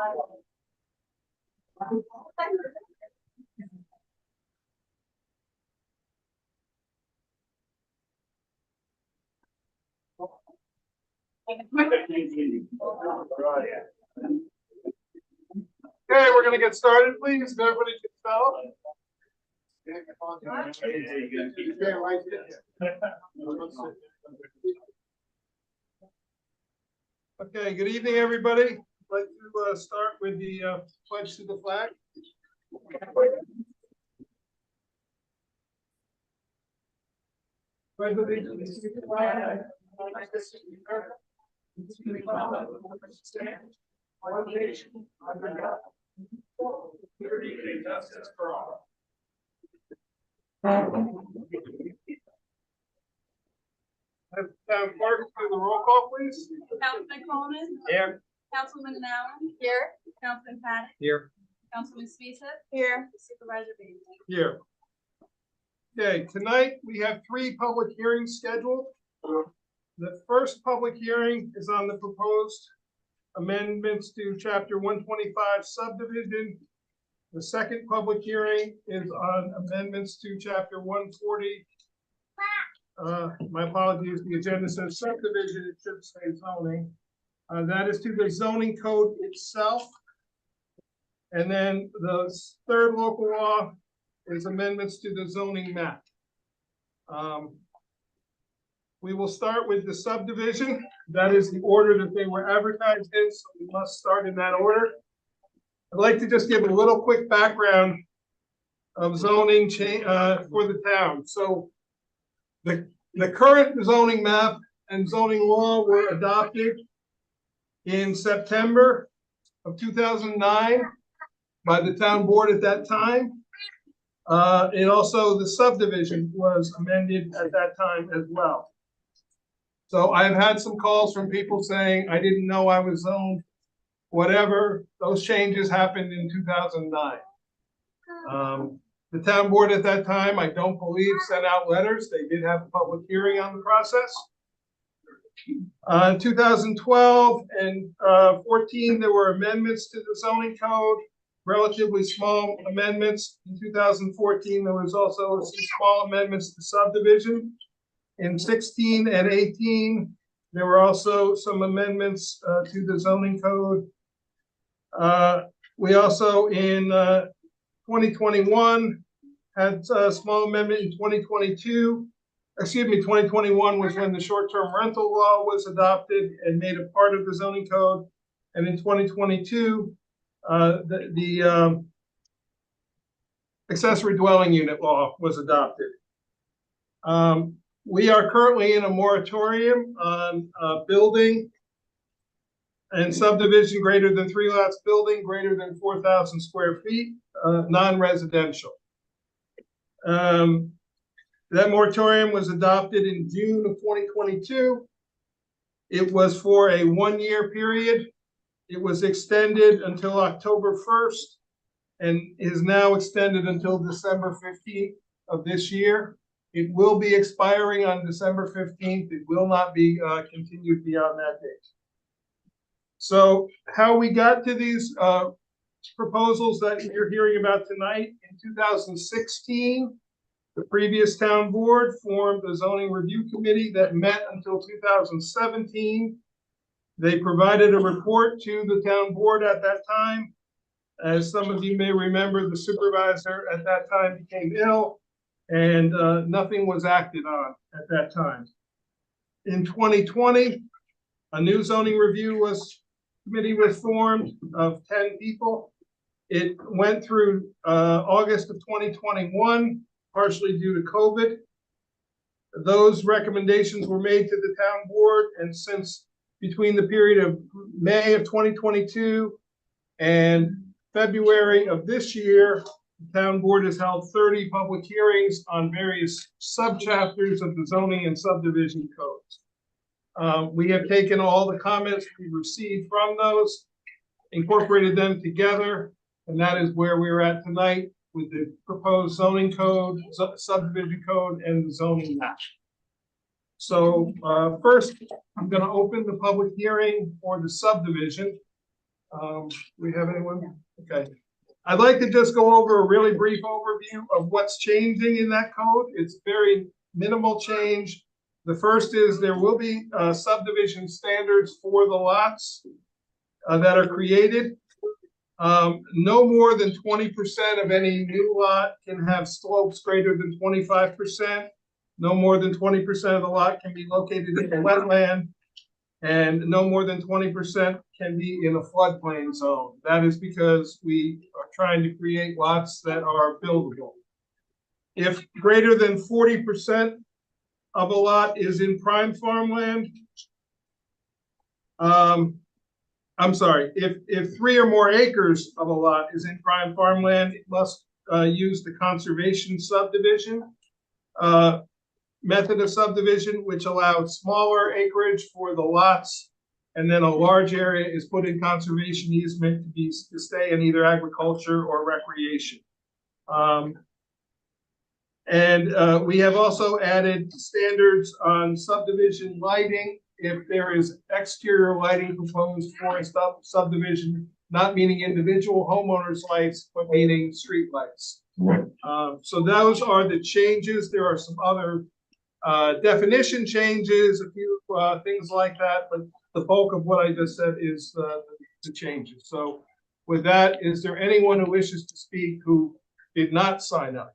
Okay, we're going to get started, please. If everybody can spell. Okay, good evening, everybody. I'd like to start with the pledge to the flag. Pledge allegiance to the flag of the United States of America, to the republic for which it stands, one nation under God, liberty and justice for all. Town clerk, do the roll call, please. Councilman Coleman. Here. Councilman Allen. Here. Councilman Paddock. Here. Councilman Spisa. Here. Supervisor Bailey. Here. Okay, tonight we have 3 public hearings scheduled. The first public hearing is on the proposed amendments to Chapter 125 subdivision. The second public hearing is on amendments to Chapter 140. My apologies, the agenda says subdivision, it should say zoning. That is to the zoning code itself. And then the third local law is amendments to the zoning map. We will start with the subdivision. That is the order that they were advertised in, so we must start in that order. I'd like to just give a little quick background of zoning for the town. So the current zoning map and zoning law were adopted in September of 2009 by the town board at that time. And also the subdivision was amended at that time as well. So I've had some calls from people saying, I didn't know I was zoned, whatever. Those changes happened in 2009. The town board at that time, I don't believe, sent out letters. They did have a public hearing on the process. In 2012 and 14, there were amendments to the zoning code, relatively small amendments. In 2014, there was also some small amendments to subdivision. In 16 and 18, there were also some amendments to the zoning code. We also in 2021 had a small amendment. In 2022. Excuse me, 2021 was when the short-term rental law was adopted and made a part of the zoning code. And in 2022, the accessory dwelling unit law was adopted. We are currently in a moratorium on building and subdivision greater than 3 lots, building greater than 4,000 square feet, non-residential. That moratorium was adopted in June of 2022. It was for a 1-year period. It was extended until October 1st and is now extended until December 15th of this year. It will be expiring on December 15th. It will not be continued beyond that date. So how we got to these proposals that you're hearing about tonight, in 2016, the previous town board formed a zoning review committee that met until 2017. They provided a report to the town board at that time. As some of you may remember, the supervisor at that time became ill and nothing was acted on at that time. In 2020, a new zoning review committee was formed of 10 people. It went through August of 2021. Partially due to COVID. Those recommendations were made to the town board, and since between the period of May of 2022 and February of this year, the town board has held 30 public hearings on various subchapters of the zoning and subdivision codes. We have taken all the comments we received from those, incorporated them together, and that is where we're at tonight with the proposed zoning code, subdivision code, and the zoning map. So first, I'm going to open the public hearing for the subdivision. We have anyone? Okay. I'd like to just go over a really brief overview of what's changing in that code. It's very minimal change. The first is there will be subdivision standards for the lots that are created. No more than 20% of any new lot can have slopes greater than 25%. No more than 20% of the lot can be located in a wetland. And no more than 20% can be in a floodplain zone. That is because we are trying to create lots that are buildable. If greater than 40% of a lot is in prime farmland, I'm sorry, if 3 or more acres of a lot is in prime farmland, it must use the conservation subdivision method of subdivision, which allows smaller acreage for the lots, and then a large area is put in conservation easement to stay in either agriculture or recreation. We have also added standards on subdivision lighting. If there is exterior lighting proposed for a subdivision, not meaning individual homeowners' lights, but meaning street lights. So those are the changes. There are some other definition changes, a few things like that, but the bulk of what I just said is the changes. So with that, is there anyone who wishes to speak who did not sign up?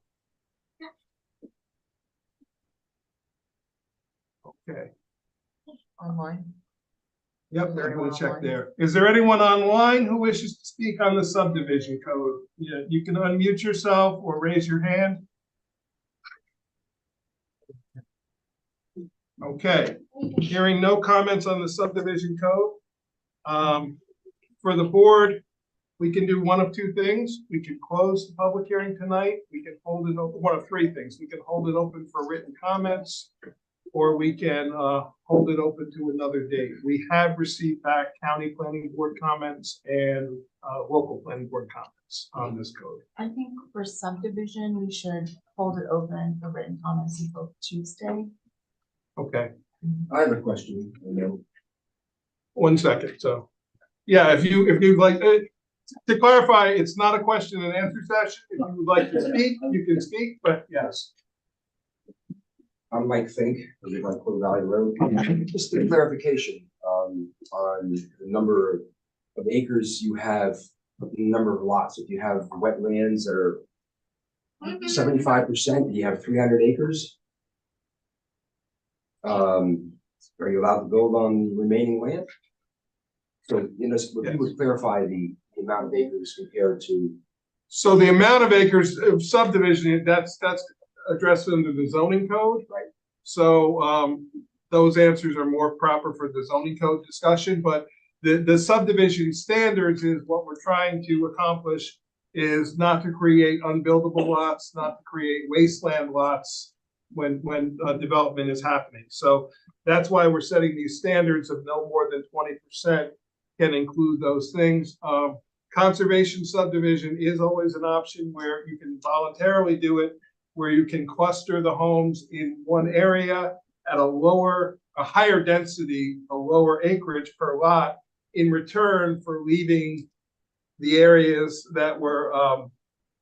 Okay. Online? Yep, I'm going to check there. Is there anyone online who wishes to speak on the subdivision code? Yeah, you can unmute yourself or raise your hand. Okay, hearing no comments on the subdivision code. For the board, we can do one of two things. We can close the public hearing tonight. We can hold it open, one of three things. We can hold it open for written comments, or we can hold it open to another date. We have received back county planning board comments and local planning board comments on this code. I think for subdivision, we should hold it open for written comments until Tuesday. Okay. I have a question. 1 second. So, yeah, if you'd like to clarify, it's not a question and answer session. If you would like to speak, you can speak. But yes. I'm Mike Fink, I live on Clover Valley Road. Just a clarification on the number of acres you have, the number of lots. If you have wetlands that are 75%, you have 300 acres. Are you allowed to build on the remaining land? So, you know, if you would clarify the amount of acres compared to. So the amount of acres of subdivision, that's addressed under the zoning code. Right. So those answers are more proper for the zoning code discussion, but the subdivision standards is what we're trying to accomplish is not to create unbuildable lots, not to create wasteland lots when development is happening. So that's why we're setting these standards of no more than 20% can include those things. Conservation subdivision is always an option where you can voluntarily do it, where you can cluster the homes in one area at a higher density, a lower acreage per lot in return for leaving the areas that were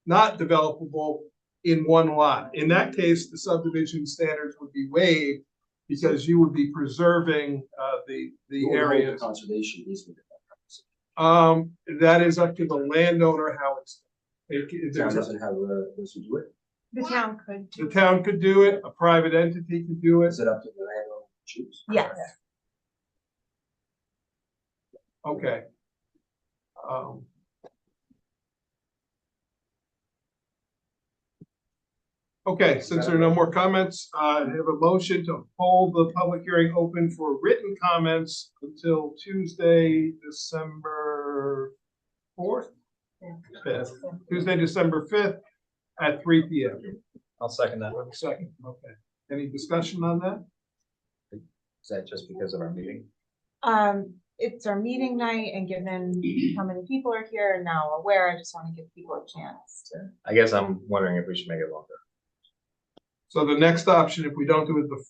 not developable in one lot. In that case, the subdivision standards would be waived because you would be preserving the areas. Conservation easement. That is up to the landowner how it's. The town doesn't have this to do it. The town could. The town could do it. A private entity could do it. Is it up to the landowner to choose? Yes. Okay. Okay, since there are no more comments, I have a motion to hold the public hearing open for written comments until Tuesday, December 4th? 5th. Tuesday, December 5th at 3 p.m. I'll second that. Second, okay. Any discussion on that? Is that just because of our meeting? It's our meeting night, and given how many people are here and now aware, I just want to give people a chance to. I guess I'm wondering if we should make it longer. So the next option, if we don't do it the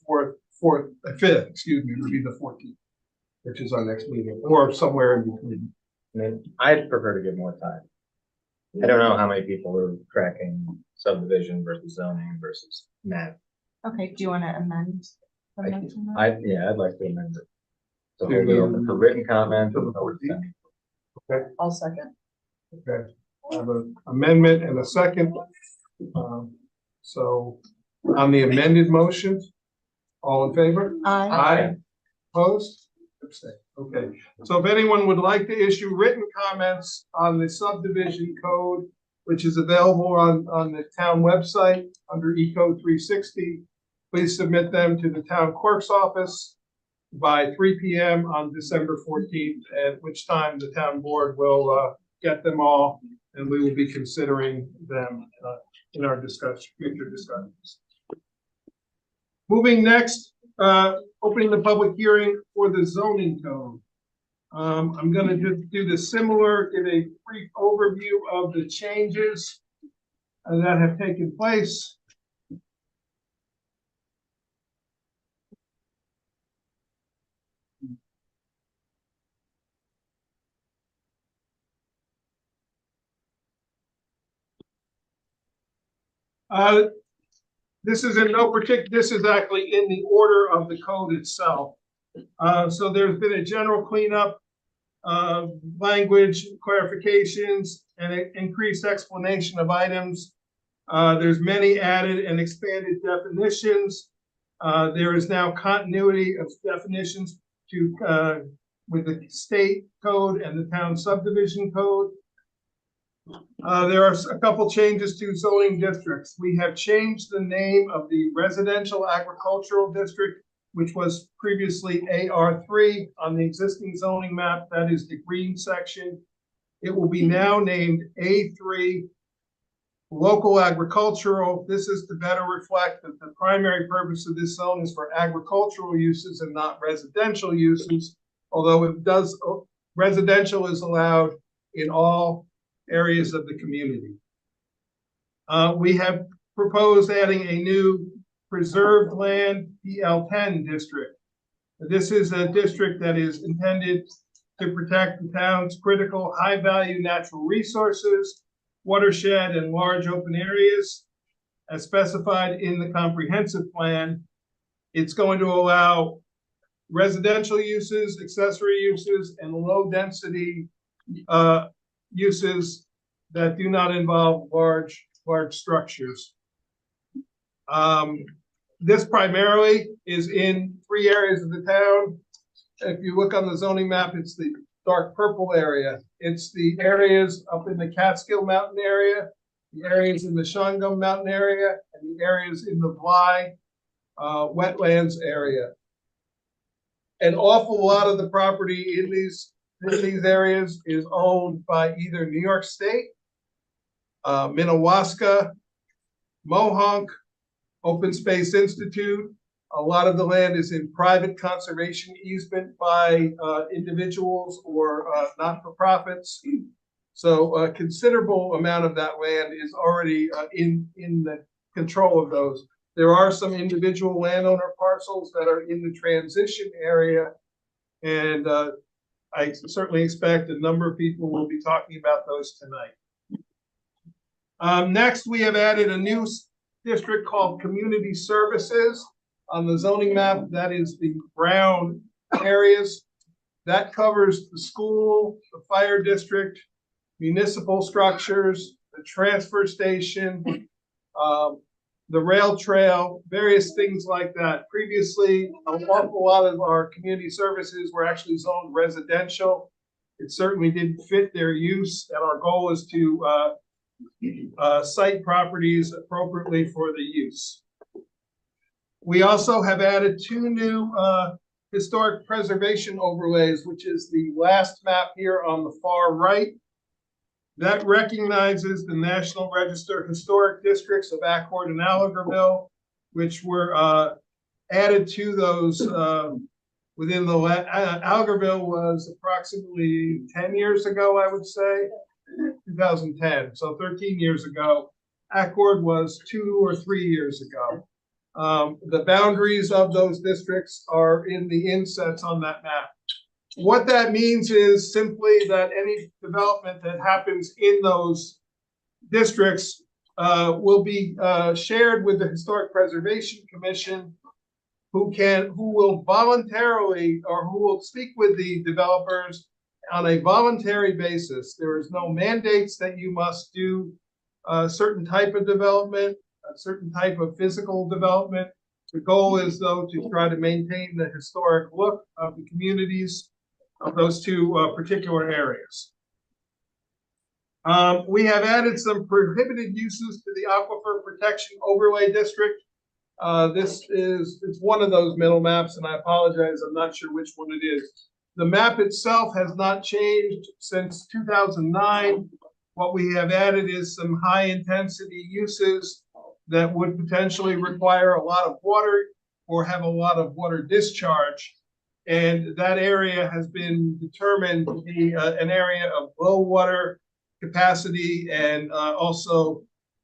5th, excuse me, would be the 14th, which is our next meeting, or somewhere in between. I mean, I'd prefer to give more time. I don't know how many people are tracking subdivision versus zoning versus map. Okay, do you wanna amend? the motion then? Yeah, I'd like to amend it. So hold it open for written comment. To the 14th. I'll second. Okay, I have an amendment and a second. So on the amended motion, all in favor? Aye. Aye. Opposed? Abstain. Okay, so if anyone would like to issue written comments on the subdivision code, which is available on the town website under Eco 360, please submit them to the town clerk's office by 3 p.m. on December 14th, at which time the town board will get them all, and we will be considering them in our future discussions. Moving next, opening the public hearing for the zoning code. I'm gonna just do the similar, give a brief overview of the changes that have taken place. This is in no particular, this is actually in the order of the code itself. So there's been a general cleanup, language clarifications, and increased explanation of items. There's many added and expanded definitions. There is now continuity of definitions to with the state code and the town subdivision code. There are a couple changes to zoning districts. We have changed the name of the residential agricultural district, which was previously AR3 on the existing zoning map. That is the green section. It will be now named A3 local agricultural. This is to better reflect that the primary purpose of this zone is for agricultural uses and not residential uses, although it does, residential is allowed in all areas of the community. We have proposed adding a new preserved land PL10 district. This is a district that is intended to protect the town's critical high-value natural resources, watershed, and large open areas as specified in the comprehensive plan. It's going to allow residential uses, accessory uses, and low-density uses that do not involve large structures. This primarily is in 3 areas of the town. If you look on the zoning map, it's the dark purple area. It's the areas up in the Catskill Mountain area, the areas in the Shawangunk Mountain area, and the areas in the Bly wetlands area. An awful lot of the property in these areas is owned by either New York State, Minnewaska, Mohonk, Open Space Institute. A lot of the land is in private conservation easement by individuals or not-for-profits. So a considerable amount of that land is already in the control of those. There are some individual landowner parcels that are in the transition area, and I certainly expect a number of people will be talking about those tonight. Next, we have added a new district called Community Services on the zoning map. That is the brown areas. That covers the school, the fire district, municipal structures, the transfer station, the rail trail, various things like that. Previously, an awful lot of our community services were actually zoned residential. It certainly didn't fit their use, and our goal is to site properties appropriately for the use. We also have added 2 new historic preservation overlays, which is the last map here on the far right. That recognizes the National Register Historic Districts of Accord and Algarville, which were added to those within the Algarville was approximately 10 years ago, I would say, 2010. So 13 years ago. Accord was 2 or 3 years ago. The boundaries of those districts are in the insets on that map. What that means is simply that any development that happens in those districts will be shared with the Historic Preservation Commission, who will voluntarily, or who will speak with the developers on a voluntary basis. There is no mandates that you must do a certain type of development, a certain type of physical development. The goal is, though, to try to maintain the historic look of the communities of those two particular areas. We have added some prohibited uses to the Aquifer Protection Overlay District. It's one of those middle maps, and I apologize, I'm not sure which one it is. The map itself has not changed since 2009. What we have added is some high intensity uses that would potentially require a lot of water or have a lot of water discharge. And that area has been determined to be an area of low water capacity and also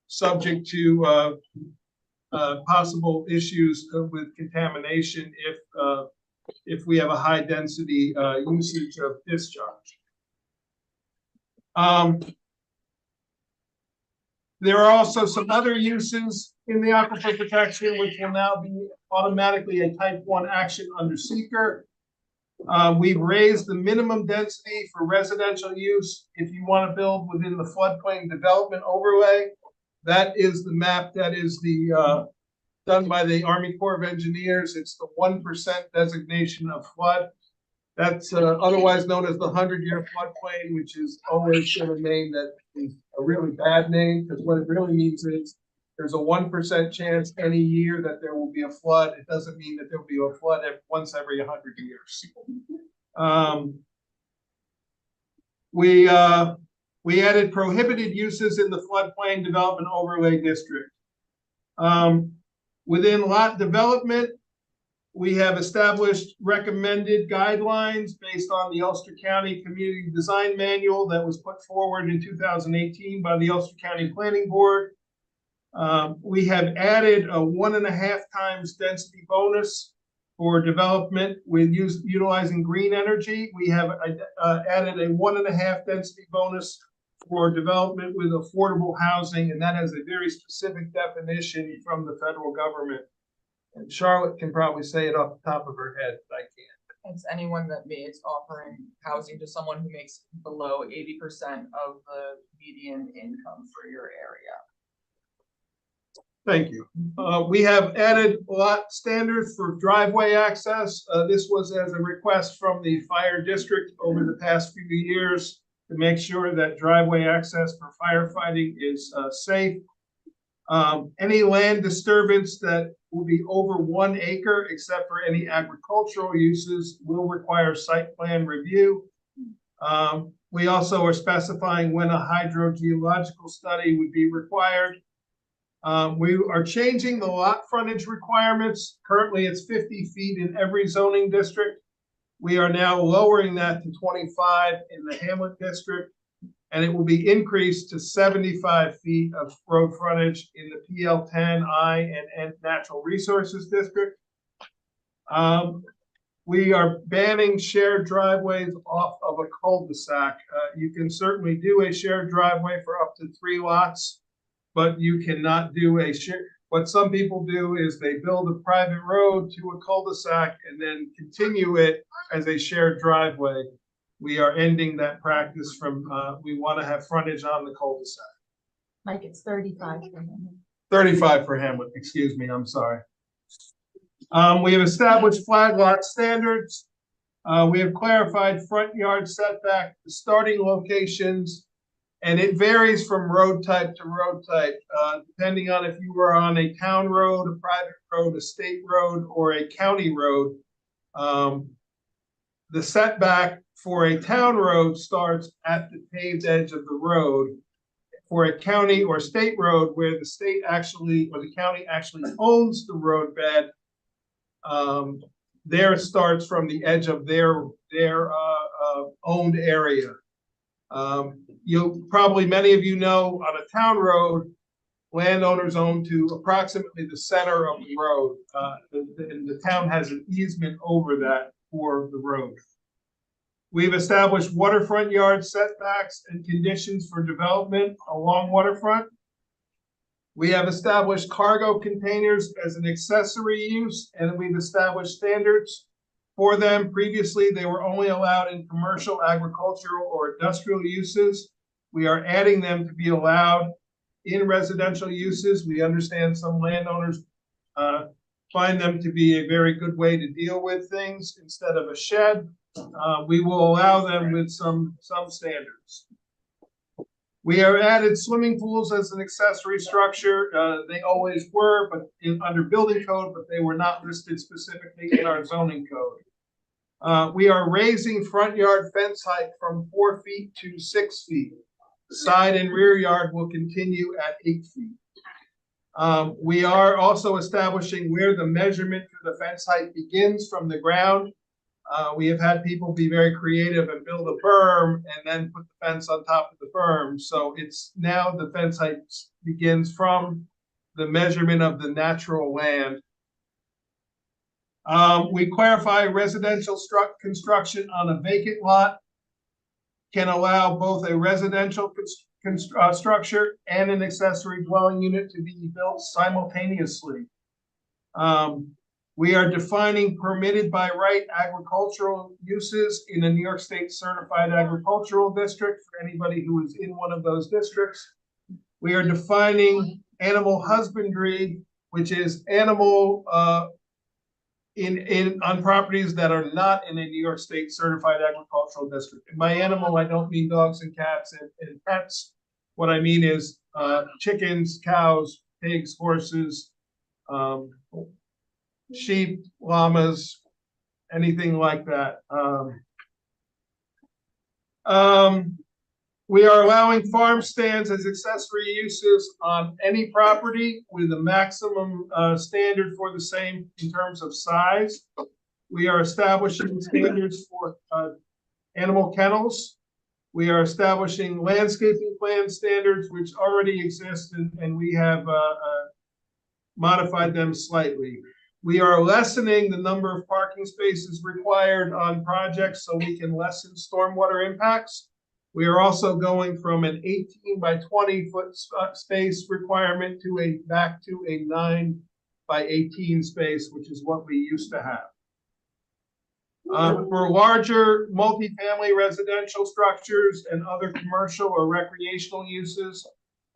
subject to possible issues with contamination if we have a high density usage of discharge. There are also some other uses in the aquifer protection, which will now be automatically a type 1 action under seeker. We've raised the minimum density for residential use if you want to build within the floodplain development overlay. That is the map that is done by the Army Corps of Engineers. It's the 1% designation of flood. That's otherwise known as the 100-year floodplain, which is always been a name that is a really bad name, because what it really means is there's a 1% chance any year that there will be a flood. It doesn't mean that there will be a flood once every 100 years. We added prohibited uses in the floodplain development overlay district. Within lot development, we have established recommended guidelines based on the Ulster County Community Design Manual that was put forward in 2018 by the Ulster County Planning Board. We have added a 1.5 times density bonus for development with utilizing green energy. We have added a 1.5 density bonus for development with affordable housing, and that has a very specific definition from the federal government. And Charlotte can probably say it off the top of her head, but I can't. It's anyone that is offering housing to someone who makes below 80% of the median income for your area. Thank you. We have added lot standards for driveway access. This was as a request from the fire district over the past few years to make sure that driveway access for firefighting is safe. Any land disturbance that will be over 1 acre, except for any agricultural uses, will require site plan review. We also are specifying when a hydrogeological study would be required. We are changing the lot frontage requirements. Currently, it's 50 feet in every zoning district. We are now lowering that to 25 in the Hamlet district, and it will be increased to 75 feet of road frontage in the PL10I and Natural Resources District. We are banning shared driveways off of a cul-de-sac. You can certainly do a shared driveway for up to 3 lots, but you cannot do a share. What some people do is they build a private road to a cul-de-sac and then continue it as a shared driveway. We are ending that practice from, we want to have frontage on the cul-de-sac. Mike, it's 35 for him. 35 for Hamlet, excuse me, I'm sorry. We have established flag lot standards. We have clarified front yard setback, the starting locations, and it varies from road type to road type, depending on if you were on a town road, a private road, a state road, or a county road. The setback for a town road starts at the paved edge of the road. For a county or state road where the state actually, or the county actually owns the roadbed, there it starts from the edge of their owned area. Many of you know, on a town road, landowners own to approximately the center of the road. And the town has an easement over that for the road. We've established waterfront yard setbacks and conditions for development along waterfront. We have established cargo containers as an accessory use, and we've established standards for them. Previously, they were only allowed in commercial, agricultural, or industrial uses. We are adding them to be allowed in residential uses. We understand some landowners find them to be a very good way to deal with things instead of a shed. We will allow them with some standards. We have added swimming pools as an accessory structure. They always were, but under building code, but they were not listed specifically in our zoning code. We are raising front yard fence height from 4 feet to 6 feet. Side and rear yard will continue at 8 feet. We are also establishing where the measurement for the fence height begins from the ground. We have had people be very creative and build a berm and then put the fence on top of the berm. So it's now the fence height begins from the measurement of the natural land. We clarify residential construction on a vacant lot can allow both a residential structure and an accessory dwelling unit to be built simultaneously. We are defining permitted by right agricultural uses in a New York State certified agricultural district for anybody who is in one of those districts. We are defining animal husbandry, which is animal on properties that are not in a New York State certified agricultural district. And by animal, I don't mean dogs and cats and pets. What I mean is chickens, cows, pigs, horses, sheep, llamas, anything like that. We are allowing farm stands as accessory uses on any property with a maximum standard for the same in terms of size. We are establishing standards for animal kennels. We are establishing landscaping plan standards, which already exist, and we have modified them slightly. We are lessening the number of parking spaces required on projects so we can lessen stormwater impacts. We are also going from an 18 by 20 foot space requirement to back to a 9 by 18 space, which is what we used to have. For larger multifamily residential structures and other commercial or recreational uses,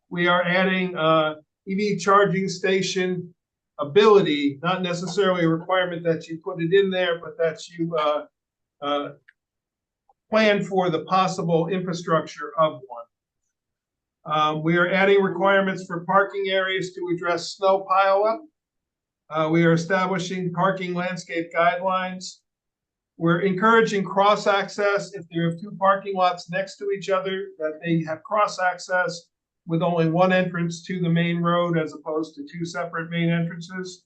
we are adding EV charging station ability, not necessarily a requirement that you put it in there, but that you plan for the possible infrastructure of one. We are adding requirements for parking areas to address snow pileup. We are establishing parking landscape guidelines. We're encouraging cross access if there are 2 parking lots next to each other, that they have cross access with only one entrance to the main road as opposed to 2 separate main entrances.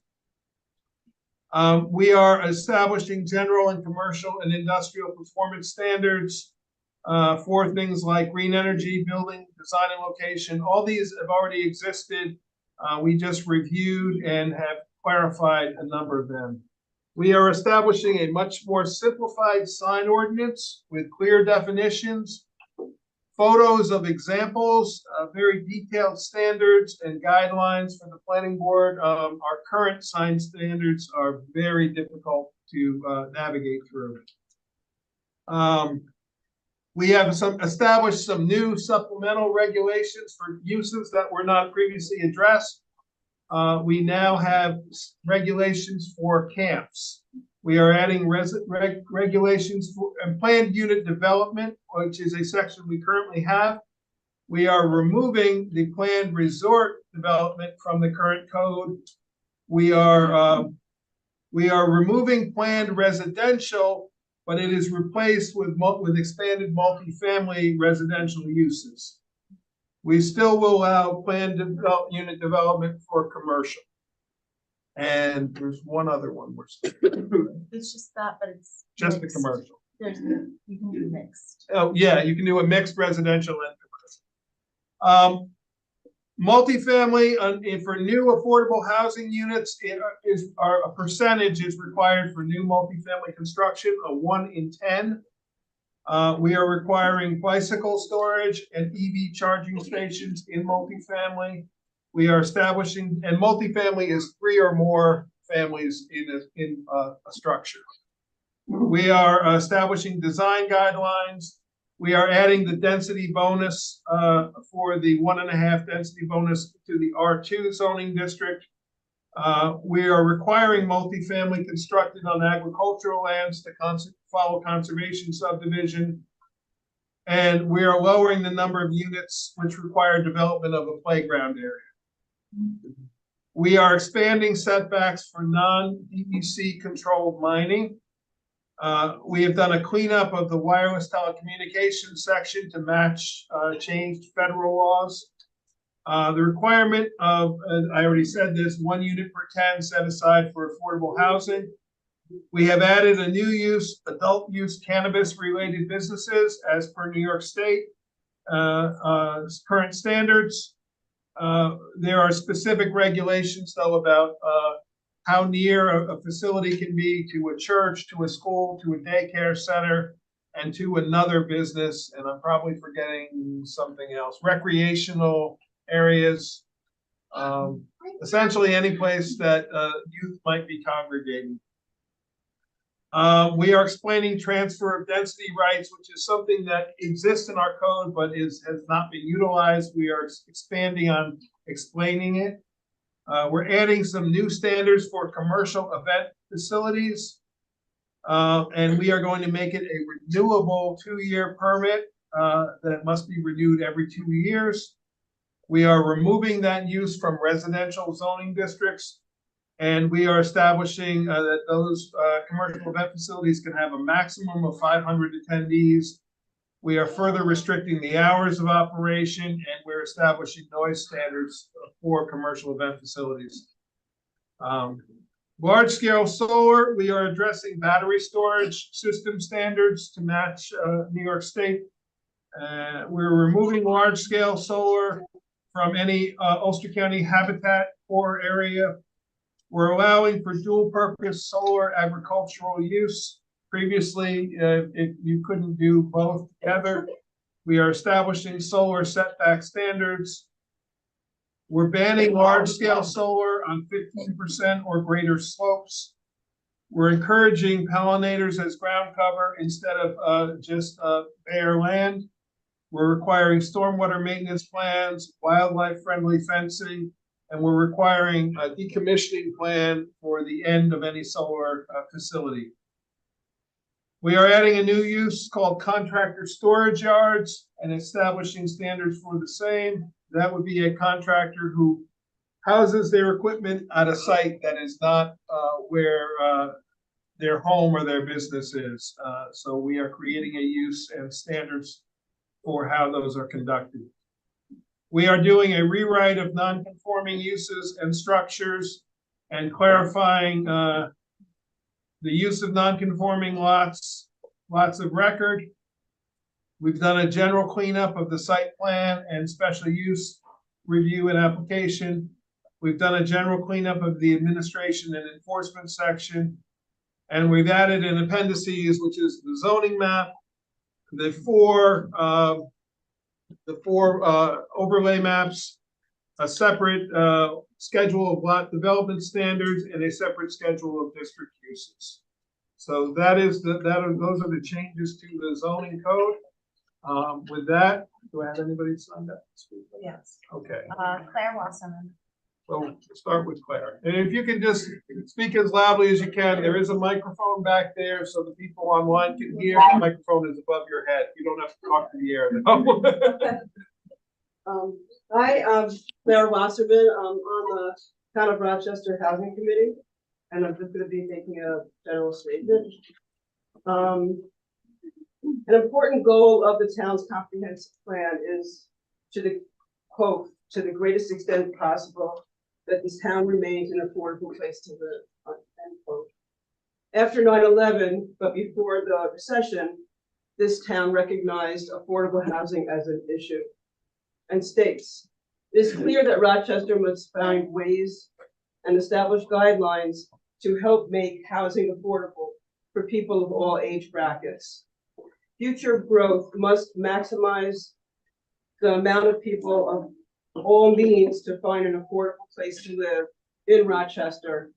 We are establishing general and commercial and industrial performance standards for things like green energy, building, design and location. All these have already existed. We just reviewed and have clarified a number of them. We are establishing a much more simplified sign ordinance with clear definitions, photos of examples, very detailed standards and guidelines for the planning board. Our current sign standards are very difficult to navigate through. We have established some new supplemental regulations for uses that were not previously addressed. We now have regulations for camps. We are adding regulations for planned unit development, which is a section we currently have. We are removing the planned resort development from the current code. We are removing planned residential, but it is replaced with expanded multifamily residential uses. We still will allow planned unit development for commercial. And there's one other one we're still doing. It's just that, but it's Just the mixed. commercial. You can do mixed. Oh, yeah, you can do a mixed residential and commercial. Multifamily for new affordable housing units a percentage is required for new multifamily construction, a 1 in 10. We are requiring bicycle storage and EV charging stations in multifamily. We are establishing, and multifamily is 3 or more families in a structure. We are establishing design guidelines. We are adding the density bonus for the 1.5 density bonus to the R2 zoning district. We are requiring multifamily constructed on agricultural lands to follow conservation subdivision. And we are lowering the number of units which require development of a playground area. We are expanding setbacks for non-DEC controlled mining. We have done a cleanup of the wireless telecommunications section to match changed federal laws. The requirement of, I already said this, 1 unit per 10 set aside for affordable housing. We have added a new use, adult use cannabis related businesses as per New York State current standards. There are specific regulations though about how near a facility can be to a church, to a school, to a daycare center, and to another business. And I'm probably forgetting something else. Recreational areas, essentially any place that youth might be congregating. We are explaining transfer of density rights, which is something that exists in our code but has not been utilized. We are expanding on explaining it. We're adding some new standards for commercial event facilities. And we are going to make it a renewable 2-year permit that must be renewed every 2 years. We are removing that use from residential zoning districts. And we are establishing that those commercial event facilities can have a maximum of 500 attendees. We are further restricting the hours of operation, and we're establishing noise standards for commercial event facilities. Large-scale solar, we are addressing battery storage system standards to match New York State. We're removing large-scale solar from any Ulster County habitat core area. We're allowing for dual-purpose solar agricultural use. Previously, if you couldn't do both together, we are establishing solar setback standards. We're banning large-scale solar on 15% or greater slopes. We're encouraging pollinators as ground cover instead of just bare land. We're requiring stormwater maintenance plans, wildlife-friendly fencing, and we're requiring a decommissioning plan for the end of any solar facility. We are adding a new use called contractor storage yards and establishing standards for the same. That would be a contractor who houses their equipment at a site that is not where their home or their business is. So we are creating a use and standards for how those are conducted. We are doing a rewrite of non-conforming uses and structures and clarifying the use of non-conforming lots of record. We've done a general cleanup of the site plan and special use review and application. We've done a general cleanup of the administration and enforcement section. And we've added an appendices, which is the zoning map, the four overlay maps, a separate schedule of lot development standards, and a separate schedule of district uses. So those are the changes to the zoning code. With that, do I have anybody signed up to speak? Yes. Okay, Claire Wasserman. so we'll start with Claire. And if you can just speak as loudly as you can, there is a microphone back there so the people online can hear. The microphone is above your head. You don't have to talk to the air though. Hi, I'm Claire Wasserman. I'm on the Town of Rochester Housing Committee, and I'm just gonna be making a general statement. An important goal of the town's comprehensive plan is to the quote, to the greatest extent possible, that this town remains an affordable place to live, end quote. After 9/11, but before the recession, this town recognized affordable housing as an issue and states, it is clear that Rochester must find ways and establish guidelines to help make housing affordable for people of all age brackets. future growth must maximize the amount of people of all means to find an affordable place to live in Rochester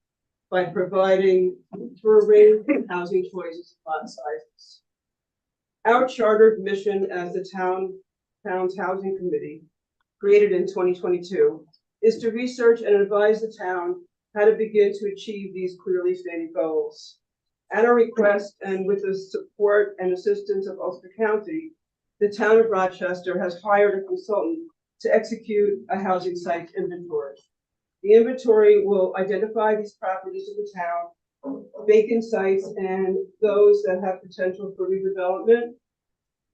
by providing for a range of housing choices and lot sizes. Our chartered mission as the town's housing committee, created in 2022, is to research and advise the town how to begin to achieve these clearly stated goals. At our request and with the support and assistance of Ulster County, the town of Rochester has hired a consultant to execute a housing site inventory. The inventory will identify these properties in the town, vacant sites, and those that have potential for redevelopment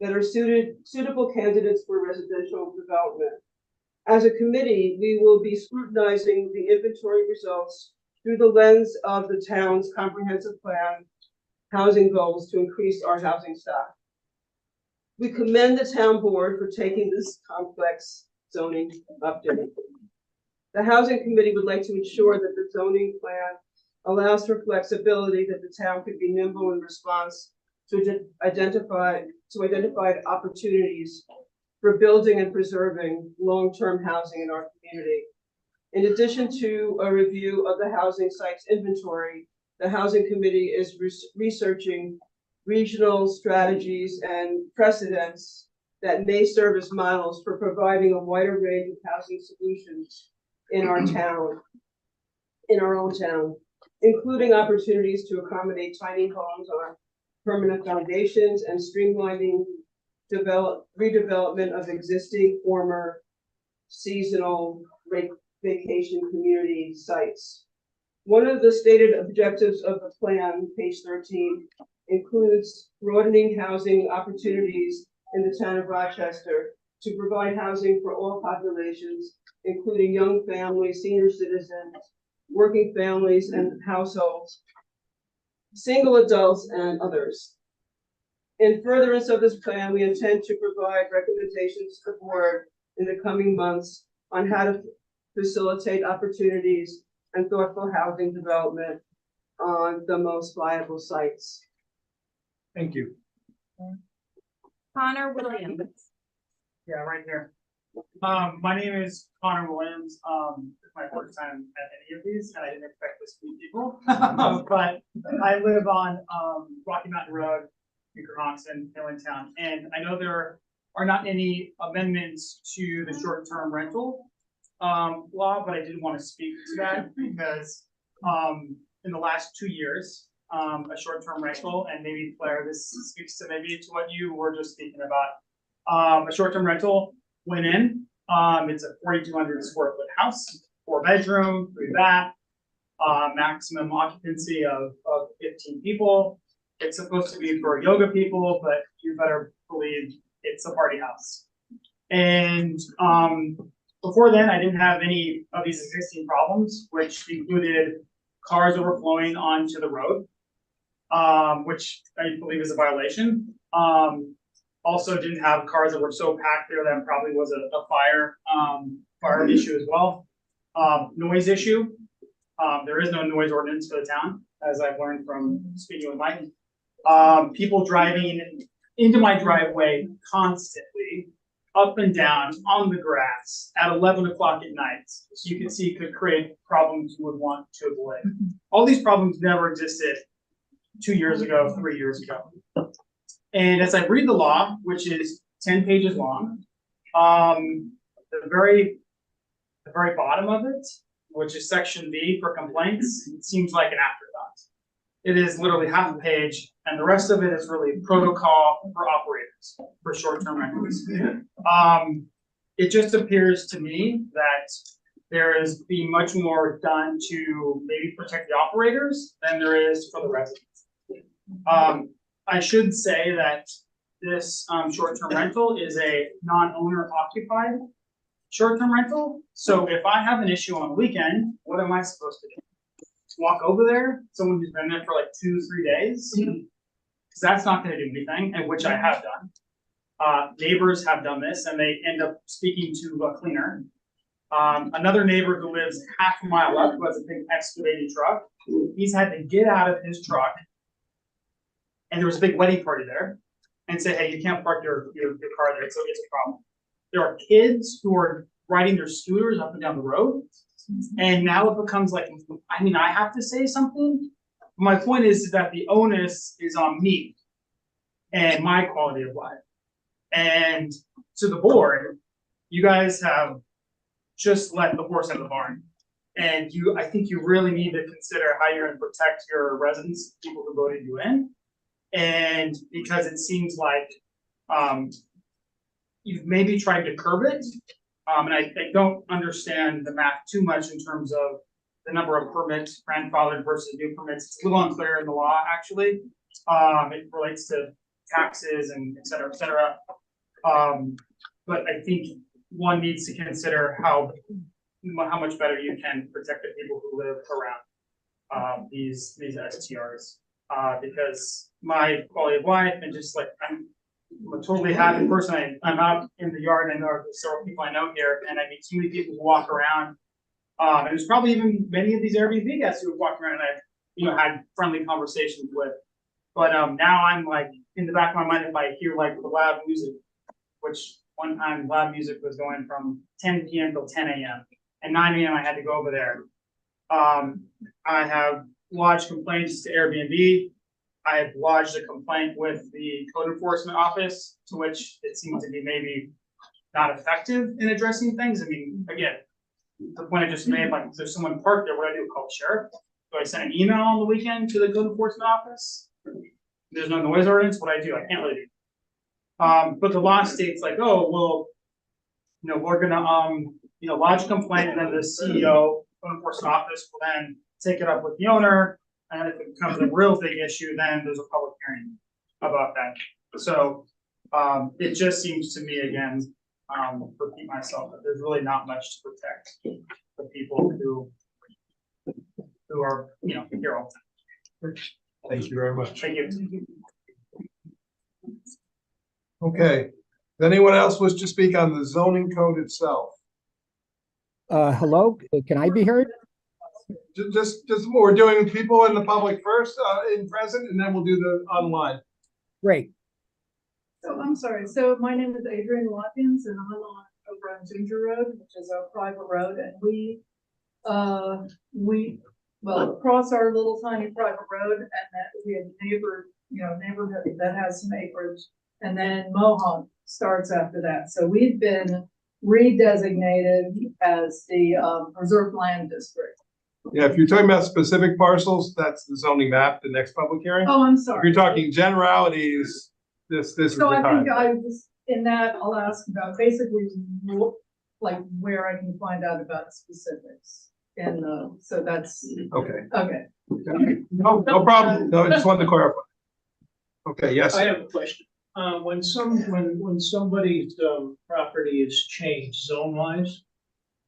that are suitable candidates for residential development. As a committee, we will be scrutinizing the inventory results through the lens of the town's comprehensive plan housing goals to increase our housing stock. We commend the town board for taking this complex zoning update. The housing committee would like to ensure that the zoning plan allows for flexibility, that the town could be nimble in response to identified opportunities for building and preserving long-term housing in our community. In addition to a review of the housing sites inventory, the housing committee is researching regional strategies and precedents that may serve as models for providing a wider range of housing solutions in our town, in our own town, including opportunities to accommodate tiny homes on permanent foundations and streamlining redevelopment of existing former seasonal vacation community sites. One of the stated objectives of the plan, page 13, includes broadening housing opportunities in the town of Rochester to provide housing for all populations, including young families, senior citizens, working families and households, single adults, and others. In furtherance of this plan, we intend to provide recommendations to the board in the coming months on how to facilitate opportunities and thoughtful housing development on the most viable sites. Thank you. Connor Williams. Yeah, right here. My name is Connor Williams. It's my first time at any of these, and I didn't expect this to be people. But I live on Rocky Mountain Road in Croxton, Town, and I know there are not any amendments to the short-term rental law, but I did want to speak to that because in the last 2 years, a short-term rental, and maybe Claire, this speaks to maybe to what you were just speaking about. A short-term rental went in. It's a 4,200 square foot house, 4-bedroom, 3-bath, maximum occupancy of 15 people. It's supposed to be for yoga people, but you better believe it's a party house. And before then, I didn't have any of these existing problems, which included cars overflowing onto the road, which I believe is a violation. Also didn't have cars that were so packed there that probably was a fire issue as well. Noise issue. There is no noise ordinance for the town, as I've learned from speaking with Mike. People driving into my driveway constantly, up and down on the grass at 11 o'clock at night. So you can see it could create problems you would want to avoid. All these problems never existed 2 years ago, 3 years ago. And as I read the law, which is 10 pages long, the very bottom of it, which is section B for complaints, it seems like an afterthought. It is literally half a page, and the rest of it is really protocol for operators for short-term rentals. It just appears to me that there is being much more done to maybe protect the operators than there is for the residents. I should say that this short-term rental is a non-owner occupied short-term rental. So if I have an issue on the weekend, what am I supposed to do? Walk over there, someone who's been there for like 2-3 days? Because that's not going to do anything, and which I have done. Neighbors have done this, and they end up speaking to a cleaner. Another neighbor who lives half a mile up, who has a big excavating truck, he's had to get out of his truck, and there was a big wedding party there. and say, hey, you can't park your car there, it's a problem. There are kids who are riding their scooters up and down the road, and now it becomes like, I mean, I have to say something. My point is that the onus is on me and my quality of life. And to the board, you guys have just let the horse out of the barn. And I think you really need to consider how you're gonna protect your residents, people who voted you in. And because it seems like, you've maybe tried to curb it. And I don't understand the math too much in terms of the number of permits, grandfathered versus new permits. It's a little unclear in the law, actually. It relates to taxes and et cetera, et cetera. But I think one needs to consider how much better you can protect the people who live around these STRs. Because my quality of life and just like I'm a totally happy person. I'm out in the yard and I know several people I know here, and I meet too many people who walk around. And there's probably even many of these Airbnb guests who have walked around and I've had friendly conversations with. But now I'm like in the back of my mind, if I hear like the loud music, which one time loud music was going from 10 p.m. till 10 a.m. and 9 a.m. I had to go over there. I have lodged complaints to Airbnb. I have lodged a complaint with the code enforcement office, to which it seemed to be maybe not effective in addressing things. I mean, again, the point I just made, like, if there's someone parked there, what do I do? Call the sheriff? Do I send an email on the weekend to the code enforcement office? There's no noise ordinance, what do? I can't really do. But the law states like, oh, well, we're gonna, lodge a complaint, and then the CEO, code enforcement office will then take it up with the owner. And if it becomes a real big issue, then there's a public hearing about that. So it just seems to me, again, repeat myself, that there's really not much to protect the people who are, here all the time. Thank you very much. Thank you. Okay, does anyone else wish to speak on the zoning code itself? Hello, can I be heard? Just we're doing people in the public first, in present, and then we'll do the online. Great. So I'm sorry, so my name is Adrienne Watkins and I'm over on Ginger Road, which is a private road, and we across our little tiny private road, and that we have neighborhood that has some acreage, and then Mohawk starts after that. So we've been redesignated as the reserved land district. Yeah, if you're talking about specific parcels, that's the zoning map, the next public hearing. Oh, I'm If sorry. you're talking generalities, this is the So I time. think I was, in that, I'll ask about basically like where I can find out about specifics. And so that's, Okay, okay. no problem. No, I just wanted to clarify. Okay, yes. I have a question. When somebody's property is changed zone-wise,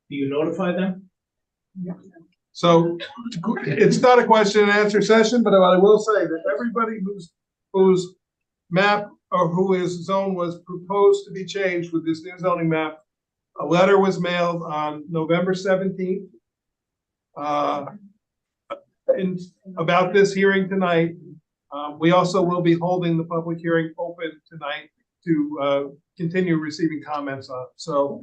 do you notify them? So it's not a question and answer session, but I will say that everybody whose map or whose zone was proposed to be changed with this new zoning map, a letter was mailed on November 17th. About this hearing tonight. We also will be holding the public hearing open tonight to continue receiving comments on it. So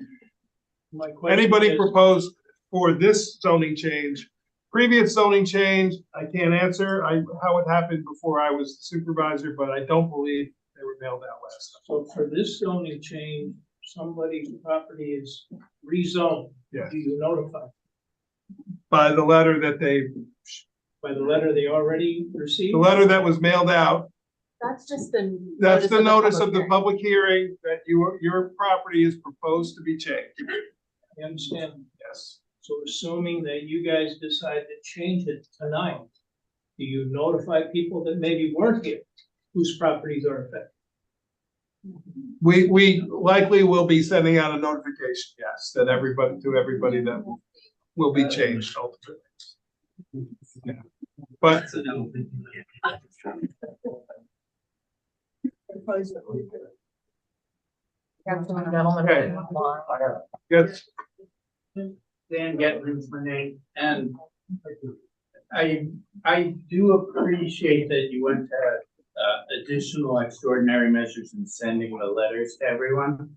My question anybody is- proposed for this zoning change, previous zoning change, I can't answer how it happened before I was the supervisor, but I don't believe they were mailed out last time. So for this zoning change, somebody's property is rezoned. Yeah. Do you notify By the letter that by the letter they already received? the letter that was mailed out, That's just the. that's the notice of public the hearing. public hearing that your property is proposed to be changed. I understand. Yes. So assuming that you guys decide to change it tonight, do you notify people that maybe weren't here whose properties are affected? We likely will be sending out a notification, yes, that everybody that will be changed ultimately. Yeah. But Okay. yes, Dan Getman's my name, and I do appreciate that you went to additional extraordinary measures in sending the letters to everyone.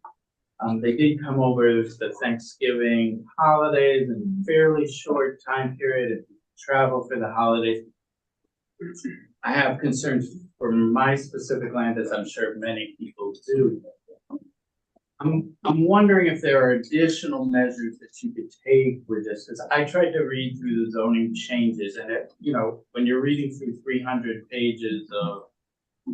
They did come over the Thanksgiving holidays and fairly short time period of travel for the holidays. I have concerns for my specific land, as I'm sure many people do. I'm wondering if there are additional measures that you could take with this, because I tried to read through the zoning changes, and when you're reading through 300 pages of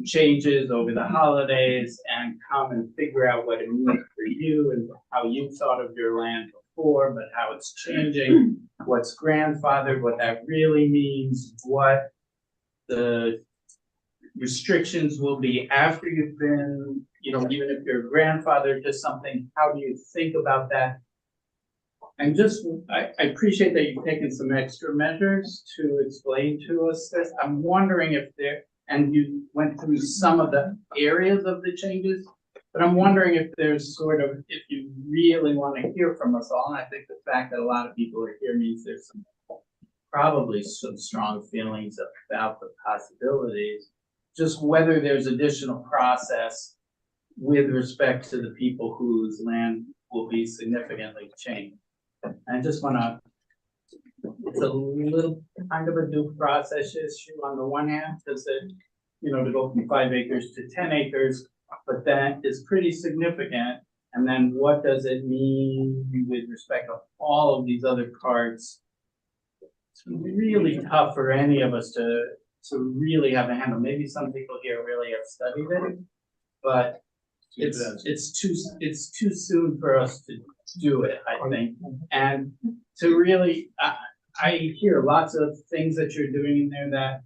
changes over the holidays and come and figure out what it means for you and how you thought of your land before, but how it's changing, what's grandfathered, what that really means, what the restrictions will be after you've been, even if you're grandfathered to something, how do you think about that? And I appreciate that you've taken some extra measures to explain to us this. I'm wondering and you went through some of the areas of the changes, but I'm wondering if if you really want to hear from us all, and I think the fact that a lot of people are here means there's probably some strong feelings about the possibilities, just whether there's additional process with respect to the people whose land will be significantly changed. I just wanna, it's a little kind of a due process issue on the one hand, because to go from 5 acres to 10 acres, but that is pretty significant. And then what does it mean with respect to all of these other parts? It's really tough for any of us to really have a handle. Maybe some people here really have studied it, but it's too soon for us to do it, I think. And to really, I hear lots of things that you're doing in there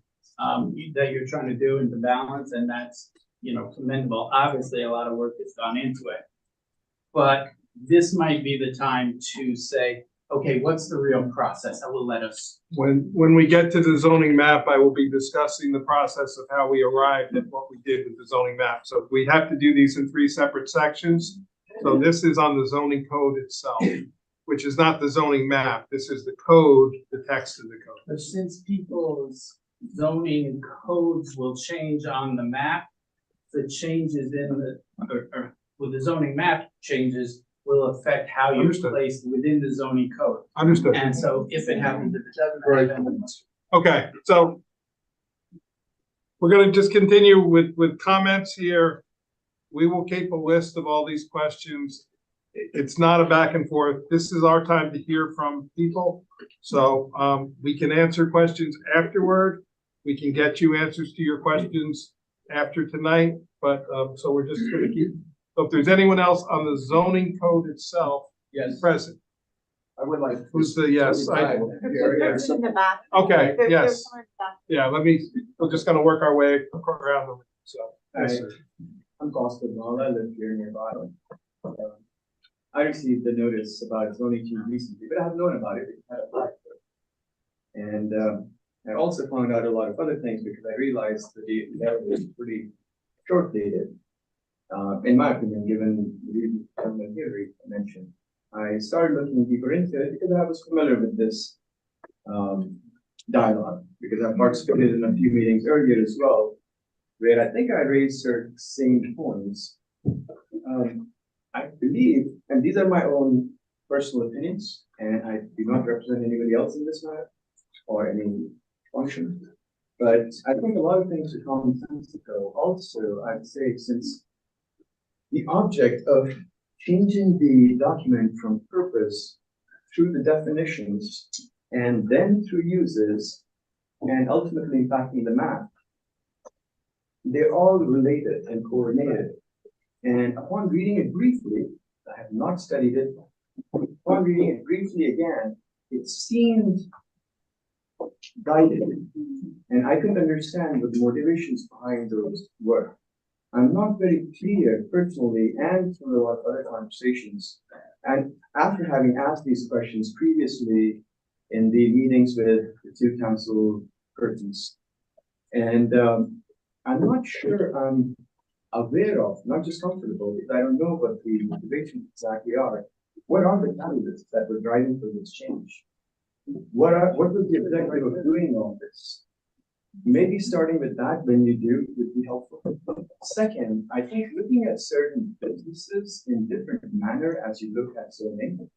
that you're trying to do and to balance, and that's commendable. Obviously, a lot of work has gone into it, but this might be the time to say, okay, what's the real process that will let us? When we get to the zoning map, I will be discussing the process of how we arrived at what we did with the zoning map. So we have to do these in 3 separate sections. So this is on the zoning code itself, which is not the zoning map. This is the code, the text of the code. But since people's zoning codes will change on the map, the changes with the zoning map changes will affect how you're Understood. placed within the zoning code. Understood. And so if it happens, if it doesn't happen. Okay, so we're gonna just continue with comments here. We will keep a list of all these questions. It's not a back and forth. This is our time to hear from people. So we can answer questions afterward. We can get you answers to your questions after tonight, but so we're just gonna keep. So if there's anyone else on the zoning code itself, Yes, present, I would like. who's the yes? There's in the back. Okay, There's yes. someone in the back. Yeah, we're just gonna work our way around the room, so. Yes, sir. I'm Costa Bala, I live here nearby. I received the notice about zoning change recently, but I have known about it, I had applied for it. And I also found out a lot of other things because I realized the letter was pretty short dated. In my opinion, given the reasons Councilman Hillary mentioned. I started looking deeper into it because I was familiar with this dialogue, because I participated in a few meetings earlier as well, where I think I raised certain same points. I believe, and these are my own personal opinions, and I do not represent anybody else in this matter or any function, but I think a lot of things are commonsensical. Also, I'd say, since the object of changing the document from purpose through the definitions and then through uses and ultimately impacting the map, they're all related and coordinated. And upon reading it briefly, I have not studied it, upon reading it briefly again, it seemed guided. And I could understand what the motivations behind those were. I'm not very clear personally, and through a lot of other conversations. And after having asked these questions previously in the meetings with the 2 council persons, and I'm not sure I'm aware of, not just comfortable, because I don't know what the motivations exactly are. What are the catalysts that were driving for this change? What was the objective of doing all this? maybe starting with that when you do would be helpful. Second, I think looking at certain businesses in different manner as you look at zoning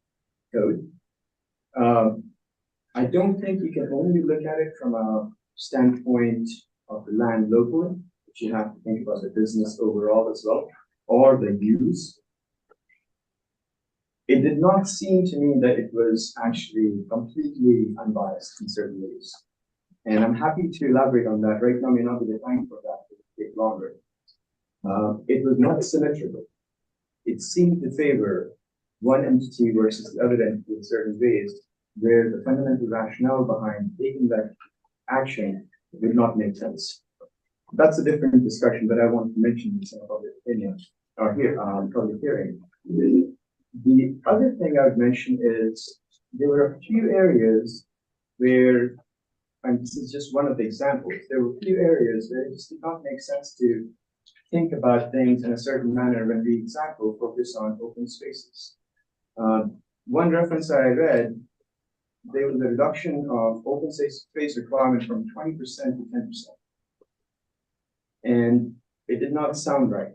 code. I don't think you can only look at it from a standpoint of the land locally, but you have to think about the business overall as well, or the use. It did not seem to me that it was actually completely unbiased in certain ways. And I'm happy to elaborate on that. Right now may not be the time for that, it will take longer. It was not symmetrical. It seemed to favor one entity versus the other entity in certain ways, where the fundamental rationale behind taking that action did not make sense. That's a different discussion, but I want to mention this in a public opinion, or here, public hearing. The other thing I would mention is there were a few areas where, and this is just one of the examples, there were a few areas where it just did not make sense to think about things in a certain manner when the example focused on open spaces. One reference I read, there was a reduction of open space requirement from 20% to 10%. And it did not sound right,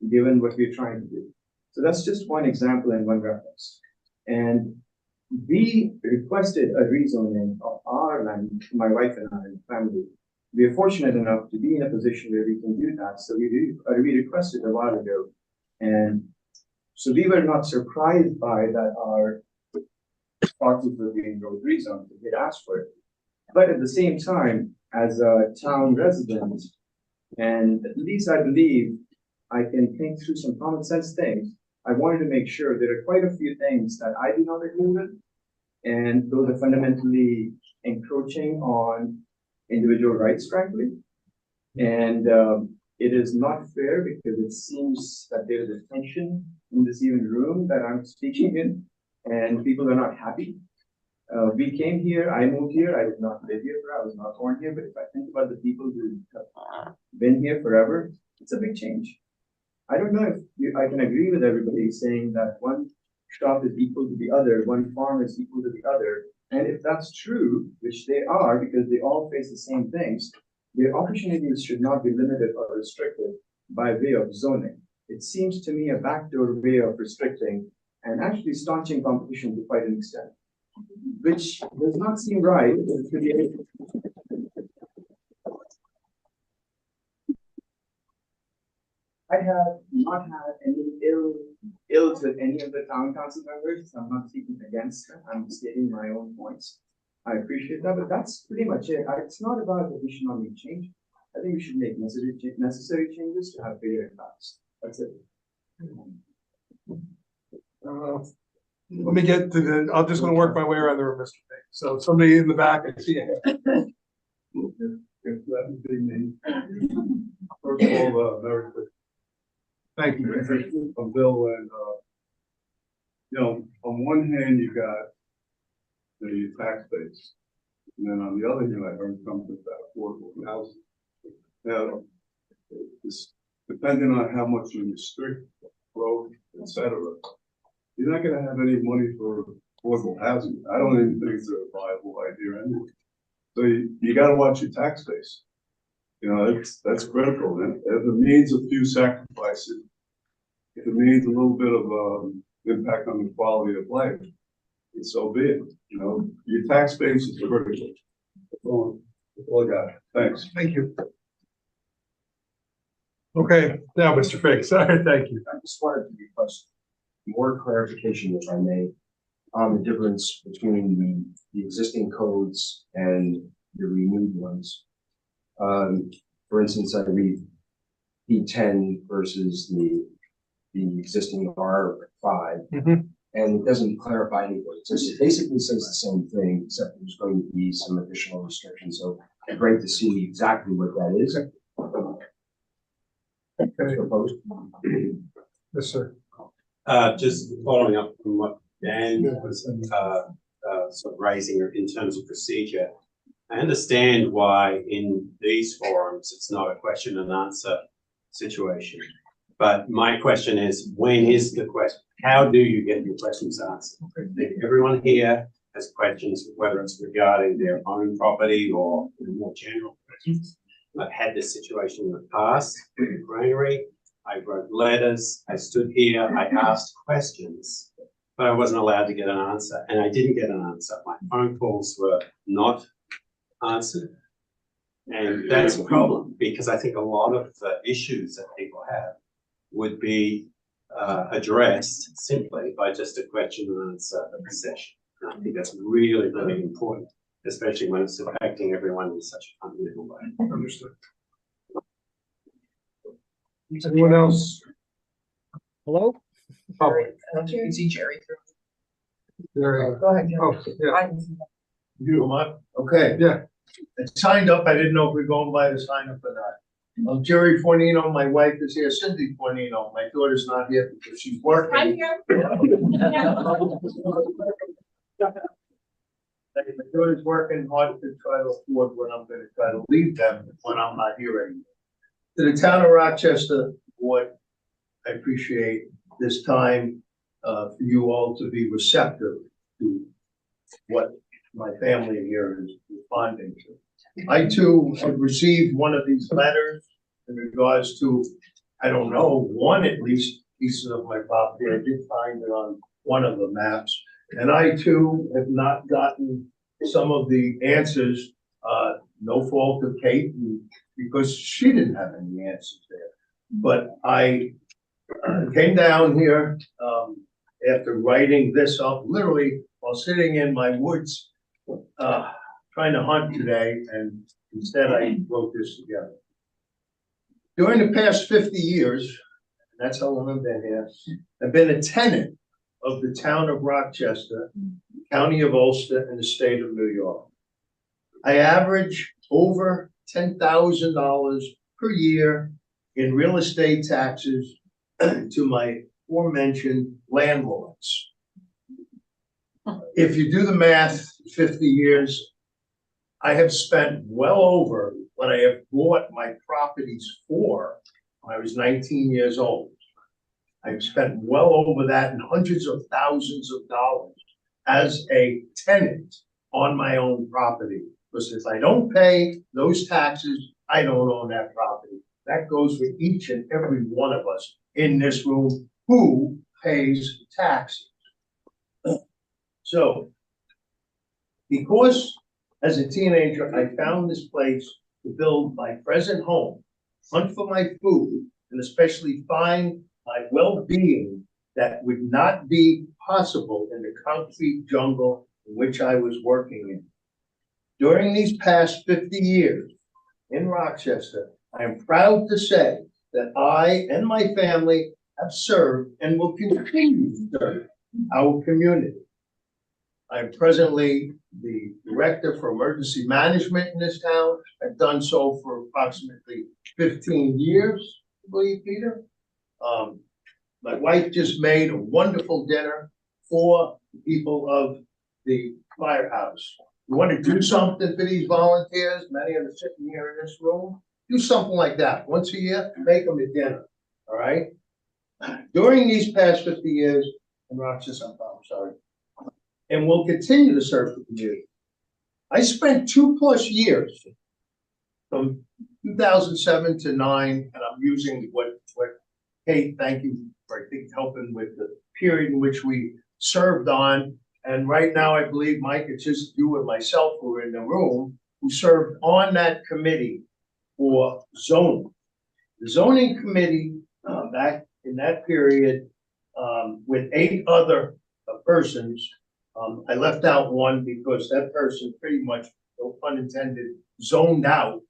given what we're trying to do. So that's just one example and one reference. And we requested a rezoning of our land, my wife and I and family. We are fortunate enough to be in a position where we can do that. So we requested a while ago. And so we were not surprised by that our parties were being rezoned. We had asked for it. But at the same time, as a town resident, and at least I believe I can think through some common sense things, I wanted to make sure there are quite a few things that I do not agree with, and those are fundamentally encroaching on individual rights, frankly. And it is not fair because it seems that there is a tension in this even room that I'm speaking in, and people are not happy. We came here, I moved here, I did not live here, I was not born here, but if I think about the people who have been here forever, it's a big change. I don't know if I can agree with everybody saying that one shop is equal to the other, one farm is equal to the other. And if that's true, which they are, because they all face the same things, their opportunities should not be limited or restricted by way of zoning. It seems to me a backdoor way of restricting and actually staunching competition to quite an extent, which does not seem right. I have not had any ills with any of the town council members. I'm not speaking against them. I'm stating my own points. I appreciate that, but that's pretty much it. It's not about that we should not make change. I think we should make necessary changes to have bigger impacts. That's it. Let me get to the, I'm just gonna work my way around the room, Mr. Payne. So somebody in the back, I see it. If that would be me. First of all, Merry Christmas. Thank you. I'm Bill, and you know, on one hand you got the tax base, and then on the other hand I heard something about affordable housing. Now, it's depending on how much you restrict growth, etc. You're not going to have any money for affordable housing. I don't even think it's a viable idea anyway. So you got to watch your tax base. You know, that's critical. And if it means a few sacrifices, if it means a little bit of impact on the quality of life, it's so be it. You know, your tax base is critical. That's all I got. Thanks. Thank you. Okay, now, Mr. Fink, sorry, thank you. I just wanted to request more clarification, if I may, on the difference between the existing codes and the renewed ones. For instance, I read P10 versus the existing R5, and it doesn't clarify anything. It basically says the same thing, except there's going to be some additional restrictions. So it's great to see exactly what that is. Okay. Yes, sir. Just following up from what Dan was sort of raising in terms of procedure. I understand why in these forums it's not a question and answer situation. But my question is, when is the question? How do you get your questions answered? Everyone here has questions, whether it's regarding their own property or more general questions. questions. I've had this situation in the past, in granary. I wrote letters, I stood here, I asked questions, but I wasn't allowed to get an answer, and I didn't get an answer. My phone calls were not answered. And that's a problem, because I think a lot of the issues that people have would be addressed simply by just a question and answer session. And I think that's really, really important, especially when it's impacting everyone in such a fundamental way. Understood. Anyone else? Hello? Jerry, you can see Jerry through. There, Go ahead, Jerry. oh, yeah. I can see that. You, am I? Okay. Yeah. I signed up, I didn't know if we're going by the sign up or not. I'm Jerry Fornino, my wife is here, Cindy Fornino, my daughter's not here because she's working. I'm here. My daughter's working hard to try to afford what I'm gonna try to leave them when I'm not here anymore. To the town of Rochester, Board, I appreciate this time, for you all to be receptive to what my family here is responding to. I too have received one of these letters in regards to, I don't know, one at least pieces of my property. I did find it on one of the maps. And I too have not gotten some of the answers, no fault of Kate, because she didn't have any answers there. But I came down here after writing this up, literally while sitting in my woods, trying to hunt today, and instead I wrote this together. During the past 50 years, that's how long I've been here, I've been a tenant of the town of Rochester, county of Ulster, and the state of New York. I average over $10,000 per year in real estate taxes to my aforementioned landlords. If you do the math, 50 years, I have spent well over what I have bought my properties for when I was 19 years old. I've spent well over that and hundreds of thousands of dollars as a tenant on my own property. Because if I don't pay those taxes, I don't own that property. That goes for each and every one of us in this room who pays taxes. So, because as a teenager, I found this place to build my present home, hunt for my food, and especially find my well-being that would not be possible in the concrete jungle in which I was working in. During these past 50 years in Rochester, I am proud to say that I and my family have served and will continue to serve our community. I'm presently the Director for Emergency Management in this town. I've done so for approximately 15 years, I believe, Peter. My wife just made a wonderful dinner for the people of the firehouse. You want to do something for these volunteers, many of them sitting here in this room, do something like that. Once a year, make them a dinner, all right? During these past 50 years in Rochester, I'm sorry, and will continue to serve the community. I spent 2+ years from 2007 to 9, and I'm using what Kate, thank you for, I think, helping with the period in which we served on. And right now, I believe, Mike, it's just you and myself who are in the room who served on that committee for zoning. The zoning committee back in that period with 8 other persons. I left out one because that person pretty much, no pun intended, zoned out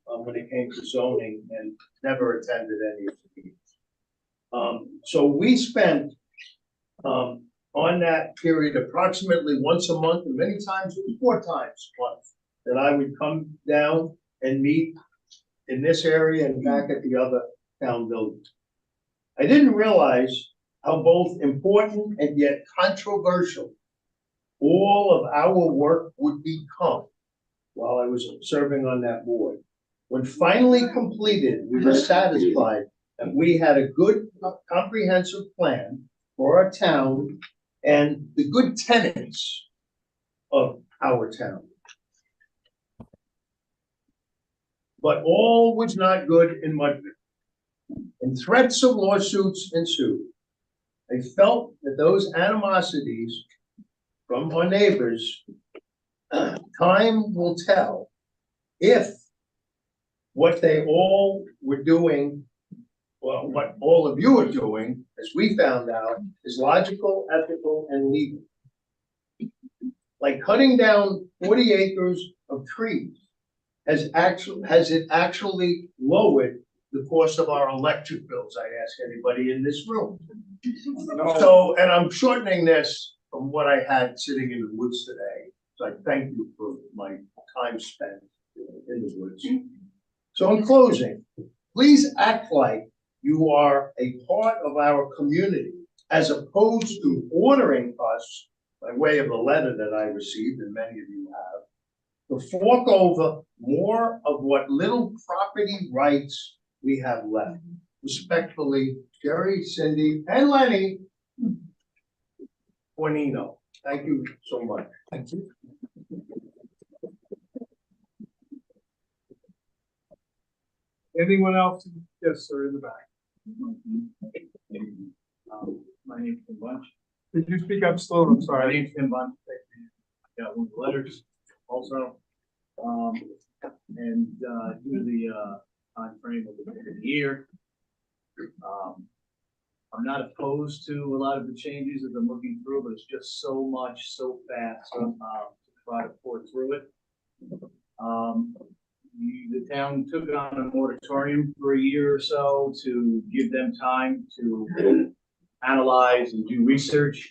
when it came to zoning and never attended any of the meetings. So we spent on that period approximately once a month, and many times it was 4 times a month, that I would come down and meet in this area and back at the other town building. I didn't realize how both important and yet controversial all of our work would become while I was serving on that board. When finally completed, we were satisfied that we had a good comprehensive plan for our town and the good tenants of our town. But all was not good in Mudville, and threats of lawsuits ensued. I felt that those animosities from our neighbors, time will tell if what they all were doing, well, what all of you are doing, as we found out, is logical, ethical, and legal. Like cutting down 40 acres of trees has it actually lowered the cost of our electric bills? I ask anybody in this room. So, and I'm shortening this from what I had sitting in the woods today. So I thank you for my time spent in the woods. So in closing, please act like you are a part of our community, as opposed to ordering us, by way of a letter that I received, and many of you have, to fork over more of what little property rights we have left. Respectfully, Jerry, Cindy, and Lenny Cornino. Thank you so much. Thank you. Anyone else? Yes, sir, in the back. My name's Tim Bunch. Did you speak up slow? I'm My sorry. name's Tim Bunch. I got one of the letters also. And due to the time frame of the year, I'm not opposed to a lot of the changes that I'm looking through, but it's just so much, so fast, to try to pour through it. The town took on a moratorium for a year or so to give them time to analyze and do research.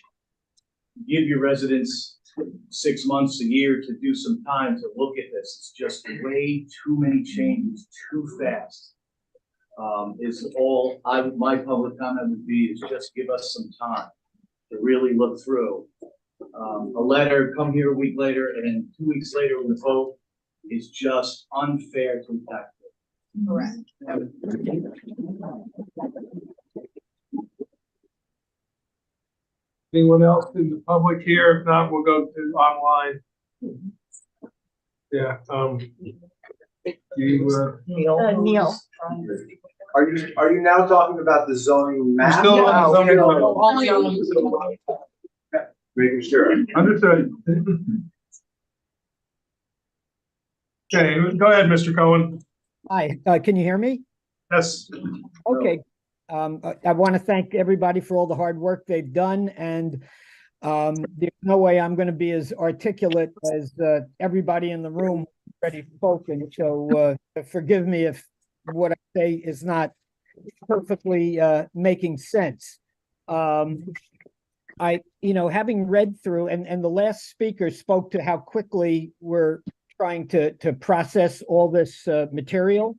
Give your residents 6 months, a year to do some time to look at this. It's just way too many changes, too fast. Is all my public comment would be, is just give us some time to really look through. A letter, come here a week later, and then 2 weeks later with a vote is just unfair to attack. Correct. Anyone else in the public here? If not, we'll go to online. Yeah, Neil. Are you now talking about the zoning map? We're still on the zoning map. Making sure. Understood. Okay, go ahead, Mr. Cohen. Hi, can you hear me? Yes. Okay. I want to thank everybody for all the hard work they've done, and there's no way I'm going to be as articulate as everybody in the room already spoken. So forgive me if what I say is not perfectly making sense. Having read through, and the last speaker spoke to how quickly we're trying to process all this material.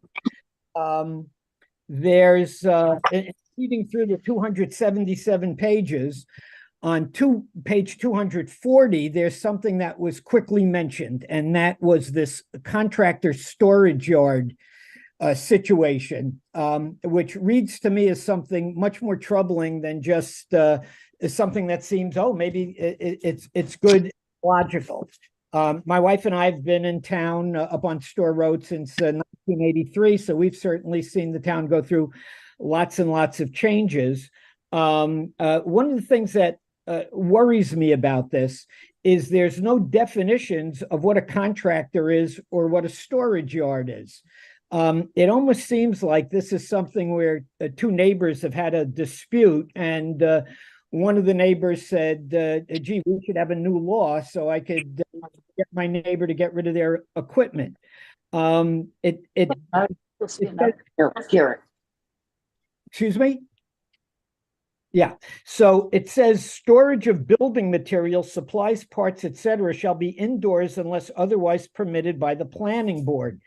There's reading through the 277 pages, on page 240, there's something that was quickly mentioned, and that was this contractor storage yard situation, which reads to me as something much more troubling than just something that seems, oh, maybe it's good, logical. My wife and I have been in town up on Store Road since 1983, so we've certainly seen the town go through lots and lots of changes. One of the things that worries me about this is there's no definitions of what a contractor is or what a storage yard is. It almost seems like this is something where two neighbors have had a dispute, and one of the neighbors said, gee, we should have a new law so I could get my neighbor to get rid of their equipment. Excuse me? Yeah, so it says storage of building materials, supplies, parts, etc., shall be indoors unless otherwise permitted by the planning board.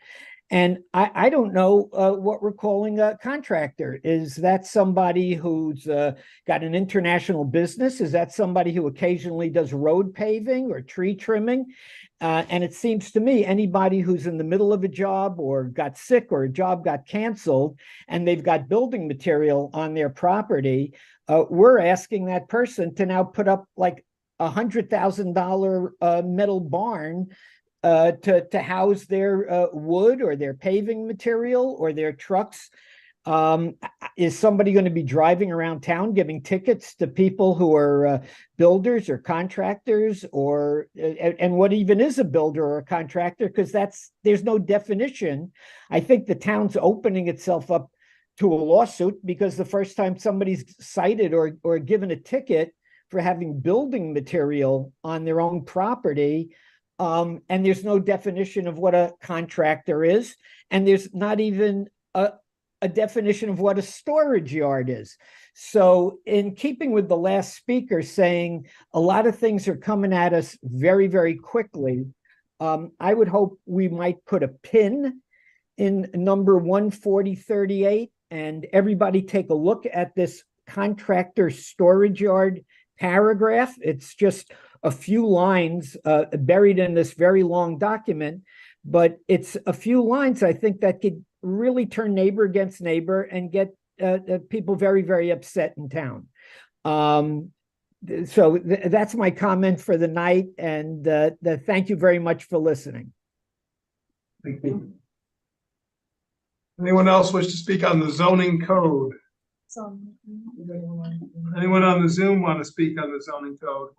And I don't know what we're calling a contractor. Is that somebody who's got an international business? Is that somebody who occasionally does road paving or tree trimming? And it seems to me anybody who's in the middle of a job or got sick or a job got canceled and they've got building material on their property, we're asking that person to now put up like $100,000 metal barn to house their wood or their paving material or their trucks. Is somebody going to be driving around town giving tickets to people who are builders or contractors, or and what even is a builder or a contractor? Because there's no definition. I think the town's opening itself up to a lawsuit because the first time somebody's cited or given a ticket for having building material on their own property, and there's no definition of what a contractor is, and there's not even a definition of what a storage yard is. So in keeping with the last speaker saying a lot of things are coming at us very, very quickly, I would hope we might put a pin in number 14038 and everybody take a look at this contractor storage yard paragraph. It's just a few lines buried in this very long document, but it's a few lines I think that could really turn neighbor against neighbor and get people very, very upset in town. So that's my comment for the night, and thank you very much for listening. Thank you. Anyone else wish to speak on the zoning code? Anyone on the Zoom want to speak on the zoning code?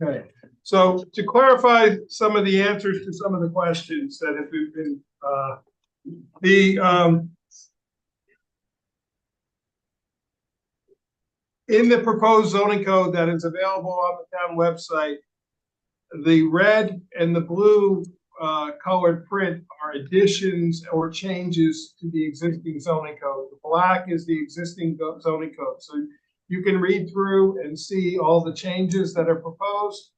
Okay, so to clarify some of the answers to some of the questions that have been, in the proposed zoning code that is available on the town website, the red and the blue colored print are additions or changes to the existing zoning code. The black is the existing zoning code. So you can read through and see all the changes that are proposed.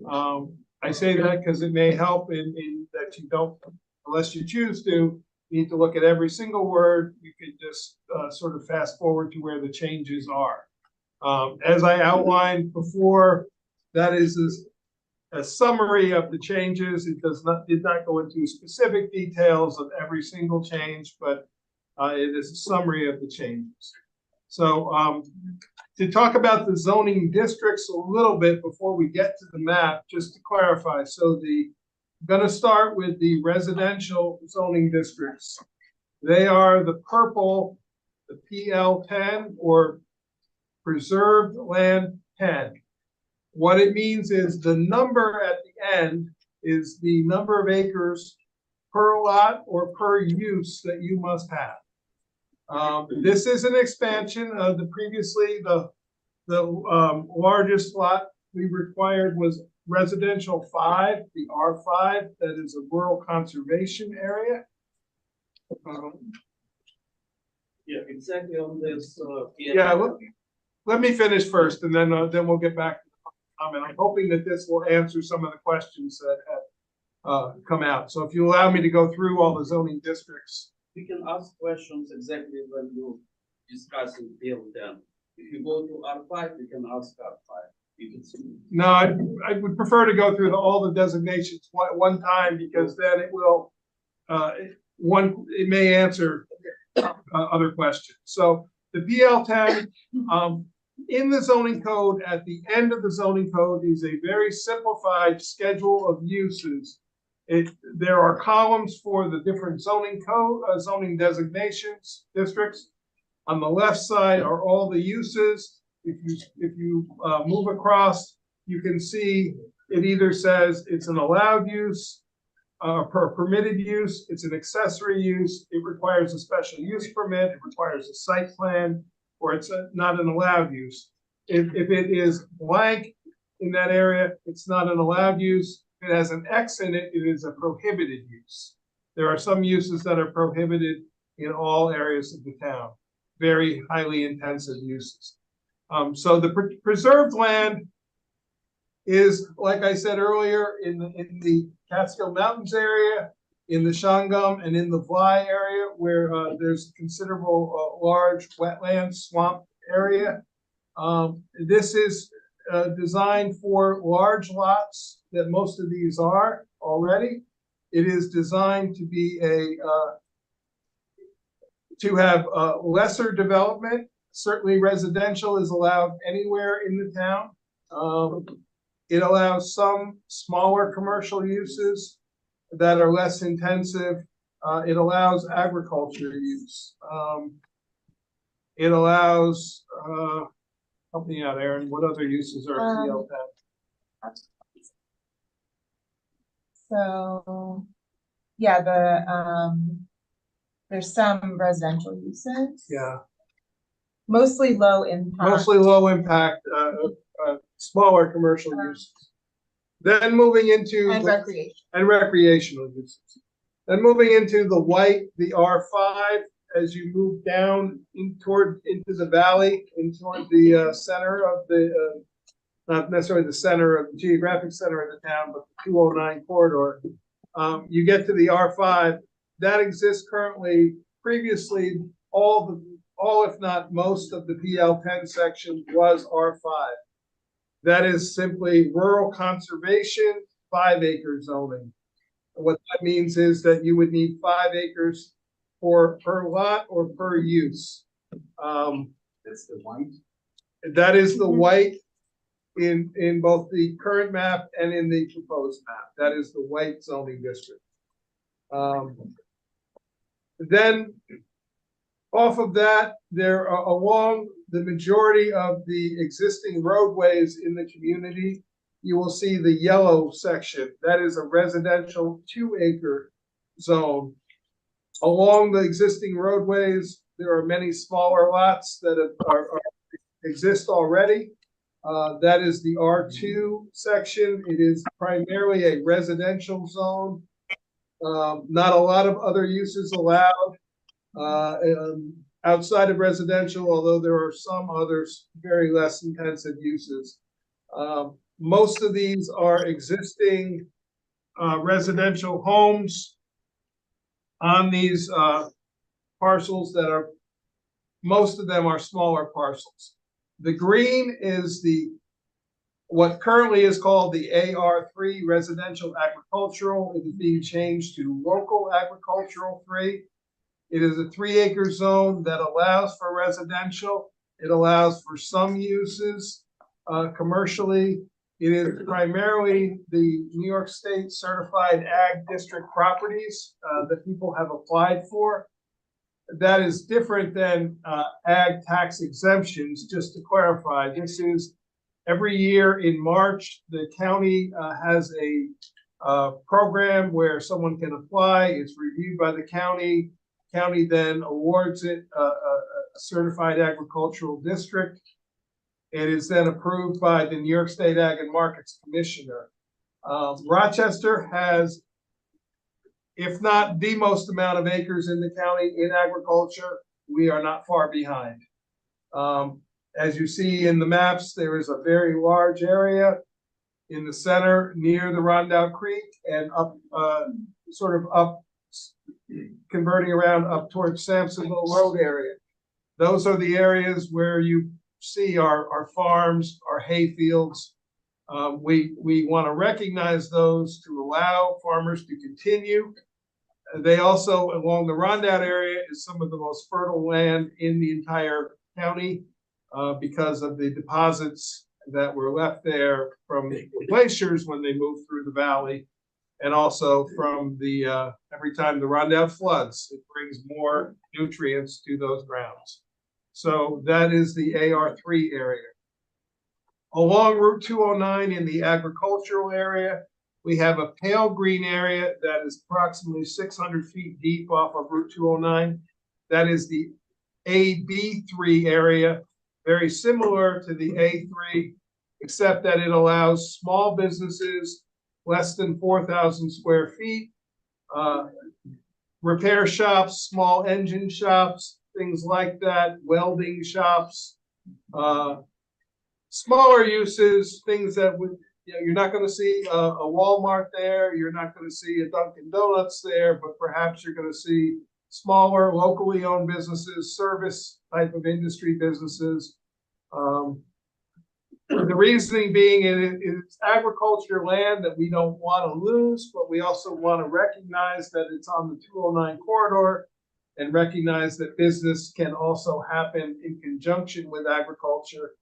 I say that because it may help in that you don't, unless you choose to, need to look at every single word. You can just sort of fast forward to where the changes are. As I outlined before, that is a summary of the changes. It did not go into specific details of every single change, but it is a summary of the changes. So to talk about the zoning districts a little bit before we get to the map, just to clarify. So I'm going to start with the residential zoning districts. They are the purple, the PL10 or preserved land 10. What it means is the number at the end is the number of acres per lot or per use that you must have. This is an expansion of the previously, the largest lot we required was residential 5, the R5, that is a rural conservation area. Yeah, exactly on this. Let me finish first, and then we'll get back to the comment. I'm hoping that this will answer some of the questions that have come out. So if you allow me to go through all the zoning districts. We can ask questions exactly when you discuss in PL10. If you go to R5, you can ask R5. You can see. No, I would prefer to go through all the designations one time, because then it will it may answer other questions. So the PL10 in the zoning code, at the end of the zoning code, is a very simplified schedule of uses. There are columns for the different zoning code, zoning designations, districts. On the left side are all the uses. If you move across, you can see it either says it's an allowed use, permitted use, it's an accessory use, it requires a special use permit, it requires a site plan, or it's not an allowed use. If it is blank in that area, it's not an allowed use. If it has an X in it, it is a prohibited use. There are some uses that are prohibited in all areas of the town, very highly intensive uses. So the preserved land is, like I said earlier, in the Catskill Mountains area, in the Shangam and in the Vly area, where there's considerable large wetland swamp area. This is designed for large lots, that most of these are already. It is designed to be to have lesser development. Certainly residential is allowed anywhere in the town. It allows some smaller commercial uses that are less intensive. It allows agriculture use. It allows, help me out, Aaron, what other uses are PL have? So, yeah, there's some residential uses. Yeah, Mostly low impact. mostly low impact, smaller commercial uses. Then moving into. And recreation. And recreational uses. Then moving into the white, the R5, as you move down into the valley, toward the center of the, not necessarily the center of the geographic center of the town, but the 209 corridor. You get to the R5, that exists currently. Previously, all if not most of the PL10 section was R5. That is simply rural conservation, 5-acre zoning. What that means is that you would need 5 acres per lot or per use. That's the white. That is the white in both the current map and in the proposed map. That is the white zoning district. Then off of that, there are along the majority of the existing roadways in the community, you will see the yellow section. That is a residential 2-acre zone. Along the existing roadways, there are many smaller lots that exist already. That is the R2 section. It is primarily a residential zone. Not a lot of other uses allowed outside of residential, although there are some others very less intensive uses. Most of these are existing residential homes on these parcels that are, most of them are smaller parcels. The green is what currently is called the AR3, residential agricultural. It is being changed to local agricultural 3. It is a 3-acre zone that allows for residential. It allows for some uses commercially. It is primarily the New York State certified ag district properties that people have applied for. That is different than ag tax exemptions. Just to clarify, this is every year in March, the county has a program where someone can apply. It's reviewed by the county. County then awards it a certified agricultural district. It is then approved by the New York State Ag and Markets Commissioner. Rochester has, if not the most amount of acres in the county in agriculture. We are not far behind. As you see in the maps, there is a very large area in the center near the Rondout Creek and up, sort of up, converting around up towards Sampsonville Road area. Those are the areas where you see our farms, our hay fields. We want to recognize those to allow farmers to continue. They also, along the Rondout area, is some of the most fertile land in the entire county because of the deposits that were left there from the glaciers when they moved through the valley, and also from the every time the Rondout floods, it brings more nutrients to those grounds. So that is the AR3 area. Along Route 209 in the agricultural area, we have a pale green area that is approximately 600 feet deep off of Route 209. That is the AB3 area, very similar to the A3, except that it allows small businesses less than 4,000 square feet, repair shops, small engine shops, things like that, welding shops, smaller uses, things that would, you're not going to see a Walmart there, you're not going to see a Dunkin' Donuts there, but perhaps you're going to see smaller, locally owned businesses, service type of industry businesses. The reasoning being it's agriculture land that we don't want to lose, but we also want to recognize that it's on the 209 corridor and recognize that business can also happen in conjunction with agriculture.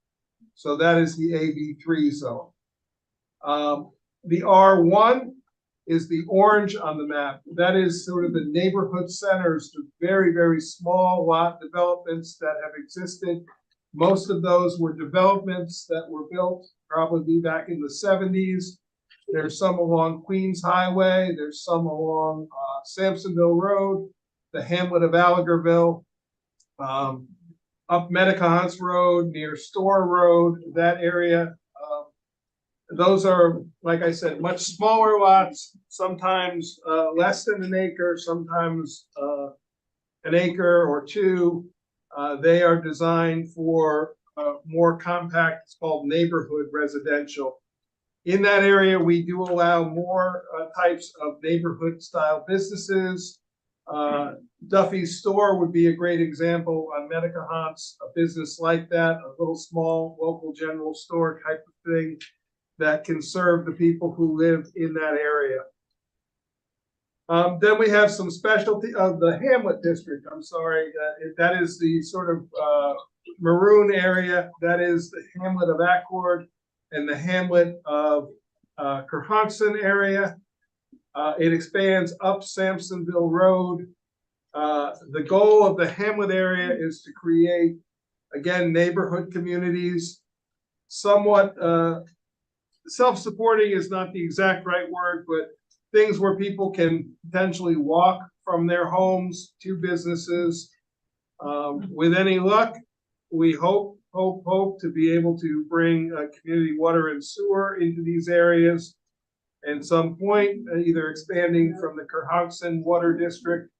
So that is the AB3 zone. The R1 is the orange on the map. That is sort of the neighborhood centers, the very, very small lot developments that have existed. Most of those were developments that were built probably back in the 70s. There's some along Queens Highway. There's some along Sampsonville Road, the hamlet of Alligerville, up Medicahonts Road, near Store Road, that area. Those are, like I said, much smaller lots, sometimes less than an acre, sometimes an acre or two. They are designed for more compact, it's called neighborhood residential. In that area, we do allow more types of neighborhood style businesses. Duffy's Store would be a great example on Medicahonts, a business like that, a little small local general store type of thing that can serve the people who live in that area. Then we have some specialty of the Hamlet district. I'm sorry, that is the sort of maroon area. That is the hamlet of Accord and the hamlet of Kerhonkson area. It expands up Sampsonville Road. The goal of the hamlet area is to create, again, neighborhood communities, somewhat self-supporting is not the exact right word, but things where people can potentially walk from their homes to businesses. With any luck, we hope to be able to bring community water and sewer into these areas. At some point, either expanding from the Kerhonkson Water District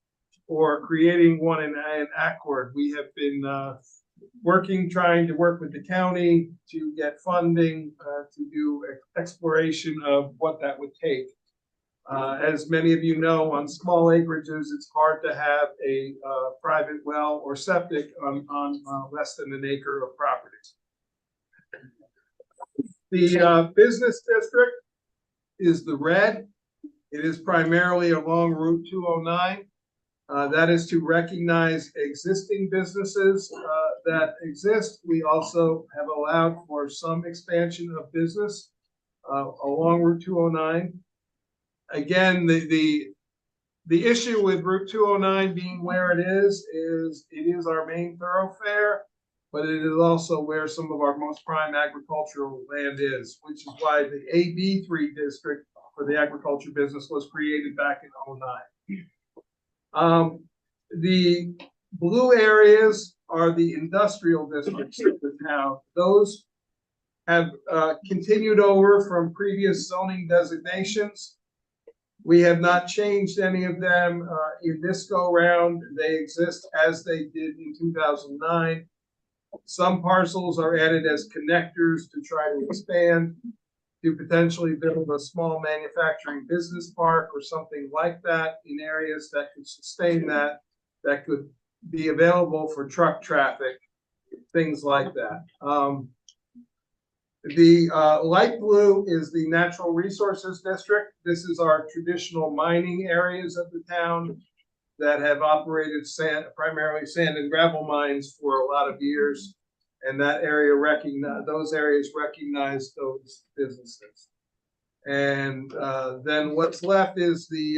or creating one in Accord. We have been trying to work with the county to get funding to do exploration of what that would take. As many of you know, on small acreages, it's hard to have a private well or septic on less than an acre of property. The business district is the red. It is primarily along Route 209. That is to recognize existing businesses that exist. We also have allowed for some expansion of business along Route 209. Again, the issue with Route 209 being where it is it is our main thoroughfare, but it is also where some of our most prime agricultural land is, which is why the AB3 district for the agriculture business was created back in 2009. The blue areas are the industrial districts of the town. Those have continued over from previous zoning designations. We have not changed any of them in this go round. They exist as they did in 2009. Some parcels are added as connectors to try to expand, to potentially build a small manufacturing business park or something like that in areas that could sustain that could be available for truck traffic, things like that. The light blue is the natural resources district. This is our traditional mining areas of the town that have operated primarily sand and gravel mines for a lot of years. And that area those areas recognize those businesses. And then what's left is the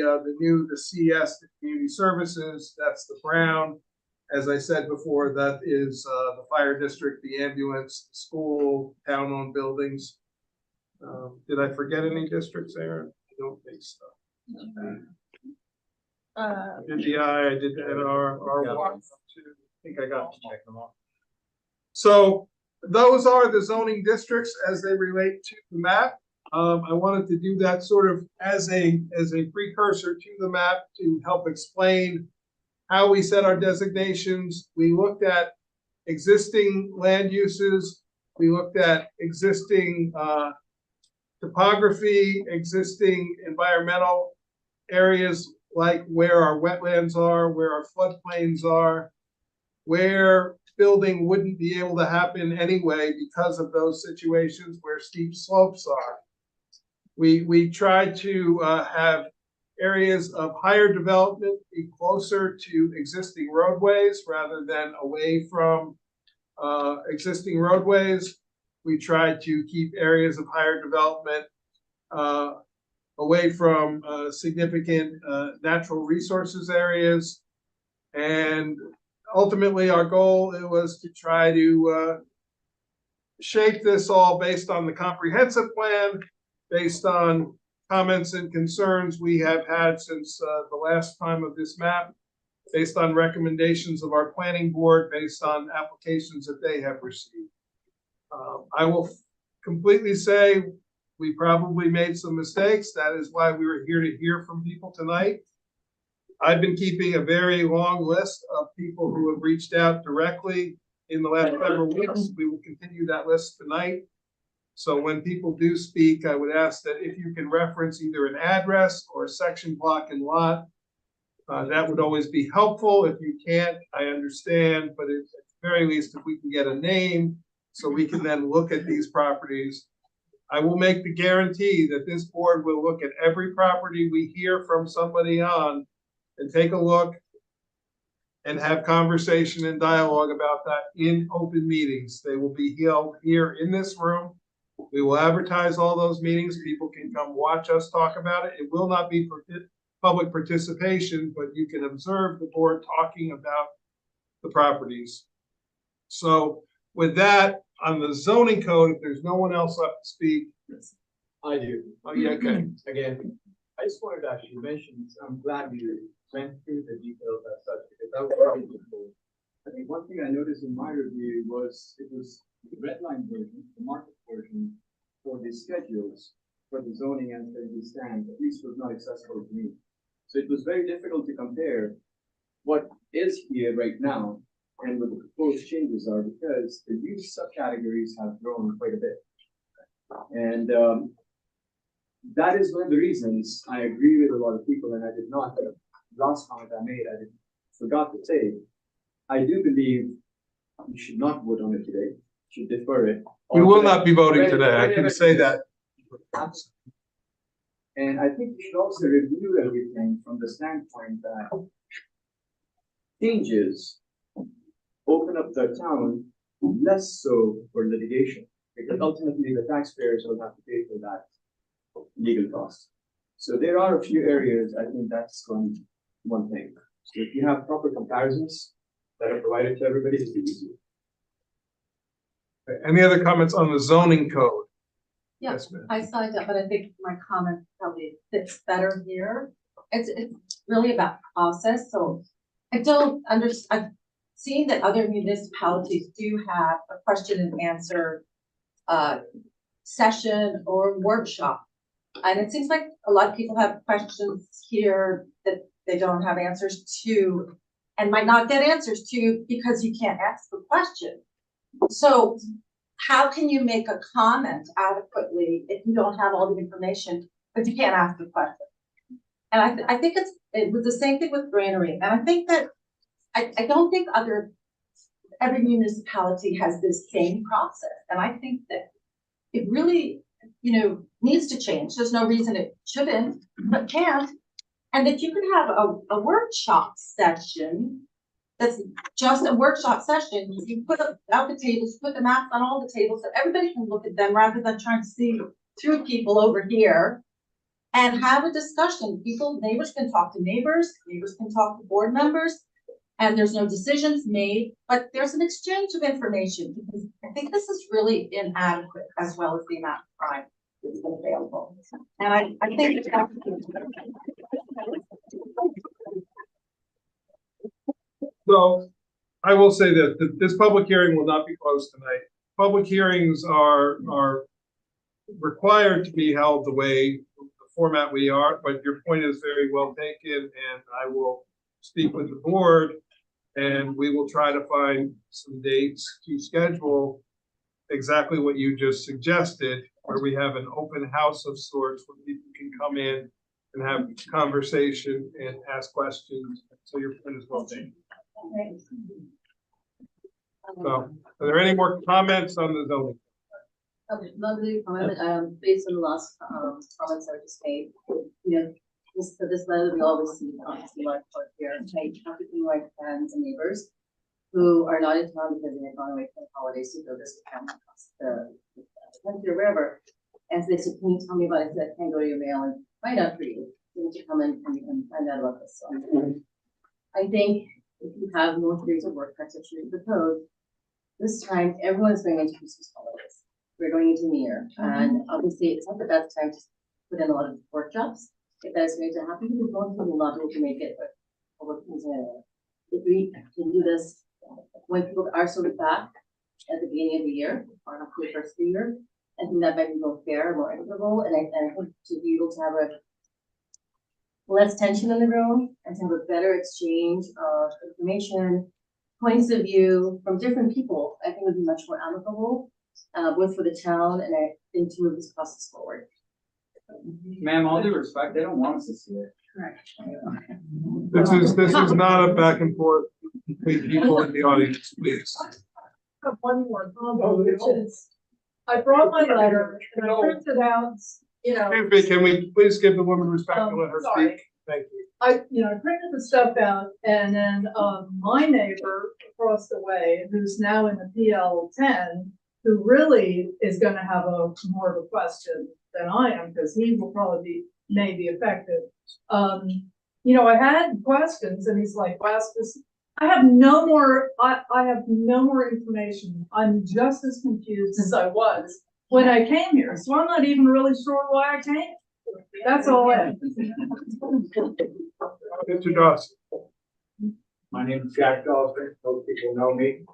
CS, the community services. That's the brown. As I said before, that is the fire district, the ambulance, the school, town-owned buildings. Did I forget any districts, Aaron? I don't think so. I did the I did the NR, R1, 2. I think I got to check them off. So those are the zoning districts as they relate to the map. I wanted to do that sort of as a precursor to the map to help explain how we set our designations. We looked at existing land uses. We looked at existing topography, existing environmental areas like where our wetlands are, where our floodplains are, where building wouldn't be able to happen anyway because of those situations where steep slopes are. We tried to have areas of higher development be closer to existing roadways rather than away from existing roadways. We tried to keep areas of higher development away from significant natural resources areas. And ultimately, our goal it was to try to shape this all based on the comprehensive plan, based on comments and concerns we have had since the last time of this map, based on recommendations of our planning board, based on applications that they have received. I will completely say we probably made some mistakes. That is why we were here to hear from people tonight. I've been keeping a very long list of people who have reached out directly in the last several weeks. We will continue that list tonight. So when people do speak, I would ask that if you can reference either an address or a section, block, and lot, that would always be helpful. If you can't, I understand, but at the very least, if we can get a name so we can then look at these properties. I will make the guarantee that this board will look at every property we hear from somebody on and take a look and have conversation and dialogue about that in open meetings. They will be held here in this room. We will advertise all those meetings. People can come watch us talk about it. It will not be for public participation, but you can observe the board talking about the properties. So with that, on the zoning code, if there's no one else left to speak. I do. Oh, yeah, okay. Again, I just wanted to actually mention, I'm glad you went through the details as such, because that was very useful. I think one thing I noticed in my review was it was the red line version, the market version for the schedules for the zoning and the stand, at least was not accessible to me. So it was very difficult to compare what is here right now and what the proposed changes are, because the use subcategories have grown quite a bit. And that is one of the reasons I agree with a lot of people, and I did not, the last comment I made, forgot to say, I do believe we should not vote on it today, should defer it. We will not be voting today, I can say that. And I think we should also review everything from the standpoint that changes open up the town less so for litigation, because ultimately the taxpayers will have to pay for that legal cost. So there are a few areas, I think that's one thing. So if you have proper comparisons that are provided to everybody, it'll be easier. Any other comments on the zoning code? Yeah, Yes, ma'am. I signed up, but I think my comment probably fits better here. It's really about process, so I don't understand. I've seen that other municipalities do have a question and answer session or workshop. And it seems like a lot of people have questions here that they don't have answers to and might not get answers to because you can't ask the question. So how can you make a comment adequately if you don't have all the information, but you can't ask the question? And I think it was the same thing with granary. And I think that I don't think every municipality has this same process. And I think that it really, needs to change. There's no reason it shouldn't, but can't. And that you could have a workshop session that's just a workshop session. You put out the tables, put the maps on all the tables so everybody can look at them rather than trying to see through people over here and have a discussion. Neighbors can talk to neighbors, neighbors can talk to board members, and there's no decisions made, but there's an exchange of information because I think this is really inadequate as well as the amount of crime that's been available. And I think that's So I will say that this public hearing will not be closed tonight. Public hearings are required to be held the way, the format we are, but your point is very well taken, and I will speak with the board and we will try to find some dates to schedule exactly what you just suggested, where we have an open house of sorts where people can come in and have conversation and ask questions. So your point is well taken. So, are there any more comments on the zoning? okay, not really comment, based on the last comments I just made. For this letter, we always see the large part here, make everything like friends and neighbors. who are not in town because they had gone away for the holidays to go visit family across the country or wherever. And so they said, can you tell me about it? I said, I can't go to your mail and find out for you. You need to come in and find out about this. So I think if you have more days of work, that's actually the code. This time, everyone's going into Christmas holidays. We're going into New Year. And obviously, it's not the best time to put in a lot of workshops. If that is going to happen, because most people will not be able to make it, but we're anyway. If we can do this when people are sort of back at the beginning of the year or after the first of the year, I think that might be more fair, more equitable, and I think to be able to have a less tension in the room and to have a better exchange of information, points of view from different people, I think would be much more amicable, both for the town and I think to move this process forward. Ma'am, all due respect, they don't want us to see it. Correct. This is not a back and forth between people in the audience, please. I have one more comment, which is, I brought my letter and I printed out, you know. Excuse me, can we please give the woman respect and let her sorry. speak? Thank you. I printed the stuff out and then, my neighbor across the way, who's now in the PL10, who really is gonna have a more of a question than I am, because he will probably be, may be affected. I had questions and he's like, well, I have no more information. I'm just as confused as I was when I came here. So I'm not even really sure why I came. That's all I have. Mr. Dawson. My name is Jack Dawson. Most people know me.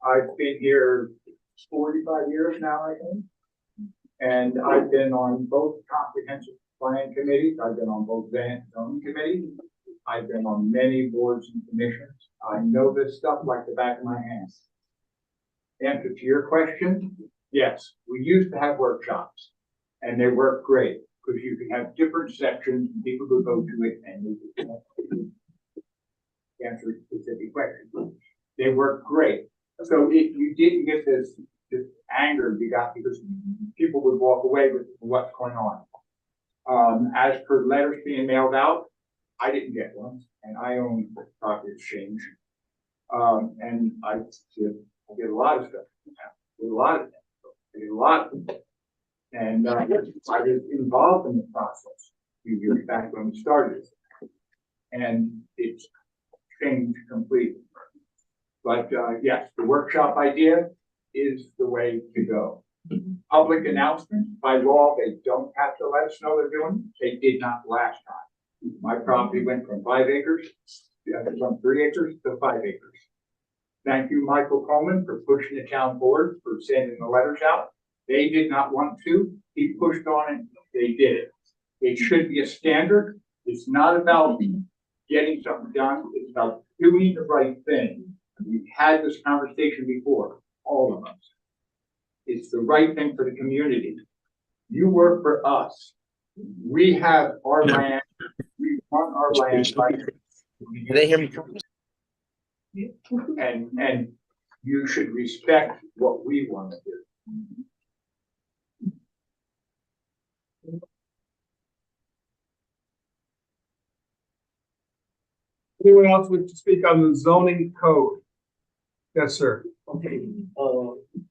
I've been here 45 years now, I think. And I've been on both comprehensive plan committees. I've been on both zoning committees. I've been on many boards and commissions. I know this stuff like the back of my hand. Answer to your question, yes, we used to have workshops and they work great because you can have different sections and people could go to it and you can answer a specific question. They work great. So if you didn't get this anger you got because people would walk away with what's going on. As per letters being mailed out, I didn't get one, and I own the property exchange. And I get a lot of stuff. I get a lot of things. And I was involved in the process a few years back when we started. And it's changed completely. But yes, the workshop idea is the way to go. Public announcements, by law, they don't have to let us know they're doing. They did not last time. My property went from 5 acres, from 3 acres to 5 acres. Thank you, Michael Coleman, for pushing the town board, for sending the letters out. They did not want to. He pushed on it. They did it. It should be a standard. It's not about getting something done. It's about doing the right thing. We've had this conversation before, all of us. It's the right thing for the community. You work for us. We have our land. We want our land. Do they hear me? And you should respect what we want to do. Anyone else would speak on the zoning code? Yes, sir. Okay,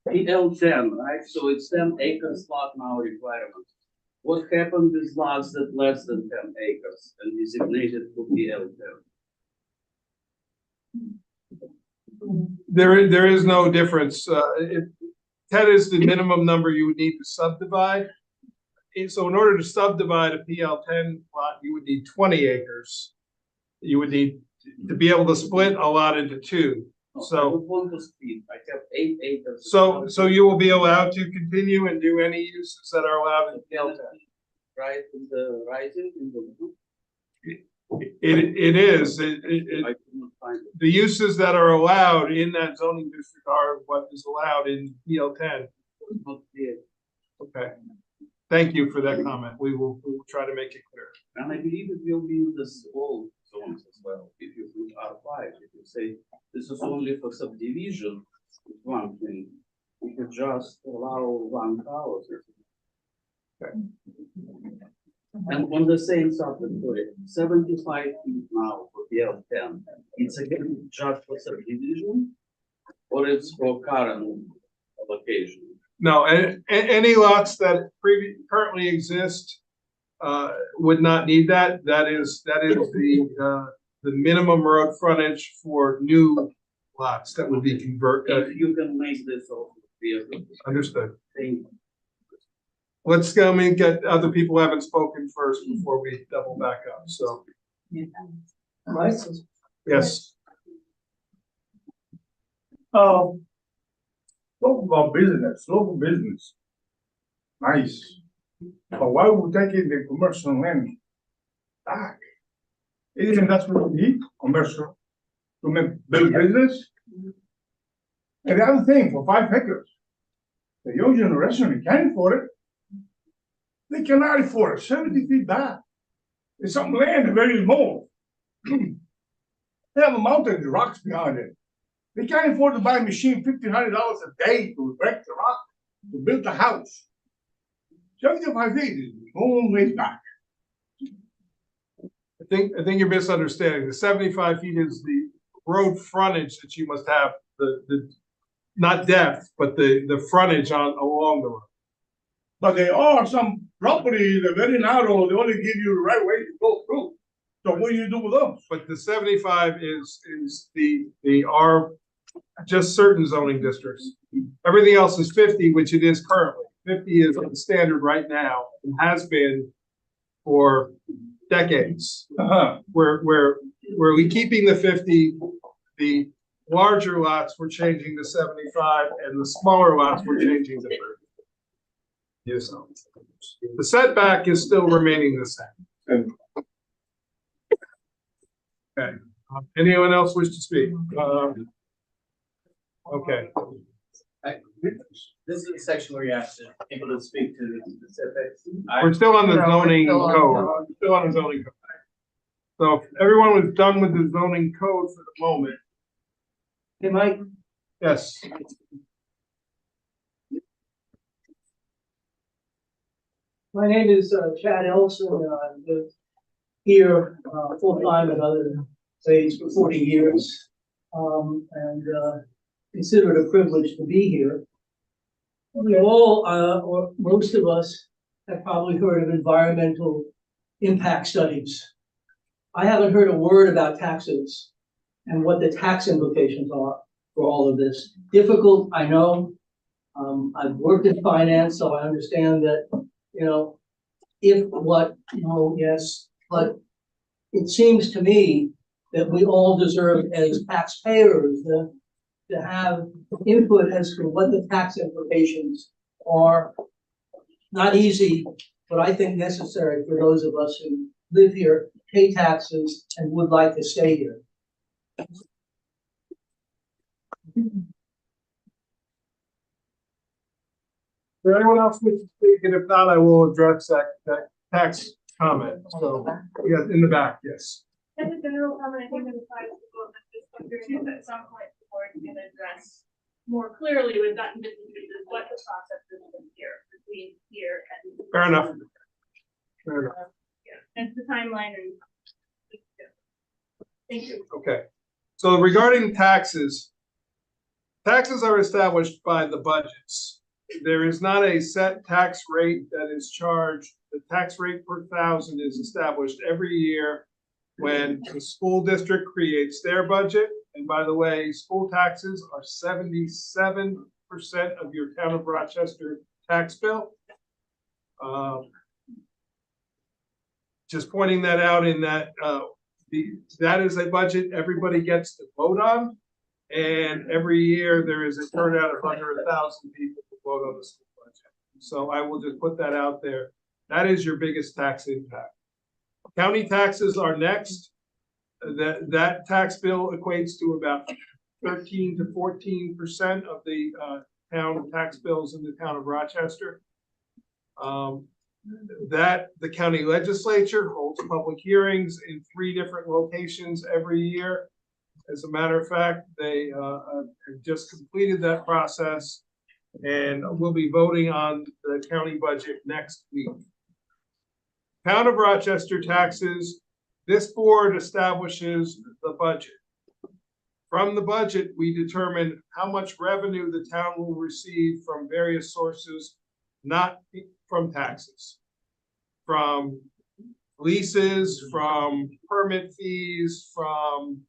PL10, right? So it's 10 acres lot now requirement. What happened with lots that less than 10 acres and designated for PL10? There is no difference. 10 is the minimum number you would need to subdivide. So in order to subdivide a PL10 lot, you would need 20 acres. You would need to be able to split a lot into 2. So I don't want to split. I have 8 acres. So you will be allowed to continue and do any uses that are allowed in PL10. Right in the rising in the It is. I couldn't find it. The uses that are allowed in that zoning district are what is allowed in PL10. Not clear. Okay. Thank you for that comment. We will try to make it clear. And I believe it will be in this all zones as well. If you put R5, if you say this is only for subdivision, it's one thing. You could just allow 1 house. Okay. And on the same self-employed, 75 feet now for PL ten, it's again just for subdivision? Or it's for current location? No, any lots that currently exist would not need that. That is the minimum road frontage for new lots that would be converted. If you can make this also be a. Understood. Thank you. Let's go and get other people who haven't spoken first before we double back up. So, Right? yes. Talk about business, local business. Nice. But why would we taking the commercial land back? Isn't that what we need, commercial, to build business? And the other thing, for 5 acres, the young generation can't afford it. They cannot afford it, 70 feet back. It's some land very small. They have a mountain, rocks behind it. They can't afford to buy a machine, $1,500 a day to break the rock, to build the house. 75 feet is a long ways back. I think you're misunderstanding. The 75 feet is the road frontage that you must have, the not depth, but the frontage along the road. But there are some properties that are very narrow, they only give you the right way to go through. So what do you do with those? But the 75 is the R, just certain zoning districts. Everything else is 50, which it is currently. 50 is the standard right now and has been for decades. We're keeping the 50, the larger lots we're changing to 75, and the smaller lots we're changing to 30. Yes. The setback is still remaining the same. Okay. Anyone else wish to speak? Okay. This is the section where you ask people to speak to the specifics. We're still on the zoning code. Still on the zoning code. So if everyone was done with the zoning code for the moment. Hey, Mike. Yes. My name is Chad Ellison. I live here full-time in other states for 40 years. And consider it a privilege to be here. We all, or most of us, have probably heard of environmental impact studies. I haven't heard a word about taxes and what the tax implications are for all of this. Difficult, I know. I've worked in finance, so I understand that, yes, but it seems to me that we all deserve as taxpayers to have input as to what the tax implications are. Not easy, but I think necessary for those of us who live here, pay taxes, and would like to stay here. Is there anyone else wish to speak? And if not, I will address that tax comment. So, yeah, in the back, yes. As a general comment, I think it applies to both of this, but there is at some point the board can address more clearly with that business pieces what the process is here between here and. Fair enough. Fair enough. Yeah, and the timeline and. Thank you. Okay. So regarding taxes, taxes are established by the budgets. There is not a set tax rate that is charged. The tax rate per thousand is established every year when the school district creates their budget. And by the way, school taxes are 77% of your town of Rochester tax bill. Just pointing that out in that that is a budget everybody gets to vote on. And every year there is a turnout of under 1,000 people to vote on the school budget. So I will just put that out there. That is your biggest tax impact. County taxes are next. That tax bill equates to about 13 to 14% of the town tax bills in the town of Rochester. That the county legislature holds public hearings in 3 different locations every year. As a matter of fact, they have just completed that process and will be voting on the county budget next week. Town of Rochester taxes, this board establishes the budget. From the budget, we determine how much revenue the town will receive from various sources, not from taxes. From leases, from permit fees, from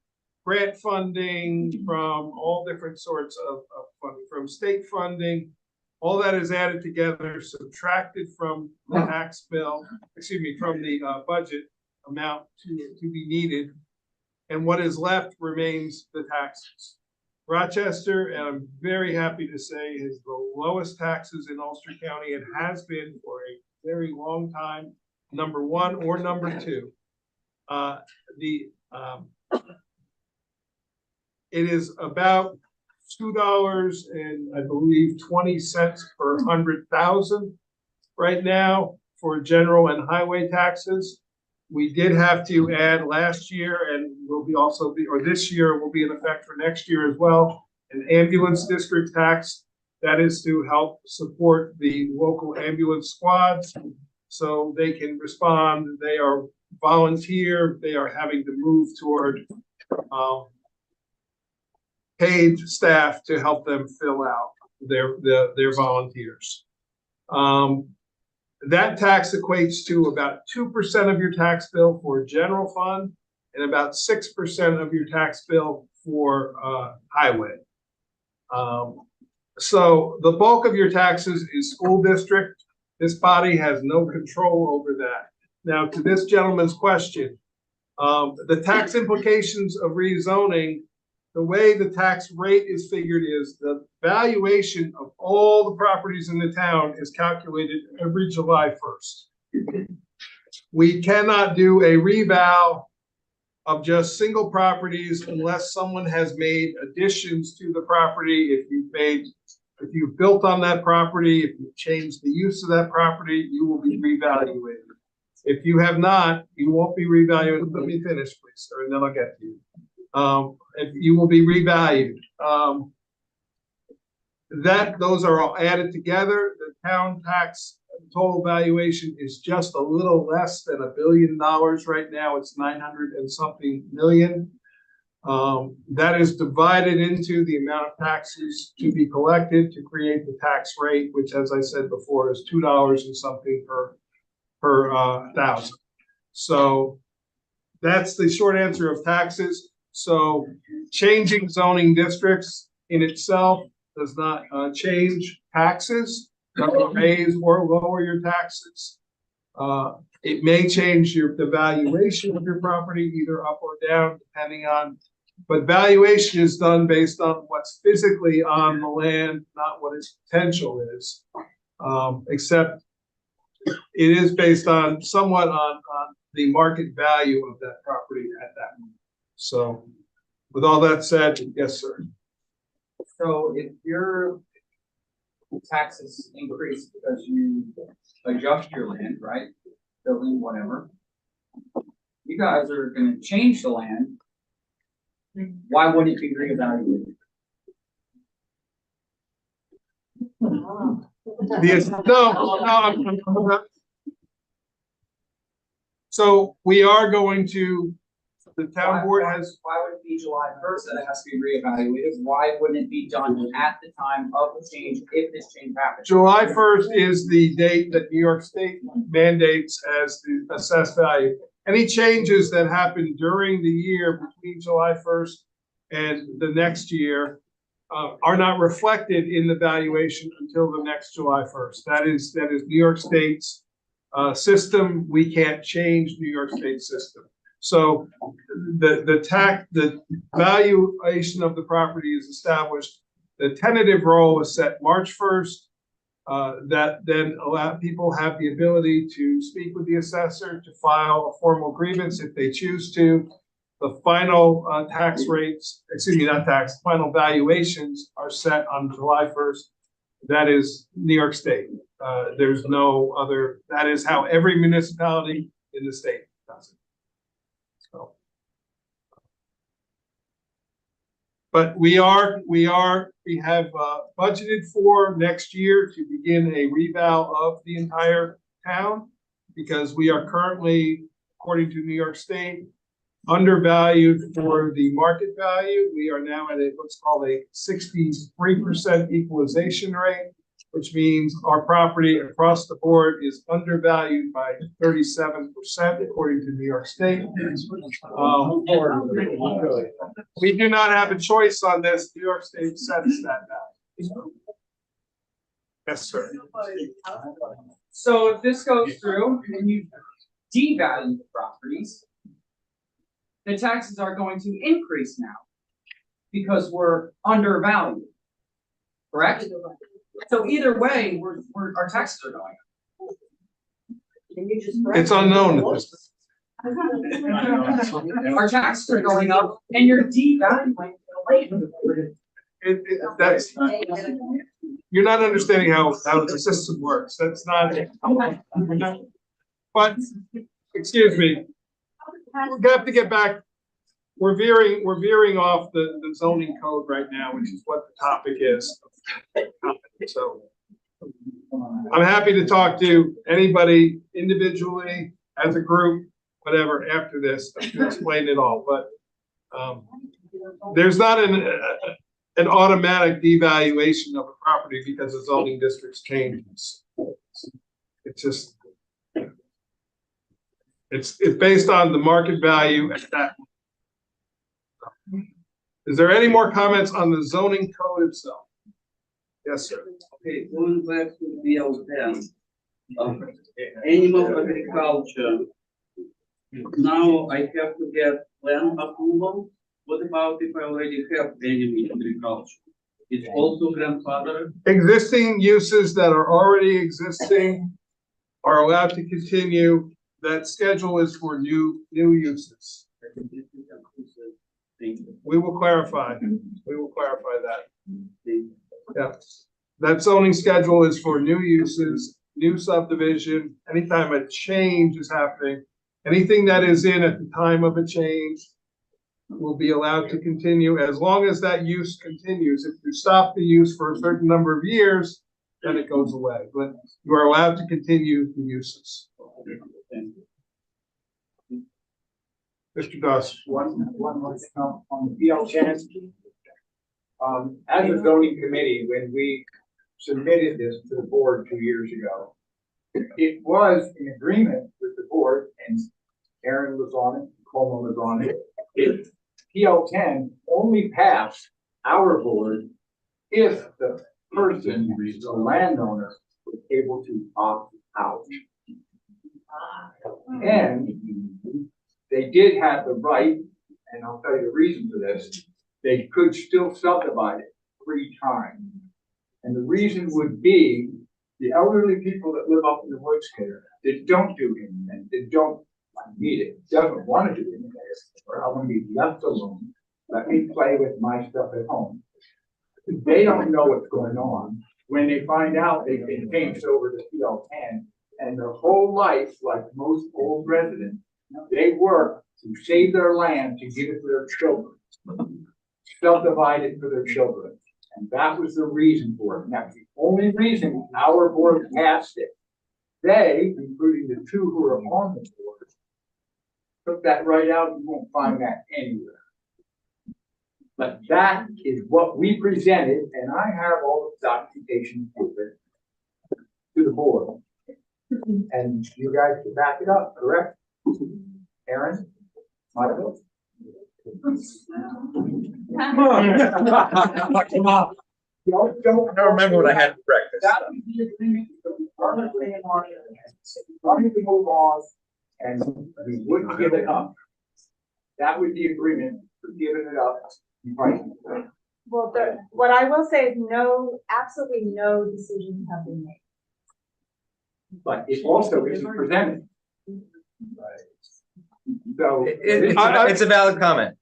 grant funding, from all different sorts of funding, from state funding. All that is added together, subtracted from the tax bill, from the budget amount to be needed. And what is left remains the taxes. Rochester, and I'm very happy to say, is the lowest taxes in Ulster County. It has been for a very long time, number one or number two. It is about $2 and I believe 20 cents per 100,000 right now for general and highway taxes. We did have to add last year and will be also be, or this year will be in effect for next year as well, an ambulance district tax that is to help support the local ambulance squads so they can respond. They are volunteer. They are having to move toward paid staff to help them fill out their volunteers. That tax equates to about 2% of your tax bill for general fund and about 6% of your tax bill for highway. So the bulk of your taxes is school district. This body has no control over that. Now, to this gentleman's question, the tax implications of rezoning, the way the tax rate is figured is the valuation of all the properties in the town is calculated every July 1st. We cannot do a reval of just single properties unless someone has made additions to the property. If you've built on that property, if you've changed the use of that property, you will be revaluated. If you have not, you won't be revaluated. Let me finish, please, sir, and then I'll get to you. If you will be revalued. Those are all added together. The town tax total valuation is just a little less than $1 billion right now. It's 900 and something million. That is divided into the amount of taxes to be collected to create the tax rate, which, as I said before, is $2 and something per thousand. So that's the short answer of taxes. So changing zoning districts in itself does not change taxes, doesn't raise or lower your taxes. It may change the valuation of your property, either up or down, depending on, but valuation is done based on what's physically on the land, not what its potential is, except it is based on somewhat on the market value of that property at that moment. So with all that said, yes, sir. So if your taxes increase because you adjust your land, right? Building, whatever. You guys are gonna change the land. Why wouldn't it be reevaluated? Yes, no. So we are going to, the town board has. Why would it be July 1st that it has to be reevaluated? Why wouldn't it be done at the time of the change if this change happens? July 1st is the date that New York State mandates as the assessed value. Any changes that happen during the year between July 1st and the next year are not reflected in the valuation until the next July 1st. That is New York State's system. We can't change New York State system. So the valuation of the property is established. The tentative roll is set March 1st. That then people have the ability to speak with the assessor, to file a formal grievance if they choose to. The final tax rates, final valuations are set on July 1st. That is New York State. There's no other, that is how every municipality in the state does it. So, but we have budgeted for next year to begin a reval of the entire town. because we are currently, according to New York State, undervalued for the market value. We are now at what's called a 63% equalization rate, which means our property across the board is undervalued by 37% according to New York State. We do not have a choice on this. New York State sets that value. Yes, sir. So if this goes through and you devalue the properties, the taxes are going to increase now because we're undervalued, correct? So either way, our taxes are going up. It's unknown at this Our taxes are going up and you're devaluing the that's, you're not understanding how the system works. That's not, but, excuse me. We're gonna have to get back. We're veering off the zoning code right now, which is what the topic is. So I'm happy to talk to anybody individually, as a group, whatever, after this to explain it all, but there's not an automatic devaluation of a property because the zoning districts changes. It's just, it's based on the market value at that. Is there any more comments on the zoning code itself? Yes, sir. Okay, going back to BL10, animal agriculture. Now I have to get land approval. What about if I already have animal agriculture? It's also grandfather? Existing uses that are already existing are allowed to continue. That schedule is for new uses. We will clarify. We will clarify that. Yeah. That zoning schedule is for new uses, new subdivision, anytime a change is happening, anything that is in at the time of a change will be allowed to continue as long as that use continues. If you stop the use for a certain number of years, then it goes away, but you are allowed to continue the uses. Mr. Doss. One more thing on the BL10. As a zoning committee, when we submitted this to the board 2 years ago, it was in agreement with the board, and Aaron was on it, Coleman was on it. PL10 only passed our board if the person, the landowner, was able to opt out. And they did have the right, and I'll tell you the reason for this, they could still subdivide it 3 times. And the reason would be the elderly people that live up in the woods here, that don't do anything, that don't need it, doesn't want to do anything, or I want to be left alone. Let me play with my stuff at home. They don't know what's going on. When they find out they've been changed over to PL10, and their whole life, like most old residents, they work to save their land to give it to their children, subdivide it for their children. And that was the reason for it. And that's the only reason our board passed it. They, including the 2 who are on the board, took that right out. You won't find that anywhere. But that is what we presented, and I have all the documentation for it to the board. And you guys can back it up, correct? Aaron? Michael? Come on. Don't remember what I had for breakfast. That would be agreement. Running to move on, and we wouldn't give it up. That would be agreement for giving it up. Right. Well, what I will say is absolutely no decisions have been made. But it also isn't presented. So it's a valid comment.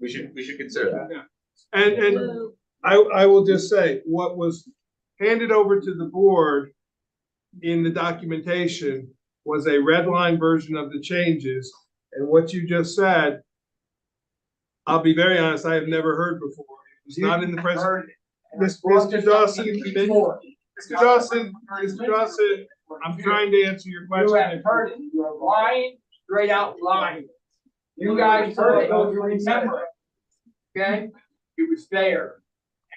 We should consider that. And I will just say, what was handed over to the board in the documentation was a red line version of the changes. And what you just said, I'll be very honest, I have never heard before. It was not in the presentation. Mr. Dawson, I'm trying to answer your You question. have heard it, you're lying, straight out lying. You guys heard it, you remember it. Okay, it was there.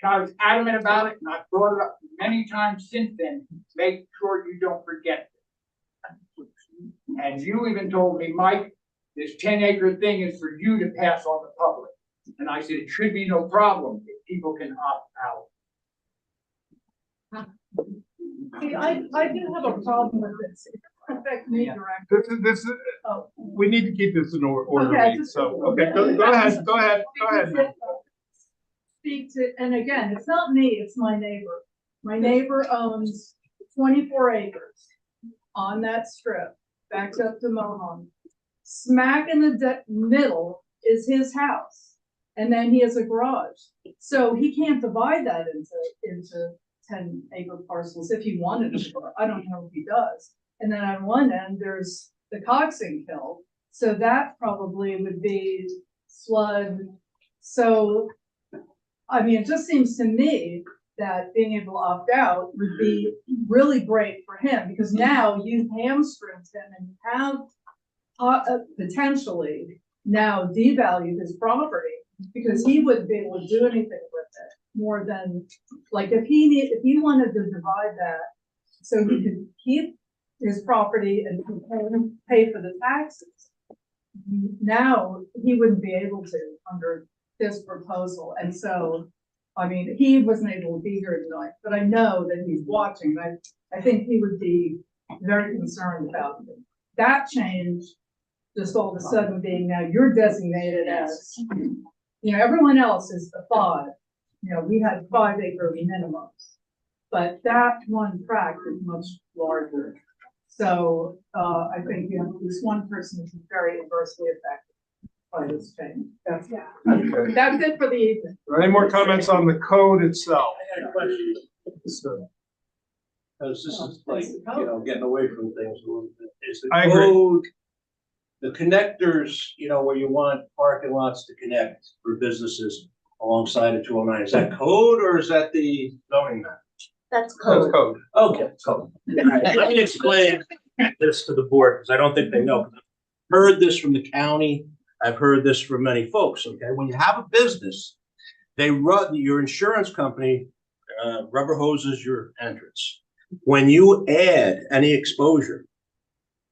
And I was adamant about it, and I brought it up many times since then, make sure you don't forget. And you even told me, Mike, this 10-acre thing is for you to pass on the public. And I said, it should be no problem if people can opt out. See, I do have a problem with this. It doesn't affect me directly. This is, Oh. we need to keep this in order, Okay, meeting, so, okay, go ahead. ma'am. Speak to, and again, it's not me, it's my neighbor. My neighbor owns 24 acres on that strip, backs up to Mohon. Smack in the middle is his house, and then he has a garage. So he can't divide that into 10-acre parcels if he wanted to. I don't know if he does. And then on one end, there's the Coxing Kill, so that probably would be flood. So, I mean, it just seems to me that being able to opt out would be really great for him, because now you've hamstringed him and have potentially now devalued his property, because he wouldn't be able to do anything with it more than, like, if he wanted to divide that so he could keep his property and pay for the taxes, now he wouldn't be able to under this proposal. And so, I mean, he wasn't able to be here tonight, but I know that he's watching. I think he would be very concerned about it. That change, just all of a sudden being now you're designated as, you know, everyone else is the 5. You know, we had 5-acre minimums, but that one tract is much larger. So I think, you know, at least one person is very adversely affected by this change. That's it for the evening. Are there any more comments on the code itself? I had a question. Because this is like, you know, getting away from things a little bit. Is the I agree. code, the connectors, you know, where you want parking lots to connect for businesses alongside of 209, is that code or is that the zoning map? That's That's code. Okay, code. All right, let me explain this to the board, because I don't think they know. I've heard this from the county. I've heard this from many folks, okay? When you have a business, they run, your insurance company rubber hoses your entrance. When you add any exposure,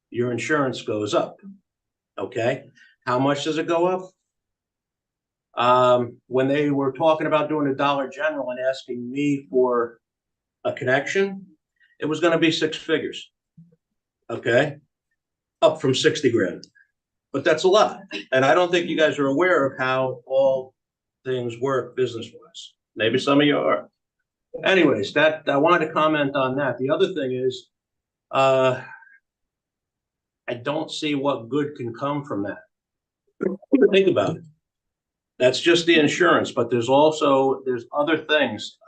your insurance goes up, okay? How much does it go up? When they were talking about doing a Dollar General and asking me for a connection, it was gonna be 6 figures, okay? Up from 60 grand, but that's a lot. And I don't think you guys are aware of how all things work business-wise. Maybe some of you are. Anyways, that, I wanted to comment on that. The other thing is, I don't see what good can come from that. Think about it. That's just the insurance, but there's other things.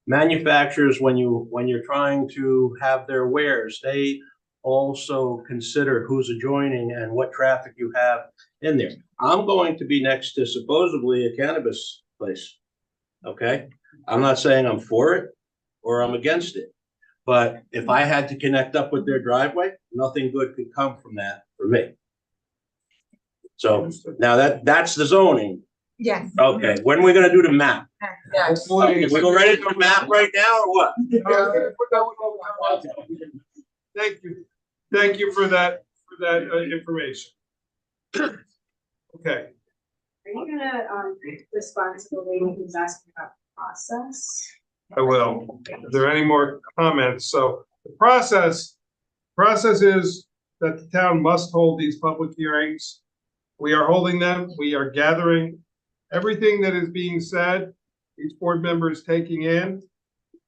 Manufacturers, when you're trying to have their wares, they also consider who's adjoining and what traffic you have in there. I'm going to be next to supposedly a cannabis place, okay? I'm not saying I'm for it or I'm against it, but if I had to connect up with their driveway, nothing good could come from that for me. So now that's the zoning. Yes. Okay, when are we gonna do the map? Yes. We go ready to do a map right now or what? Thank you. Thank you for that information. Okay. Are you gonna respond to the lady who's asking about the process? I will. Are there any more comments? So the process is that the town must hold these public hearings. We are holding them. We are gathering everything that is being said. Each board member is taking in.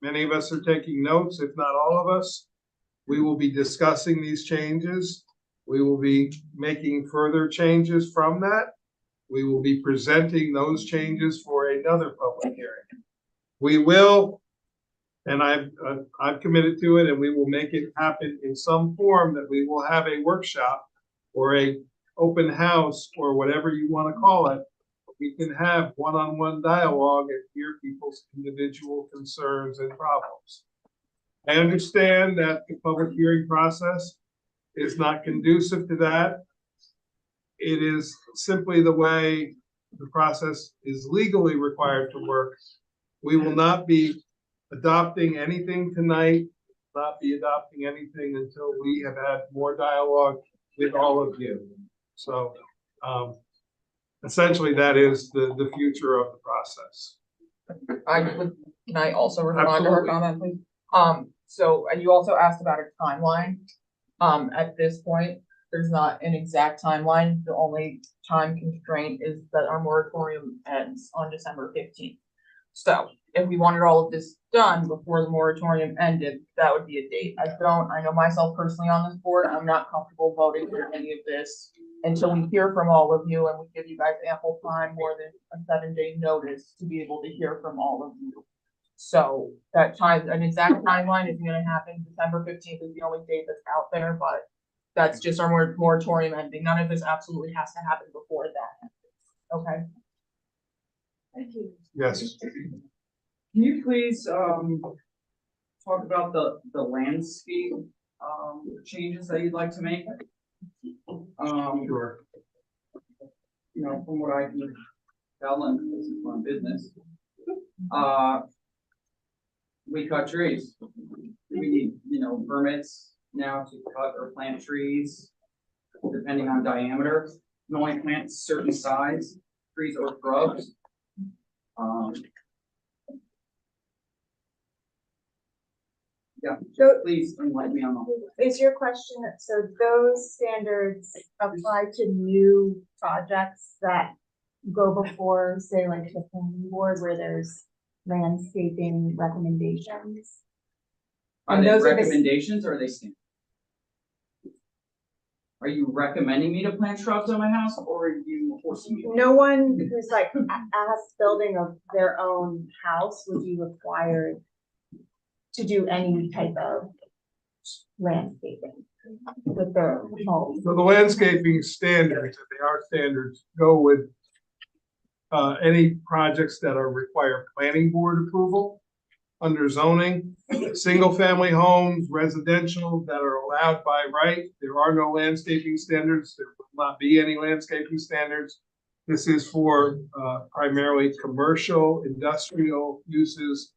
Many of us are taking notes, if not all of us. We will be discussing these changes. We will be making further changes from that. We will be presenting those changes for another public hearing. We will, and I've committed to it, and we will make it happen in some form, that we will have a workshop or a open house or whatever you want to call it. We can have one-on-one dialogue and hear people's individual concerns and problems. I understand that the public hearing process is not conducive to that. It is simply the way the process is legally required to work. We will not be adopting anything tonight, not be adopting anything until we have had more dialogue with all of you. So essentially, that is the future of the process. Can I also respond to her Absolutely. comment, please? So you also asked about a timeline. At this point, there's not an exact timeline. The only time constraint is that our moratorium ends on December 15th. So if we wanted all of this done before the moratorium ended, that would be a date. I know myself personally on this board, I'm not comfortable voting for any of this until we hear from all of you and we give you guys ample time, more than a 7-day notice, to be able to hear from all of you. So that time, an exact timeline is gonna happen. December 15th is the only date that's out there, but that's just our moratorium ending. None of this absolutely has to happen before that. Okay? Thank you. Yes. Can you please, talk about the landscape, changes that you'd like to make? Sure. You know, from what I can tell, and this is my business, we cut trees. We need, permits now to cut or plant trees, depending on diameter. You can only plant certain size trees or shrubs. Yeah, So- please enlighten me on the whole. Is your question, so those standards apply to new projects that go before, say, like the planning board, where there's landscaping recommendations? Are And they those are the- recommendations or are they standards? Are you recommending me to plant shrubs on my house or are you forcing me? No one who's like as building of their own house would be required to do any type of landscaping with their home. So the landscaping standards, if they are standards, go with any projects that are require planning board approval under zoning, single-family homes, residential that are allowed by right. There are no landscaping standards. There will not be any landscaping standards. This is for primarily commercial, industrial uses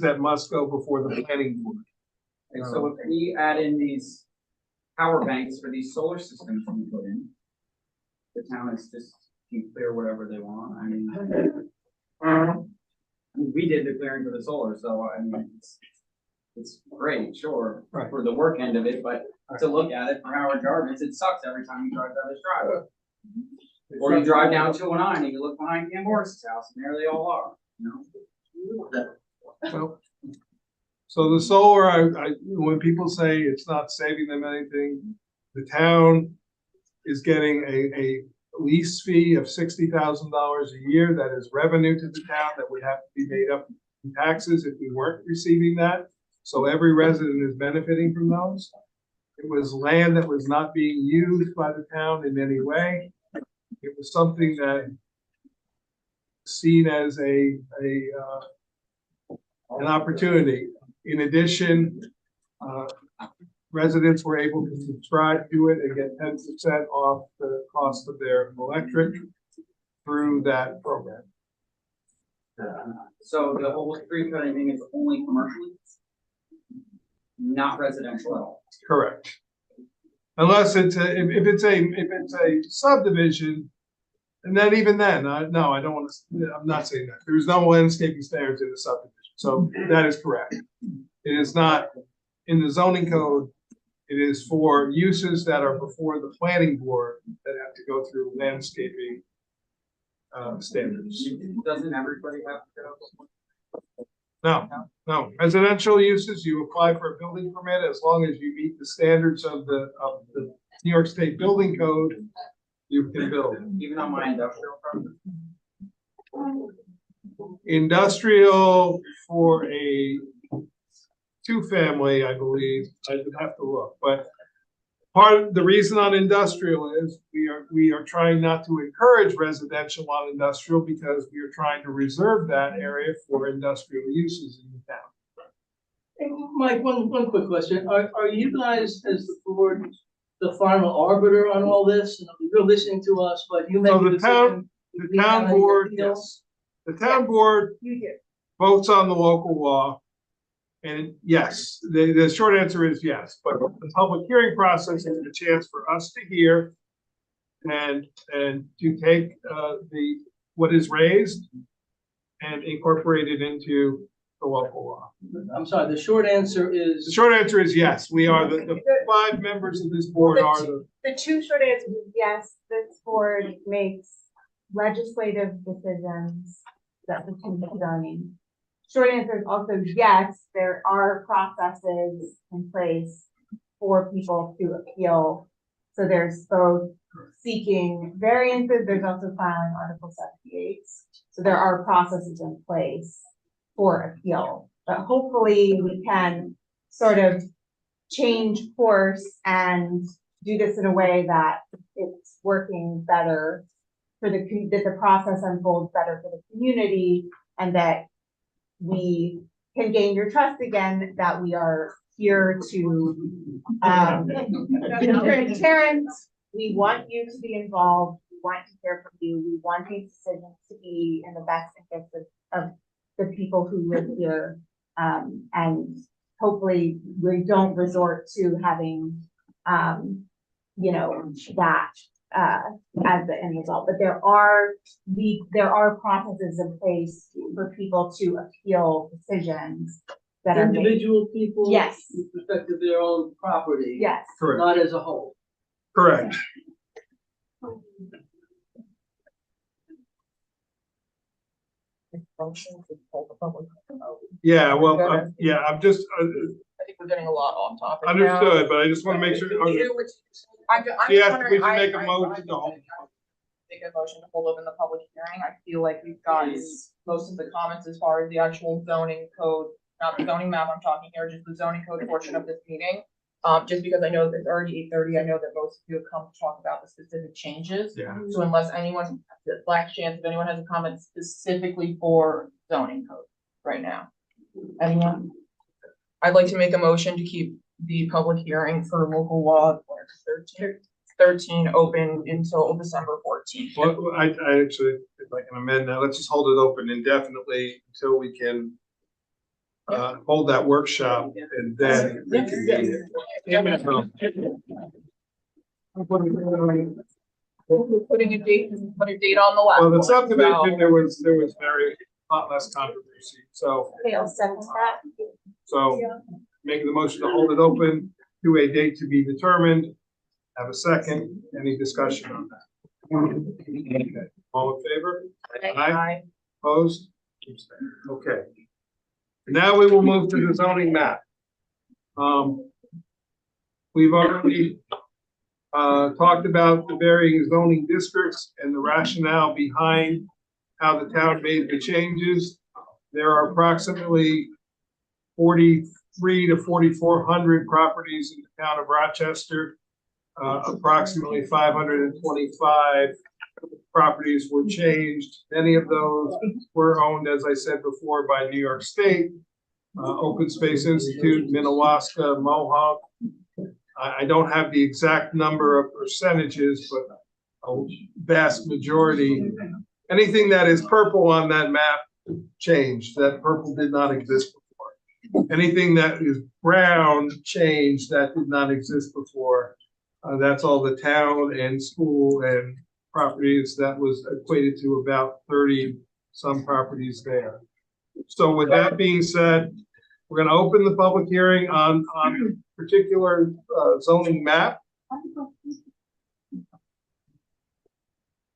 that must go before the planning board. And so if we add in these power banks for these solar systems we put in, the town is just can clear whatever they want. I mean, we did the clearing for the solar, so I mean, it's great, sure, for the work end of it, but to look at it for Howard Jarvis, it sucks every time you drive down this driveway. Or you drive down 209 and you look behind Cam Morris's house, and there they all are, Well, so the solar, when people say it's not saving them anything, the town is getting a lease fee of $60,000 a year. That is revenue to the town that would have to be made up in taxes if we weren't receiving that. So every resident is benefiting from those. It was land that was not being used by the town in any way. It was something that seen as an opportunity. In addition, residents were able to subscribe to it and get 10% off the cost of their electric through that program. So the whole tree cutting thing is only commercially, not residential at all. Correct. Unless it's if it's a subdivision, and then even then, no, I don't want to. I'm not saying that. There's no landscaping standards in the subdivision, so that is correct. It is not in the zoning code. It is for uses that are before the planning board that have to go through landscaping standards. Doesn't everybody have to go? No. Residential uses, you apply for a building permit as long as you meet the standards of the New York State Building Code, you can build. Even on my industrial property? Industrial for a two-family, I believe, I would have to look, but part of the reason on industrial is we are trying not to encourage residential on industrial because we are trying to reserve that area for industrial uses in the town. Mike, one quick question. Are you guys, as the board, the final arbiter on all this? You're listening to us, but you make So a the town, decision. the We town have any board, appeals? yes. The town board You do. votes on the local law. And yes, the short answer is yes, but the public hearing process is a chance for us to hear and to take what is raised and incorporate it into the local law. I'm sorry, the short answer The is, short answer is yes, we are the 5 members of this board are the, The two short answers is yes, this board makes legislative decisions that pertain to zoning. Short answer is also yes, there are processes in place for people to appeal. So there's both seeking variances, there's also filing Article 78. So there are processes in place for appeal, but hopefully we can sort of change course and do this in a way that it's working better for that the process unfolds better for the community, and that we can gain your trust again, that we are here to be transparent. We want you to be involved. We want to hear from you. We want these decisions to be in the best interest of the people who live here. And hopefully we don't resort to having, that as the end result. But there are processes in place for people to appeal decisions that are made. individual people. Yes. With respect to their own property. Yes. Correct. Not as a whole. correct. Yeah, well, yeah, I'm just, I think we're getting a lot off topic now. understood, but I just want to make sure. I'm She just asked if we wondering, can make a I- motion to hold. Make a motion to hold open the public hearing. I feel like we've gotten most of the comments as far as the actual zoning code, not the zoning map I'm talking here, just the zoning code portion of this meeting. Just because I know that it's already 8:30, I know that most of you have come to talk about the specific changes. Yeah. So unless anyone, the black chance, if anyone has a comment specifically for zoning code right now. Anyone? I'd like to make a motion to keep the public hearing for local law 13 open until December 14th. Well, I actually, if I can amend that, let's just hold it open indefinitely until we can hold that workshop and then. Putting a date, put a date on the last Well, the one, subdivision, so- there was very, lot less controversy, so, Okay, I'll second that. so making the motion to hold it open to a date to be determined. Have a second, any discussion on that? Okay. All in favor? Aye. Opposed? Okay. Now we will move to the zoning map. We've already talked about the varying zoning districts and the rationale behind how the town made the changes. There are approximately 43 to 4,400 properties in the town of Rochester. Approximately 525 properties were changed. Many of those were owned, as I said before, by New York State, Open Space Institute, Minnewaska, Mohawk. I don't have the exact number of percentages, but a vast majority. Anything that is purple on that map changed. That purple did not exist before. Anything that is brown changed. That did not exist before. That's all the town and school and properties. That was equated to about 30 some properties there. So with that being said, we're going to open the public hearing on particular zoning map.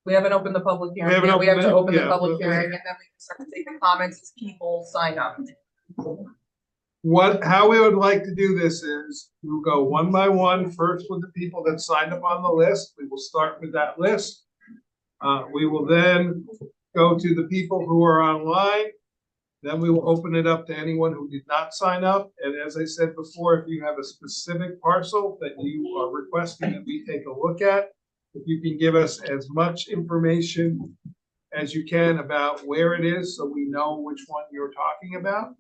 We haven't opened the public hearing. We haven't yet. We have opened to it, open the yeah, public but- hearing and then we can start to take the comments as people sign up. How we would like to do this is we'll go one by one, first with the people that signed up on the list. We will start with that list. We will then go to the people who are online. Then we will open it up to anyone who did not sign up. And as I said before, if you have a specific parcel that you are requesting that we take a look at, if you can give us as much information as you can about where it is, so we know which one you're talking about.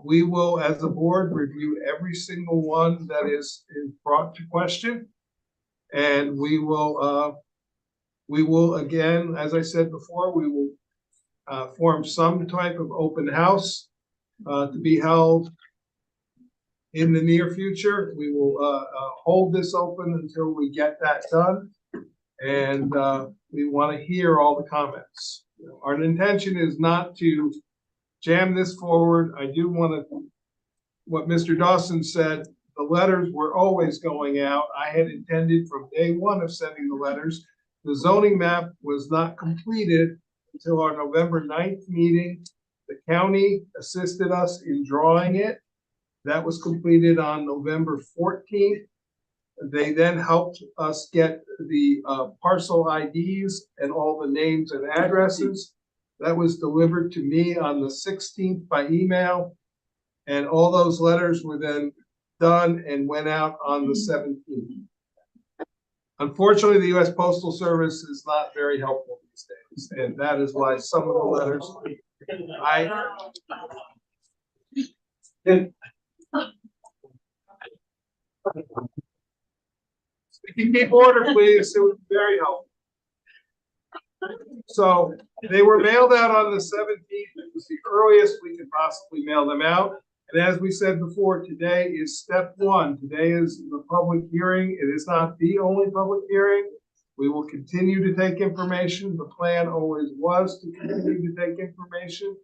We will, as a board, review every single one that is brought to question. And we will again, as I said before, we will form some type of open house to be held in the near future. We will hold this open until we get that done. And we want to hear all the comments. Our intention is not to jam this forward. I do want to, what Mr. Dawson said, the letters were always going out. I had intended from day one of sending the letters. The zoning map was not completed until our November 9th meeting. The county assisted us in drawing it. That was completed on November 14th. They then helped us get the parcel IDs and all the names and addresses. That was delivered to me on the 16th by email. And all those letters were then done and went out on the 17th. Unfortunately, the U.S. Postal Service is not very helpful these days. And that is why some of the letters we can keep order, please. It would be very helpful. So they were mailed out on the 17th. It was the earliest we could possibly mail them out. And as we said before, today is step one. Today is the public hearing. It is not the only public hearing. We will continue to take information. The plan always was to continue to take information.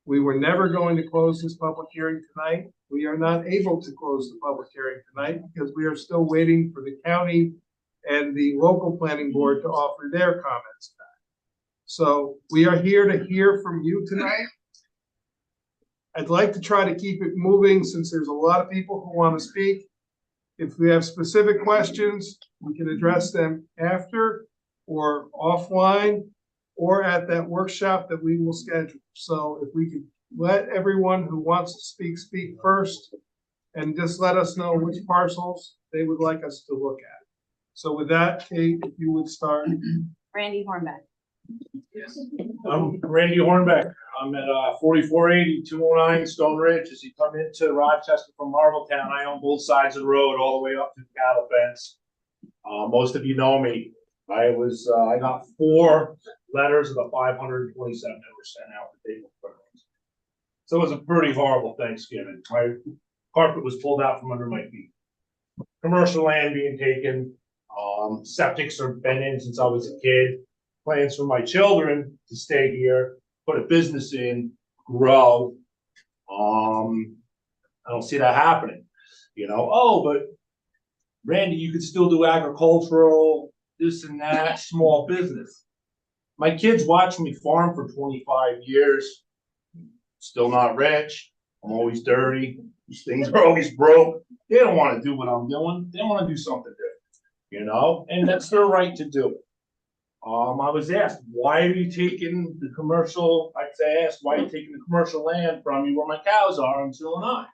We were never going to close this public hearing tonight. We are not able to close the public hearing tonight because we are still waiting for the county and the local planning board to offer their comments back. So we are here to hear from you tonight. I'd like to try to keep it moving since there's a lot of people who want to speak. If we have specific questions, we can address them after or offline or at that workshop that we will schedule. So if we could let everyone who wants to speak first, and just let us know which parcels they would like us to look at. So with that, Kate, if you would start. Randy Hornbeck. I'm Randy Hornbeck. I'm at 4480 209 Stone Ridge. As you come into Rochester from Marbletown, I own both sides of the road all the way up to the cattle fence. Most of you know me. I got 4 letters of the 527 that were sent out the day before. So it was a pretty horrible Thanksgiving. My carpet was pulled out from under my feet. Commercial land being taken. Septics have been in since I was a kid. Plans for my children to stay here, put a business in, grow. I don't see that happening. You know, oh, but Randy, you could still do agricultural, this and that, small business. My kids watched me farm for 25 years. Still not rich. I'm always dirty. These things are always broke. They don't want to do what I'm doing. They want to do something different, you know, and that's their right to do it. I was asked, why are you taking the commercial? I asked, why are you taking the commercial land from me where my cows are in Illinois?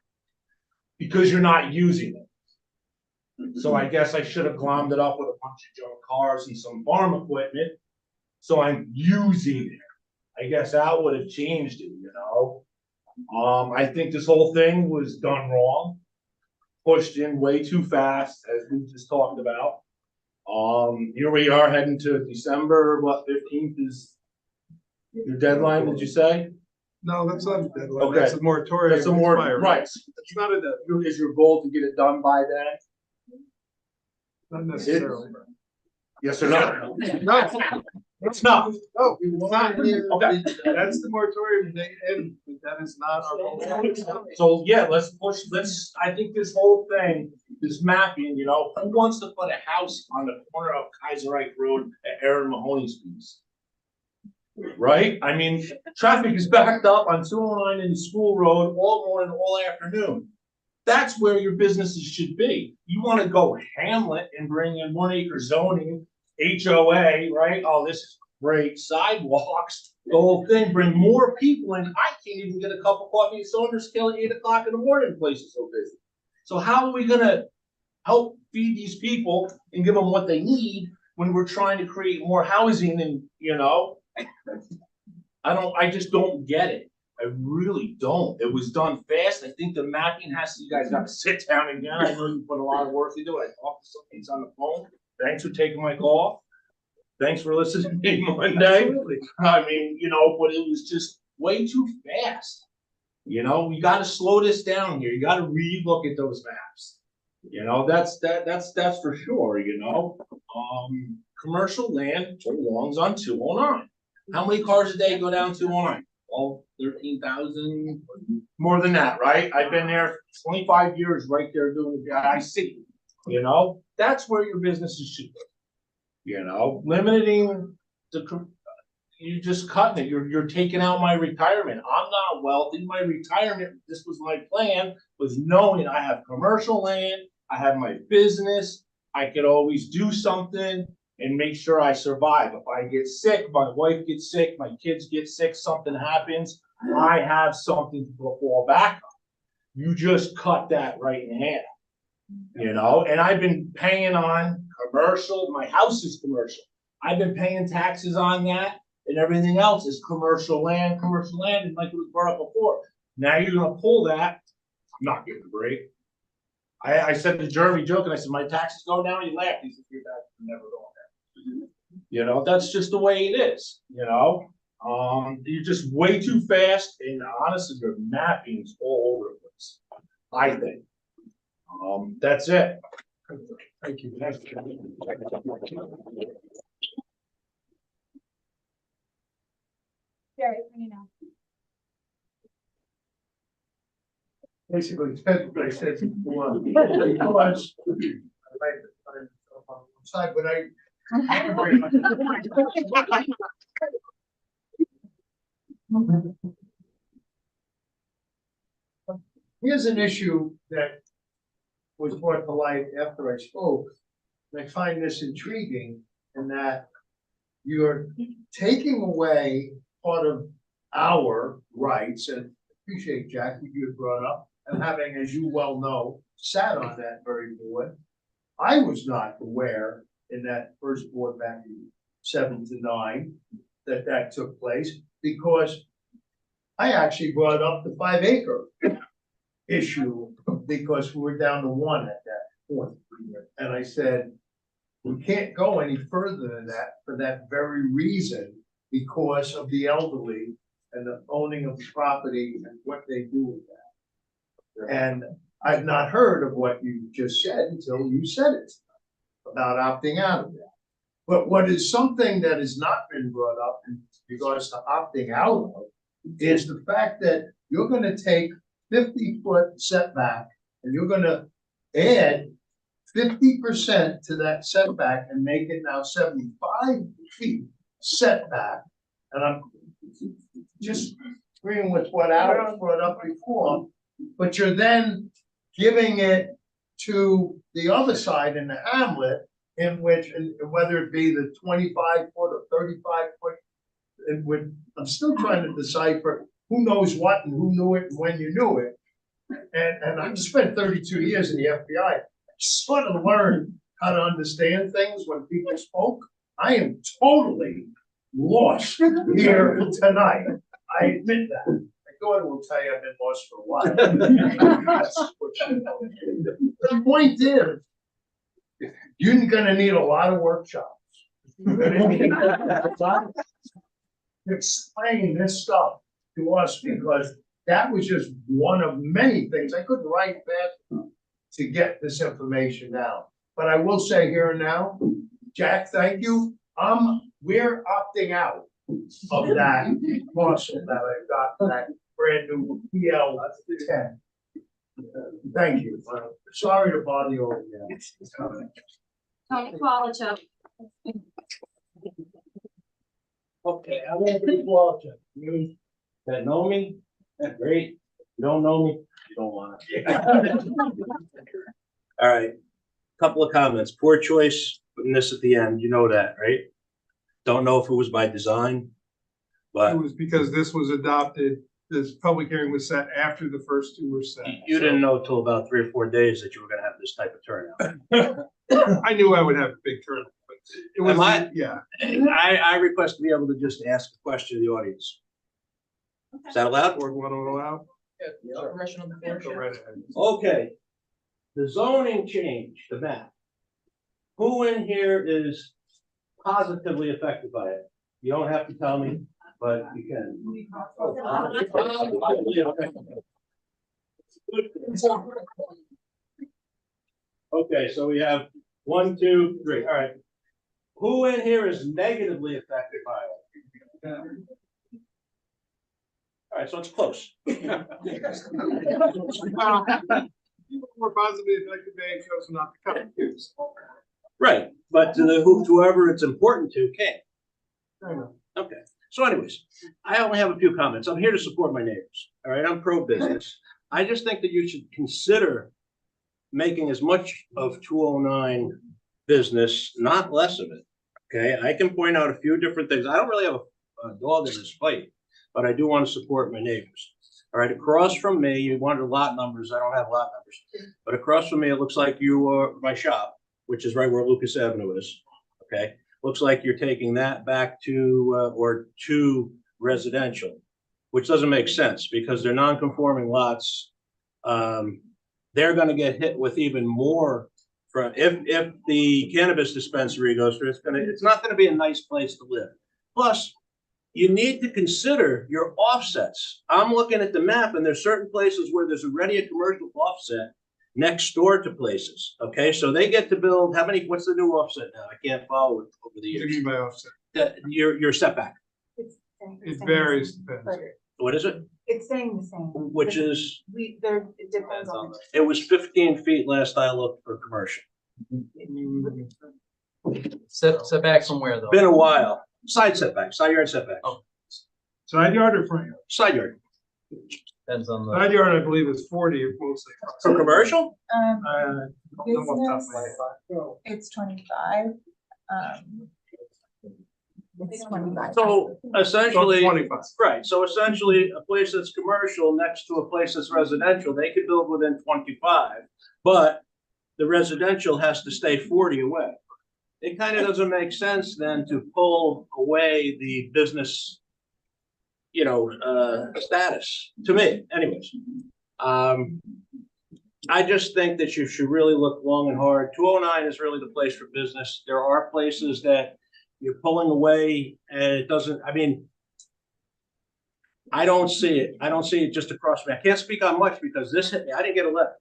Because you're not using it. So I guess I should have glommed it up with a bunch of junk cars and some farm equipment. So I'm using it. I guess that would have changed it, you know. I think this whole thing was done wrong, pushed in way too fast, as we just talked about. Here we are heading to December, what, 15th is your deadline, did you say? No, that's not a deadline. Okay. That's a moratorium. That's a more, expiry. right. It's not a deadline. Is your goal to get it done by then? Not necessarily. Yes or no? No, It's not. no, we will not hear. Okay. That's the moratorium date, and that is not our goal. So yeah, I think this whole thing, this mapping, you know, who wants to put a house on the corner of Kaiserreich Road at Aaron Mahoney's piece? Right? I mean, traffic is backed up on 209 in the school road all morning, all afternoon. That's where your businesses should be. You want to go Hamlet and bring in 1 acre zoning, HOA, right? Oh, this is great. Sidewalks, the whole thing, bring more people in. I can't even get a cup of coffee at Saunders Scale at 8 o'clock in the morning. Place is so busy. So how are we going to help feed these people and give them what they need when we're trying to create more housing? And, you know, I just don't get it. I really don't. It was done fast. I think the mapping has to, you guys gotta sit down again. I know you put a lot of work into it. I talked to somebody on the phone. Thanks for taking my call. Thanks for listening to me Monday. I mean, you know, but it was just way too fast. You know, we gotta slow this down here. You gotta relook at those maps. You know, that's for sure, you know. Commercial land belongs on 209. How many cars a day go down 209? Well, 13,000, more than that, right? I've been there 25 years right there doing the I see. You know, that's where your businesses should be. You know, limiting you're just cutting it. You're taking out my retirement. I'm not wealthy. My retirement, this was my plan, was knowing I have commercial land, I have my business, I could always do something and make sure I survive. If I get sick, my wife gets sick, my kids get sick, something happens, I have something to fall back on. You just cut that right in half. You know, and I've been paying on commercial, my house is commercial. I've been paying taxes on that, and everything else is commercial land, and like it was brought up before. Now you're gonna pull that, I'm not getting a break. I said to Jeremy joking, I said, my taxes go down, he laughed, he said, your taxes are never going down. You know, that's just the way it is, you know? You're just way too fast, and honestly, your mapping's all over the place, I think. That's it. Thank you. Jerry, you know. Basically, it's what I said before. Because I like to find myself on one side, but here's an issue that was brought to light after I spoke. And I find this intriguing in that you're taking away part of our rights, and appreciate Jack, what you had brought up, and having, as you well know, sat on that very board. I was not aware in that first board back in 7 to 9 that took place, because I actually brought up the 5 acre issue because we were down to 1 at that point. And I said, we can't go any further than that for that very reason, because of the elderly and the owning of the property and what they do with that. And I've not heard of what you just said until you said it about opting out of that. But what is something that has not been brought up in regards to opting out of is the fact that you're gonna take 50-foot setback and you're gonna add 50% to that setback and make it now 75 feet setback. And I'm just agreeing with what Alex brought up before, but you're then giving it to the other side in the hamlet, in which, and whether it be the 25 foot or 35 foot, it would, I'm still trying to decipher who knows what and who knew it and when you knew it. And I've spent 32 years in the FBI. I sort of learned how to understand things when people spoke. I am totally lost here tonight. I admit that. My daughter will tell you I've been lost for a while. The point is, you're gonna need a lot of workshops. You're gonna need to explain this stuff to us, because that was just one of many things. I couldn't write fast enough to get this information down. But I will say here and now, Jack, thank you. We're opting out of that parcel that I got, that brand new PL 10. Thank you. Sorry to bother you all again. Tony Qualichuk. Okay, I'm gonna be Walter. You that know me, that's great. You don't know me, you don't want to. All right, couple of comments. Poor choice putting this at the end, you know that, right? Don't know if it was by design, but It was because this was adopted, this public hearing was set after the first 2 were set. you didn't know till about 3 or 4 days that you were gonna have this type of turnout. I knew I would have a big turnout, but it was, Am I- yeah. I request to be able to just ask a question to the audience. Is that allowed? Or what allowed? Yeah, permission of the board. Go right ahead. Okay. The zoning change, the map. Who in here is positively affected by it? You don't have to tell me, but you can. Okay, so we have 1, 2, 3. All right. Who in here is negatively affected by it? All right, so it's close. People were positively affected, they chose not to come. Right, but to the whoever it's important to can. Okay, so anyways, I only have a few comments. I'm here to support my neighbors. All right, I'm pro-business. I just think that you should consider making as much of 209 business, not less of it. Okay, I can point out a few different things. I don't really have a dog in this fight, but I do want to support my neighbors. All right, across from me, you wanted lot numbers. I don't have lot numbers, but across from me, it looks like you are my shop, which is right where Lucas Avenue is. Okay, looks like you're taking that back to or to residential, which doesn't make sense because they're non-conforming lots. They're going to get hit with even more from if the cannabis dispensary goes through. It's not going to be a nice place to live. Plus, you need to consider your offsets. I'm looking at the map, and there's certain places where there's already a commercial offset next door to places. Okay, so they get to build. How many? What's the new offset now? I can't follow it over the years. What do you mean by offset? Your setback. It varies. Depends. What is it? It's staying the same. Which is? It depends on. It was 15 feet last I looked for commercial. Setback from where though? Been a while. Side setback, side yard setback. Oh. Side yard or front yard? Side yard. Depends on the. Side yard, I believe, is 40 mostly. For commercial? Don't know off the top of my head. It's 25. It's 25. So essentially, 25. right, so essentially, a place that's commercial next to a place that's residential, they could build within 25, but the residential has to stay 40 away. It kind of doesn't make sense then to pull away the business, status, to me, anyways. I just think that you should really look long and hard. 209 is really the place for business. There are places that you're pulling away and it doesn't, I don't see it. I don't see it just across me. I can't speak on much because this hit me. I didn't get a letter.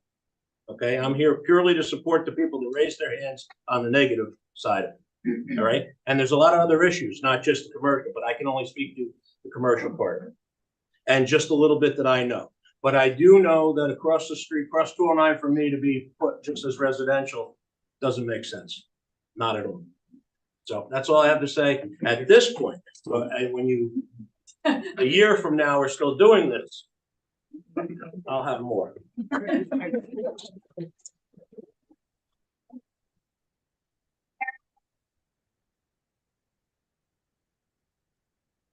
Okay, I'm here purely to support the people that raise their hands on the negative side of it. All right, and there's a lot of other issues, not just the commercial, but I can only speak to the commercial part and just a little bit that I know. But I do know that across the street, across 209 for me to be put just as residential doesn't make sense. Not at all. So that's all I have to say at this point. But when you, a year from now, we're still doing this, I'll have more.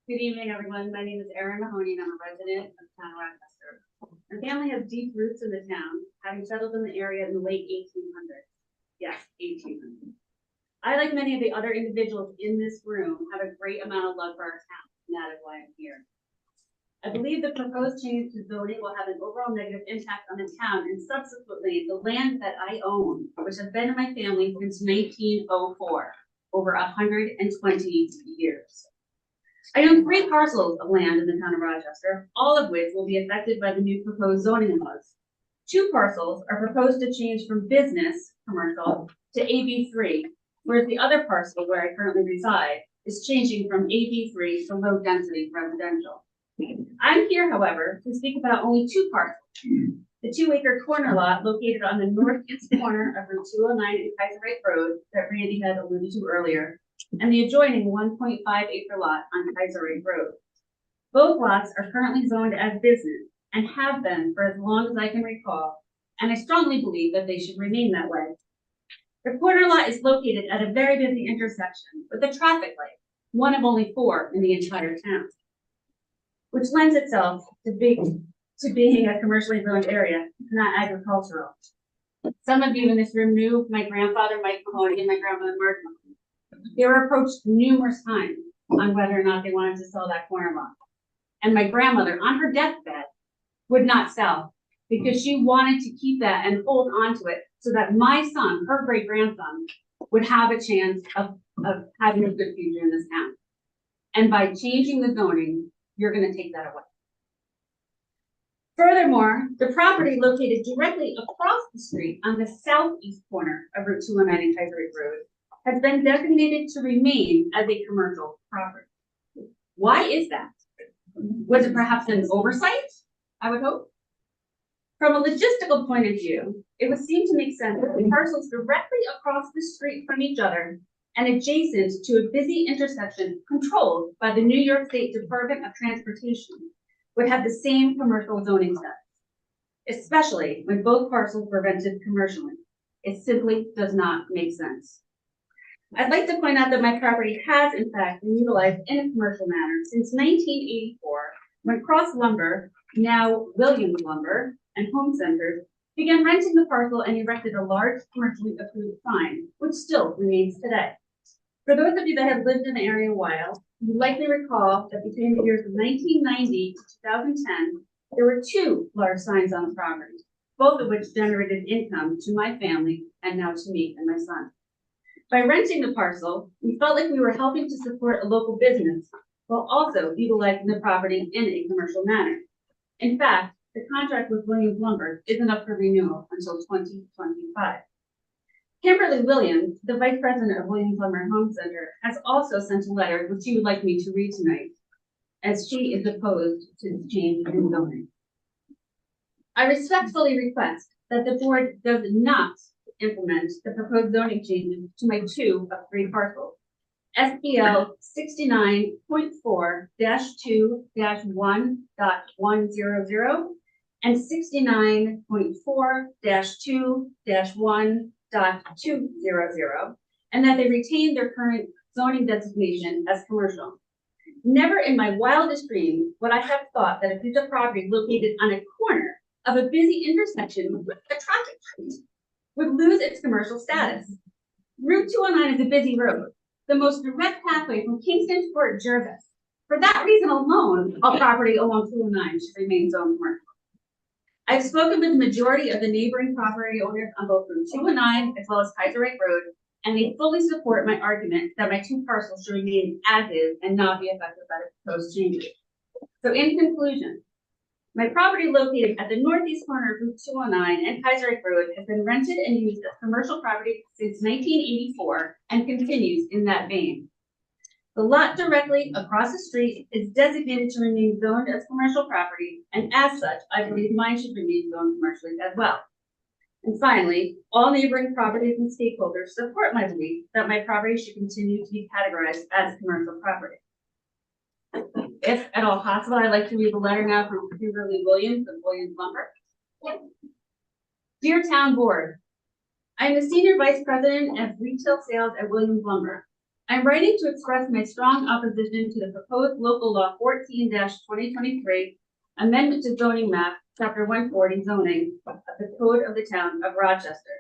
Good evening, everyone. My name is Erin Mahoney, and I'm a resident of the town of Rochester. My family has deep roots in the town, having settled in the area in the late 1800s. Yes, 1800s. I, like many of the other individuals in this room, have a great amount of love for our town, and that is why I'm here. I believe the proposed change to zoning will have an overall negative impact on the town and subsequently the land that I own, which has been in my family since 1904, over 120 years. I own 3 parcels of land in the town of Rochester, all of which will be affected by the new proposed zoning laws. 2 parcels are proposed to change from business, commercial, to AB3, whereas the other parcel where I currently reside is changing from AB3 to low density residential. I'm here, however, to speak about only 2 parcels. The 2-acre corner lot located on the northeast corner of Route 209 and Kaiser Road that Randy had alluded to earlier, and the adjoining 1.5-acre lot on Kaiser Road. Both lots are currently zoned as business and have been for as long as I can recall, and I strongly believe that they should remain that way. The corner lot is located at a very busy intersection with a traffic light, one of only 4 in the entire town, which lends itself to being a commercially zoned area, not agricultural. Some of you in this room knew my grandfather, Mike Mahoney, and my grandmother, Mark Mahoney. They were approached numerous times on whether or not they wanted to sell that corner lot. and my grandmother on her deathbed would not sell because she wanted to keep that and hold on to it so that my son, her great grandson, would have a chance of having a good future in this town. And by changing the zoning, you're gonna take that away. Furthermore, the property located directly across the street on the southeast corner of Route 209 and Kaiser Road has been designated to remain as a commercial property. Why is that? Was it perhaps an oversight? I would hope. From a logistical point of view, it would seem to make sense that the parcels directly across the street from each other and adjacent to a busy intersection controlled by the New York State Department of Transportation would have the same commercial zoning status, especially when both parcels were rented commercially. It simply does not make sense. I'd like to point out that my property has in fact been utilized in a commercial manner since 1984, when Cross Lumber, now Williams Lumber, and Home Centers began renting the parcel and erected a large commercially approved sign, which still remains today. For those of you that have lived in the area a while, you likely recall that between the years of 1990 to 2010, there were 2 large signs on the property, both of which generated income to my family and now to me and my son. By renting the parcel, we felt like we were helping to support a local business while also utilizing the property in a commercial manner. In fact, the contract with Williams Lumber isn't up for renewal until 2025. Kimberly Williams, the Vice President of Williams Lumber Home Center, has also sent a letter which she would like me to read tonight, as she is opposed to the change in zoning. I respectfully request that the board does not implement the proposed zoning changes to my 2 of 3 parcels, SPL 69.4-2-1.100 and 69.4-2-1.200, and that they retain their current zoning designation as commercial. Never in my wildest dreams would I have thought that a piece of property located on a corner of a busy intersection with a traffic light would lose its commercial status. Route 209 is a busy road, the most direct pathway from Kingston to Port Jervis. For that reason alone, all property along 209 should remain zoned commercial. I've spoken with the majority of the neighboring property owners on both Route 209 as well as Kaiser Road, and they fully support my argument that my 2 parcels should remain as is and not be affected by the proposed changes. So in conclusion, my property located at the northeast corner of Route 209 and Kaiser Road has been rented and used as commercial property since 1984 and continues in that vein. The lot directly across the street is designated to remain zoned as commercial property, and as such, I believe mine should remain zoned commercially as well. And finally, all neighboring properties and stakeholders support my belief that my property should continue to be categorized as commercial property. If at all possible, I'd like to read the letter now from Kimberly Williams of Williams Lumber. Dear Town Board, I am the Senior Vice President of Retail Sales at Williams Lumber. I'm writing to express my strong opposition to the proposed local law 14-2023 amendment to zoning map, chapter 140 zoning of the code of the town of Rochester.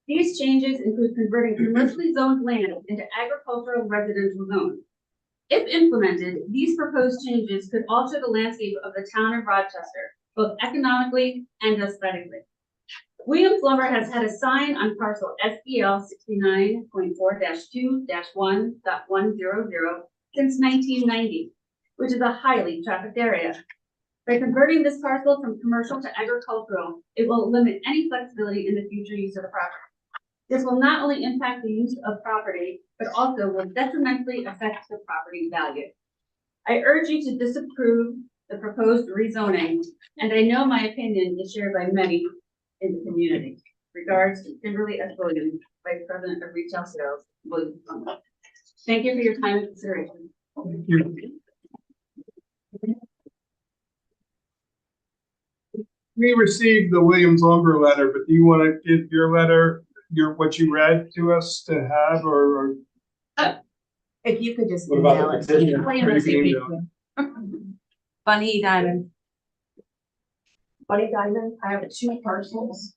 These changes include converting commercially zoned land into agricultural residential zones. If implemented, these proposed changes could alter the landscape of the town of Rochester, both economically and aesthetically. Williams Lumber has had a sign on parcel SPL 69.4-2-1.100 since 1990, which is a highly trafficked area. By converting this parcel from commercial to agricultural, it will limit any flexibility in the future use of the property. This will not only impact the use of property, but also will detrimentally affect the property value. I urge you to disapprove the proposed rezoning, and I know my opinion is shared by many in the community. Regards to Kimberly S. Williams, Vice President of Retail Sales, Williams Lumber. Thank you for your time and consideration. Thank you. We received the Williams Lumber letter, but do you want to give your letter, what you read to us to have, or? If you could just What about email the it. petition? Bunny Diamond. Bunny Diamond, I have 2 parcels.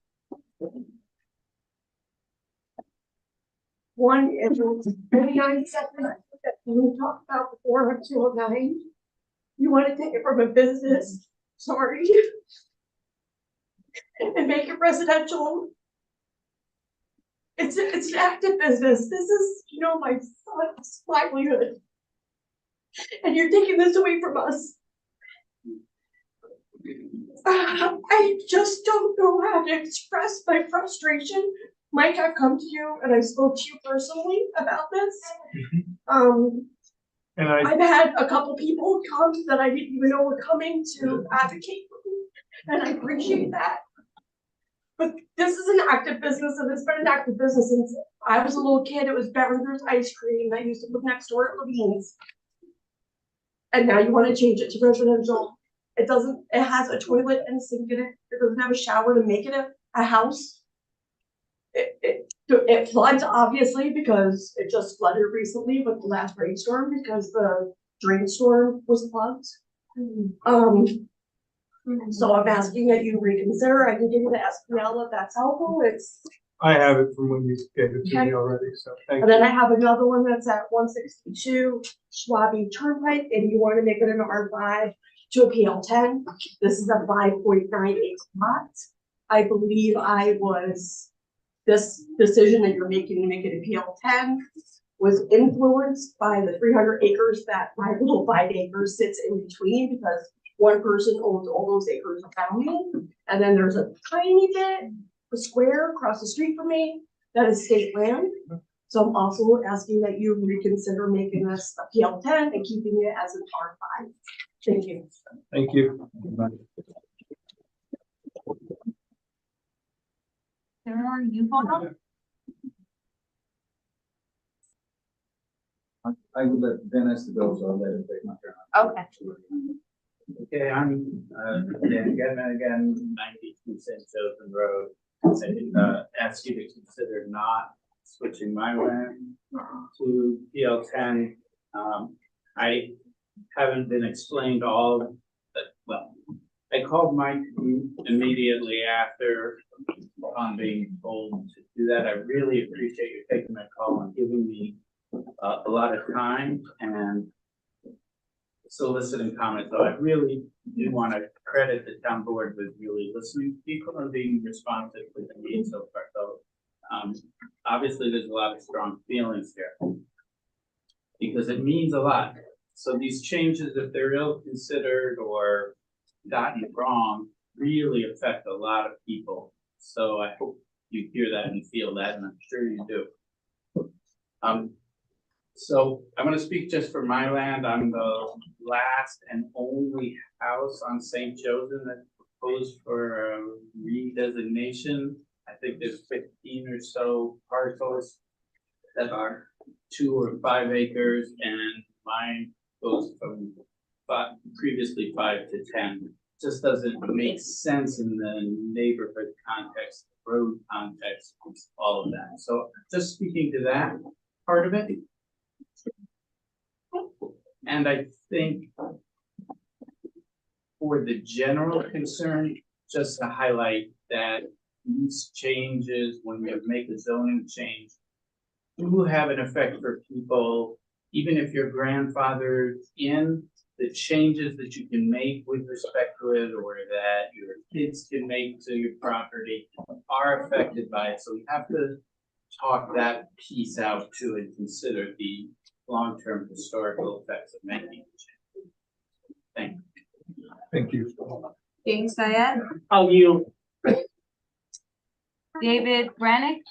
One is 39 seconds that we talked about before of 209. You want to take it from a business, sorry, and make it residential. It's an active business. This is, my son's livelihood. And you're taking this away from us. I just don't know how to express my frustration. Mike, I've come to you and I spoke to you personally about this. And I've had a couple people come that I didn't even know were coming to advocate for me, and I appreciate that. But this is an active business, and it's been an active business since I was a little kid. It was Berenger's Ice Cream. I used to live next door at Levine's. And now you want to change it to residential. It has a toilet and a sink in it. It doesn't have a shower to make it a house. It floods, obviously, because it just flooded recently with the last rainstorm because the drain storm was plugged. So I'm asking that you reconsider. I can give you the SPL if that's helpful. I have it from when you gave it to Okay. me already, so thank And then I you. have another one that's at 162 Schwabi Turnpike, and you want to make it an R5 to a PL10. This is a 5.98 lot. I believe this decision that you're making to make it a PL10 was influenced by the 300 acres that my little 5 acres sits in between, because one person owns all those acres around me. And then there's a tiny bit, a square across the street from me, that is state land. So I'm also asking that you reconsider making this a PL10 and keeping it as an R5. Thank you. Thank you. Sarah, you vote? I would let Dennis to go, so I'll let him take my turn. Okay. Okay, I'm, Dan Gedman again, 92 St. Joseph Road. I did ask you to consider not switching my land to PL10. I haven't been explained all that, well, I called Mike immediately after on being told to do that. I really appreciate you taking my call and giving me a lot of time and soliciting comments. So I really do want to credit the town board with really listening to people and being responsive to the needs so far. So obviously there's a lot of strong feelings here because it means a lot. So these changes, if they're ill considered or gotten wrong, really affect a lot of people. So I hope you hear that and feel that, and I'm sure you do. So I'm going to speak just for my land. I'm the last and only house on St. Joseph that proposed for a redesignation. I think there's 15 or so parcels that are 2 or 5 acres, and mine goes from previously 5 to 10. Just doesn't make sense in the neighborhood context, road context, all of that. So just speaking to that part of it. And I think for the general concern, just to highlight that these changes, when we make a zoning change, do have an effect for people, even if you're grandfathered in, the changes that you can make with respect to it or that your kids can make to your property are affected by it. So we have to talk that piece out too and consider the long-term historical effects of making change. Thank you. Thank you. James Syed, I'll yield. David Brannick,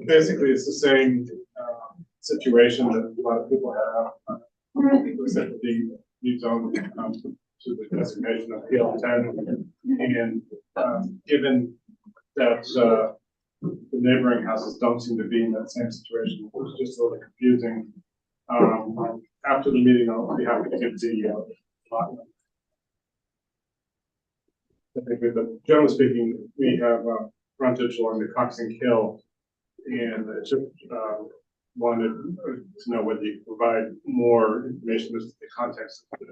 Basically, it's the same situation that a lot of people have, except the new zone to the designation of PL10. And given that the neighboring houses don't seem to be in that same situation, it was just a little confusing. After the meeting, I'll be happy to give the I think that, generally speaking, we have frontage along the Coxon Hill, and it's just wanted to know whether you could provide more information as to the context of the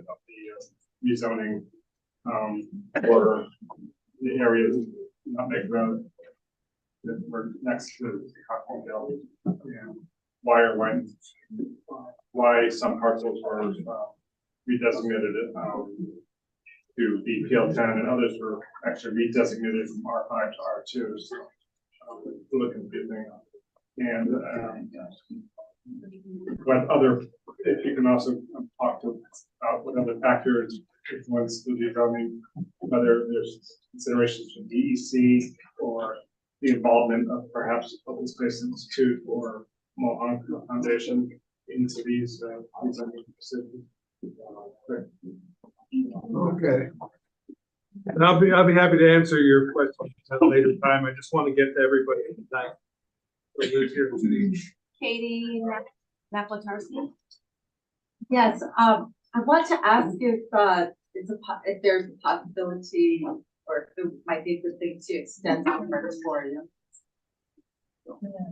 rezoning or the areas, Nutmeg Road, that were next to the Coxon Hill, and why or when. why some parcels were, redesignated, to be PL10 and others were actually redesignated from R5 to R2, so, it's a little confusing. And, what other, if you can also talk to, what other factors influence the rezoning, whether there's considerations from DEC or the involvement of perhaps Open Space Institute or Mohawk Foundation into these rezoning decisions. Okay. And I'll be happy to answer your questions at a later time. I just want to get to everybody tonight. For those here today. Katie Naplatarski. Yes, I want to ask if if there's a possibility or if it might be a good thing to extend the moratorium.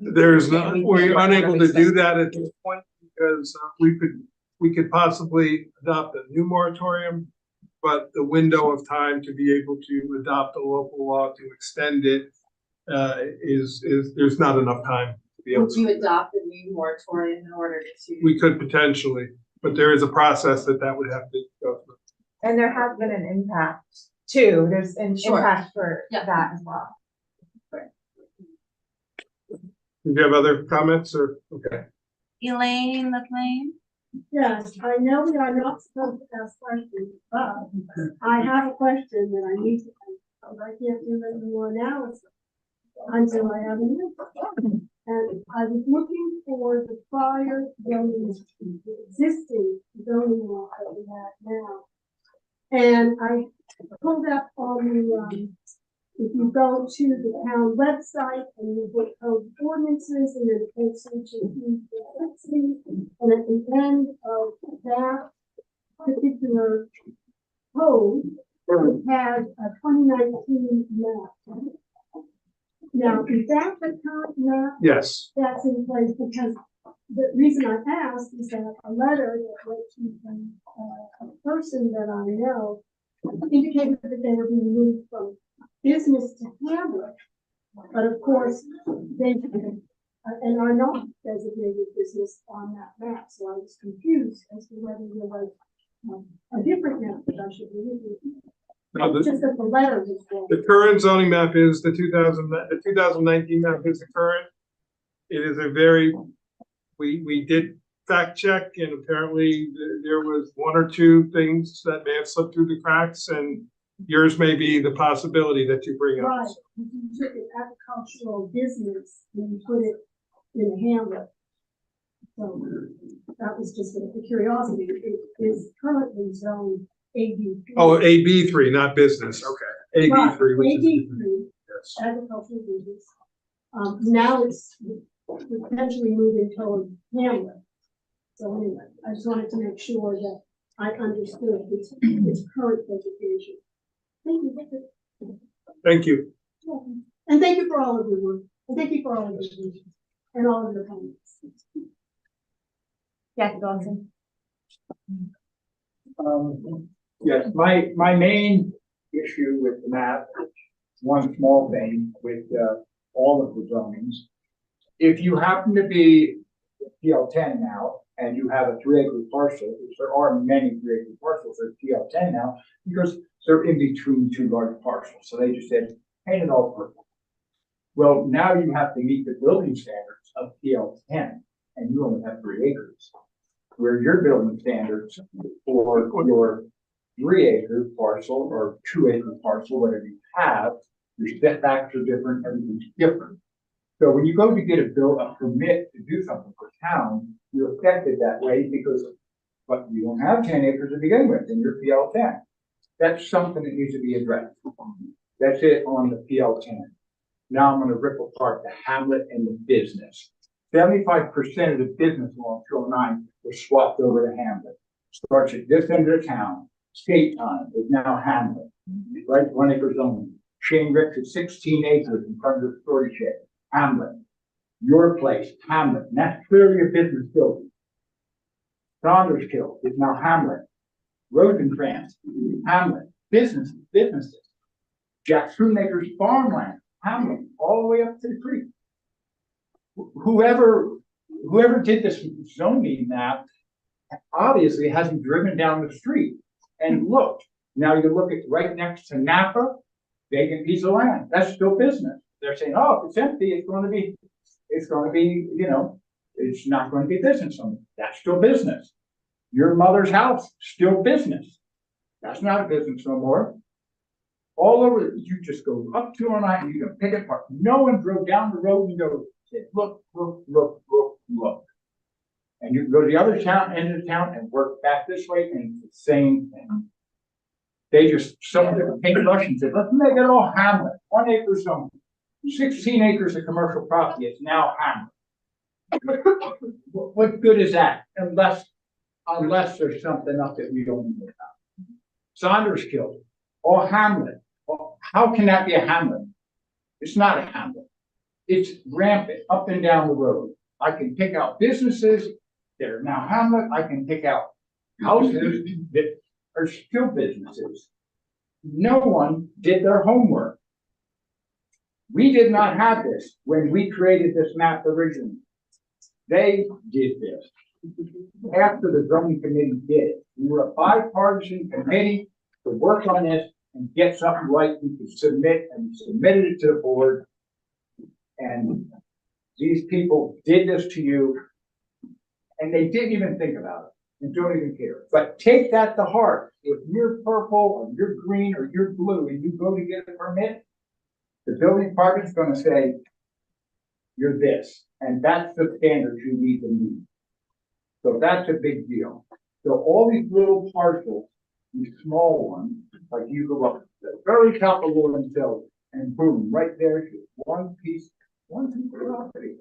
There's not, we're unable to do that at this point because we could possibly adopt a new moratorium, but the window of time to be able to adopt a local law to extend it is there's not enough time to be able Would you to. adopt a new moratorium in order to? We could potentially, but there is a process that would have to go through. And there has been an impact too. There's an Sure. impact for that as well. Do you have other comments or, okay? Elaine McLean? Yes, I know we are not supposed to ask questions, but I have a question that I need to ask. I can't do any more analysis until I have an answer. And I was looking for the prior zoning, the existing zoning law that we have now. And I pulled up on the, if you go to the town website and you look code ordinances and then it takes you to and at the end of that particular code, it has a 2019 map. Now, is that the current map? Yes. That's in place because the reason I asked is that a letter that went to a person that I know indicated that they were being moved from business to hamlet. But of course, they and are not designated business on that map. So I was confused as to whether there was a different map that I should read. No, Just that the letter was wrong. the current zoning map is the 2019 map is the current. It is a very, we did fact check and apparently there was one or two things that may have slipped through the cracks and yours may be the possibility that you bring up. Right, you took an agricultural business and you put it in a hamlet. So that was just a curiosity. It is currently zoned AB. Oh, AB3, not business. Okay. AB3. which is- AB3, Yes. agricultural business. Now it's potentially moving toward hamlet. So anyway, I just wanted to make sure that I understood its current designation. Thank you. Thank you. And thank you for all of your work. And thank you for all of your visions and all of your comments. Jackie Dawson. Yes, my main issue with the map, one small thing with, all of the zonings. If you happen to be PL10 now, and you have a 3-acre parcel, which there are many 3-acre parcels at PL10 now, because they're in between two large parcels, so they just said, paint it all purple. Well, now you have to meet the building standards of PL10, and you only have 3 acres. Where your building standards for your 3-acre parcel or 2-acre parcel, whatever you have, your setbacks are different, everything's different. So when you go to get a permit to do something for town, you're affected that way because, but you don't have 10 acres to begin with, and you're PL10. That's something that needs to be addressed. That's it on the PL10. Now I'm gonna rip apart the hamlet and the business. 75% of the business along 209 was swapped over to hamlet. Starts at this end of the town, Skate Time is now hamlet, right, 1 acre zoning. Shane Ricks at 16 acres in front of the storage shed, hamlet. Your place, hamlet, and that's clearly a business building. Saunders Kill is now hamlet. Rosenkrantz, hamlet, businesses. Jack Schoonmaker's farmland, hamlet, all the way up to the creek. Whoever did this zoning map obviously hasn't driven down the street and looked. Now you look at right next to Napa, vacant piece of land, that's still business. They're saying, oh, if it's empty, it's gonna be, you know, it's not gonna be business on it. That's still business. Your mother's house, still business. That's not a business no more. All over, you just go up 209 and you can pick it apart. No one drove down the road and go, look. And you can go to the other end of the town and work back this way and it's the same thing. They just, someone took a paintbrush and said, let's make it all hamlet, 1 acre zone. 16 acres of commercial property is now hamlet. What good is that? Unless there's something up that we don't know about. Saunders killed, all hamlet. Well, how can that be a hamlet? It's not a hamlet. It's rampant up and down the road. I can pick out businesses that are now hamlet. I can pick out houses that are still businesses. No one did their homework. We did not have this when we created this map originally. They did this after the zoning committee did it. We were a bipartisan committee to work on this and get something right. We could submit, and we submitted it to the board. And these people did this to you, and they didn't even think about it and don't even care. But take that to heart. If you're purple or you're green or you're blue and you go to get a permit, the building department's gonna say, you're this, and that's the standard you need to meet. So that's a big deal. So all these little parcels, these small ones, like you go up to the very top of Lawrence Hill, and boom, right there, one piece of property.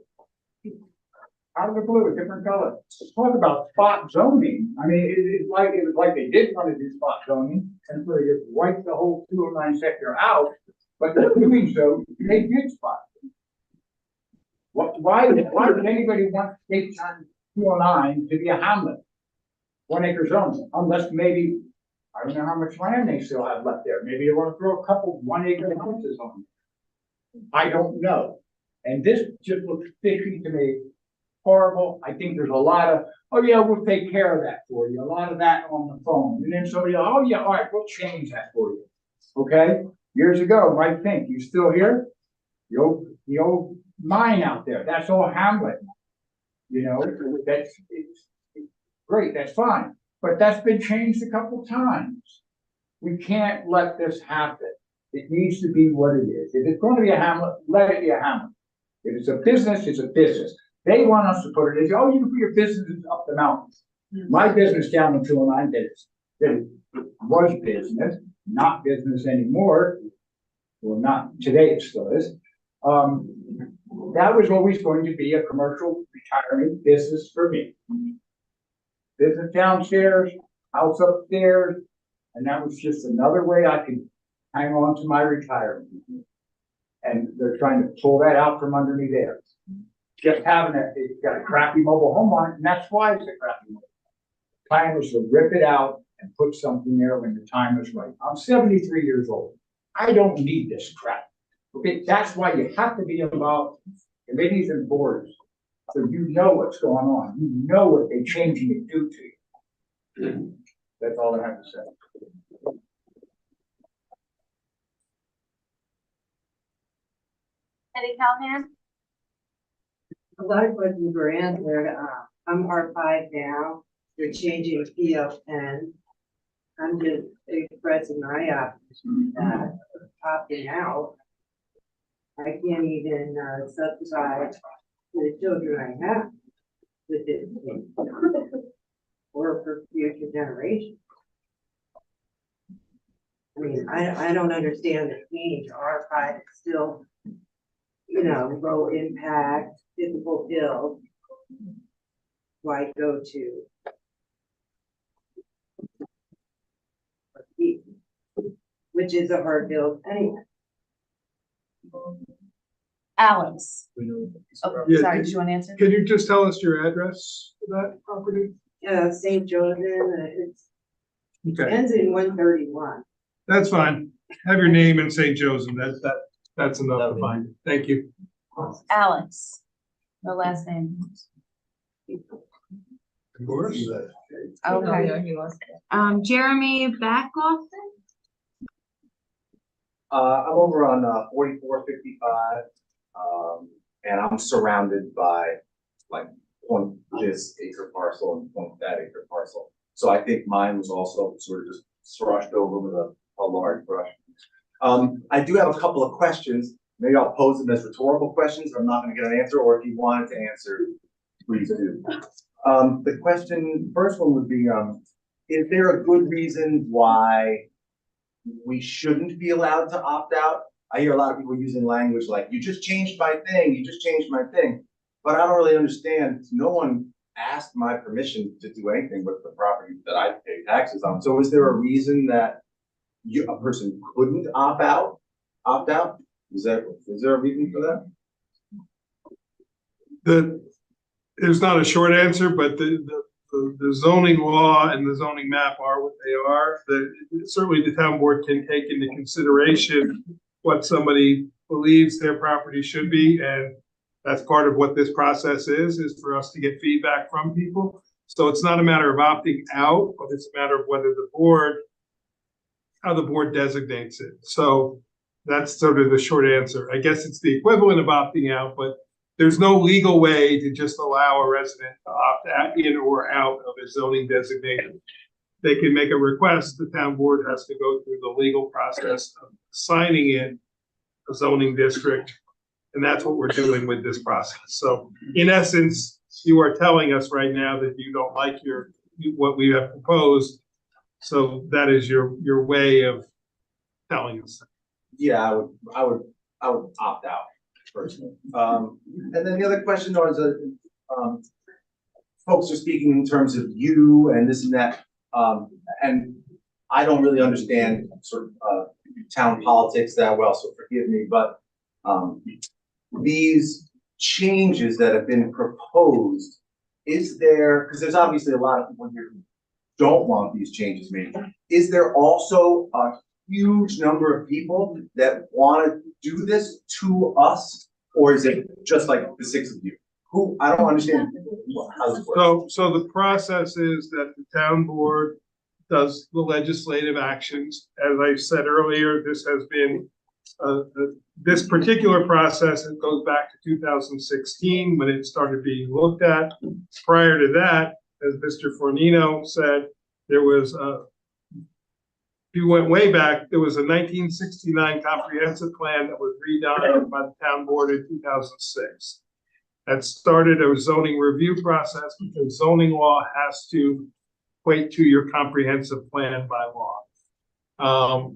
Out of the blue, a different color. Talk about spot zoning. I mean, it was like they didn't want to do spot zoning, and so they just wiped the whole 209 sector out. But they're doing so, they did spot. Why would anybody want state on 209 to be a hamlet? 1 acre zone, unless maybe, I don't know how much land they still have left there. Maybe they want to throw a couple 1 acre houses on. I don't know. And this just looks fishy to me. Horrible. I think there's a lot of, oh yeah, we'll take care of that for you. A lot of that on the phone. And then somebody, oh yeah, all right, we'll change that for you. Okay? Years ago, Mike Fink, you still here? The old mine out there, that's all hamlet. You know, it's great, that's fine. But that's been changed a couple times. We can't let this happen. It needs to be what it is. If it's going to be a hamlet, let it be a hamlet. If it's a business, it's a business. They want us to put it in, oh, you can put your businesses up the mountains. My business down in 209 did it was business, not business anymore. Well, not today, it still is. That was always going to be a commercial retirement business for me. Business downstairs, house upstairs, and that was just another way I could hang on to my retirement. And they're trying to pull that out from under me there. Just having it's got a crappy mobile home on it, and that's why it's a crappy mobile home. Plan was to rip it out and put something there when the time is right. I'm 73 years old. I don't need this crap. Okay, that's why you have to be involved in committees and boards, so you know what's going on. You know what they changing it do to you. That's all I have to say. Eddie Callahan? A lot of questions were answered. I'm R5 now. They're changing PL10. I'm just expressing my opposition that opting out. I can't even subsidize the children I have with this thing or for future generations. I mean, I don't understand the change. R5 is still, you know, low impact, difficult build. Why go to? Which is a hard build anyway. Alex. Oh, Yeah, sorry, did you want to answer? Can you just tell us your address for that property? St. Joseph, it Okay, ends in 131. that's fine. Have your name and St. Joseph. That's enough to find it. Thank you. Alex. The last name. Of course. Okay. Jeremy Backoff? I'm over on 4455, and I'm surrounded by like point this acre parcel and point that acre parcel. So I think mine was also sort of just brushed over with a large brush. I do have a couple of questions. Maybe I'll pose them as rhetorical questions. I'm not going to get an answer, or if you wanted to answer, please do. The first one would be, is there a good reason why we shouldn't be allowed to opt out? I hear a lot of people using language like, you just changed my thing, you just changed my thing. But I don't really understand. No one asked my permission to do anything with the property that I pay taxes on. So is there a reason that a person couldn't opt out? Is there a reason for that? There's not a short answer, but the zoning law and the zoning map are what they are. Certainly the town board can take into consideration what somebody believes their property should be, and that's part of what this process is for us to get feedback from people. So it's not a matter of opting out, but it's a matter of whether how the board designates it. So that's sort of the short answer. I guess it's the equivalent of opting out, but there's no legal way to just allow a resident to opt in or out of a zoning designation. They can make a request. The town board has to go through the legal process of assigning it a zoning district. And that's what we're doing with this process. So in essence, you are telling us right now that you don't like what we have proposed. So that is your way of telling us. Yeah, I would opt out personally. And then the other question was, folks are speaking in terms of you and this and that, and I don't really understand sort of town politics that well, so forgive me, but these changes that have been proposed, is there, because there's obviously a lot of people here who don't want these changes made, is there also a huge number of people that want to do this to us, or is it just like the six of you? Who, I don't understand how this works. So the process is that the town board does the legislative actions. As I said earlier, this has been this particular process. It goes back to 2016 when it started being looked at. Prior to that, as Mr. Fornino said, there was if you went way back, there was a 1969 comprehensive plan that was redone by the town board in 2006. That started a zoning review process because zoning law has to equate to your comprehensive plan by law.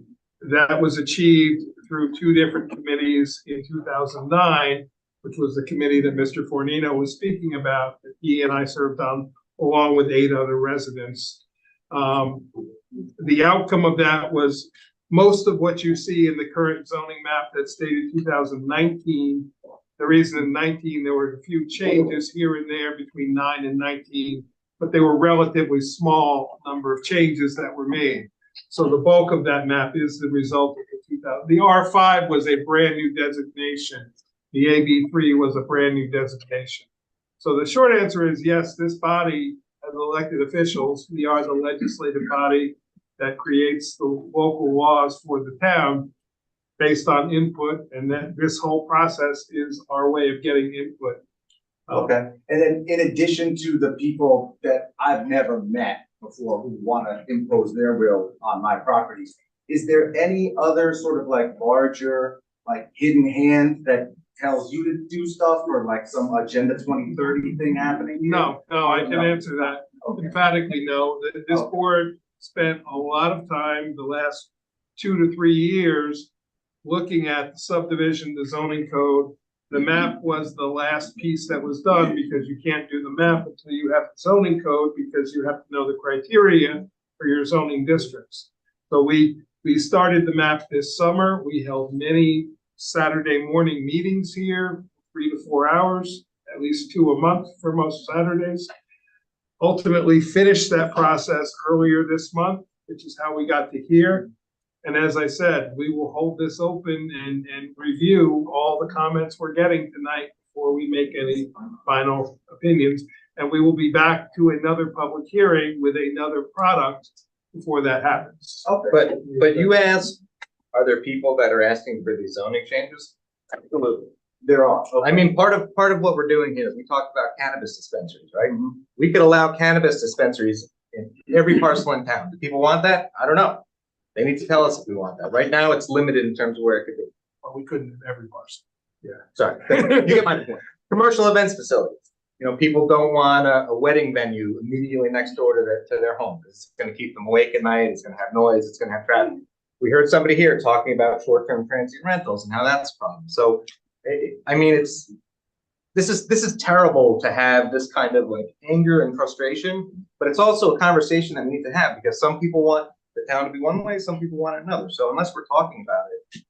That was achieved through two different committees in 2009, which was the committee that Mr. Fornino was speaking about, that he and I served on, along with 8 other residents. The outcome of that was most of what you see in the current zoning map that's dated 2019. The reason in 19 there were a few changes here and there between 9 and 19, but they were relatively small number of changes that were made. So the bulk of that map is the result of the 2000. The R5 was a brand new designation. The AB3 was a brand new designation. So the short answer is yes, this body, as elected officials, we are the legislative body that creates the local laws for the town based on input, and then this whole process is our way of getting input. Okay, and then in addition to the people that I've never met before who want to impose their will on my properties, is there any other sort of like larger, like hidden hand that tells you to do stuff, or like some Agenda 2030 thing happening here? No, I can answer that emphatically. No, this board spent a lot of time the last 2 to 3 years looking at the subdivision, the zoning code. The map was the last piece that was done because you can't do the map until you have the zoning code, because you have to know the criteria for your zoning districts. So we started the map this summer. We held many Saturday morning meetings here, 3 to 4 hours, at least 2 a month for most Saturdays. Ultimately finished that process earlier this month, which is how we got to here. And as I said, we will hold this open and review all the comments we're getting tonight before we make any final opinions. And we will be back to another public hearing with another product before that happens. But you asked, are there people that are asking for these zoning changes? Absolutely. There are. I mean, part of what we're doing here is we talked about cannabis dispensaries, right? We could allow cannabis dispensaries in every parcel in town. Do people want that? I don't know. They need to tell us if we want that. Right now, it's limited in terms of where it could be. Well, we couldn't in every parcel. Yeah. Sorry, you get my point. Commercial events facilities. You know, people don't want a wedding venue immediately next door to their home. It's gonna keep them awake at night, it's gonna have noise, it's gonna have traffic. We heard somebody here talking about short-term transient rentals and how that's a problem. So, I mean, this is terrible to have this kind of like anger and frustration, but it's also a conversation that we need to have because some people want the town to be one way, some people want it another. So unless we're talking about it,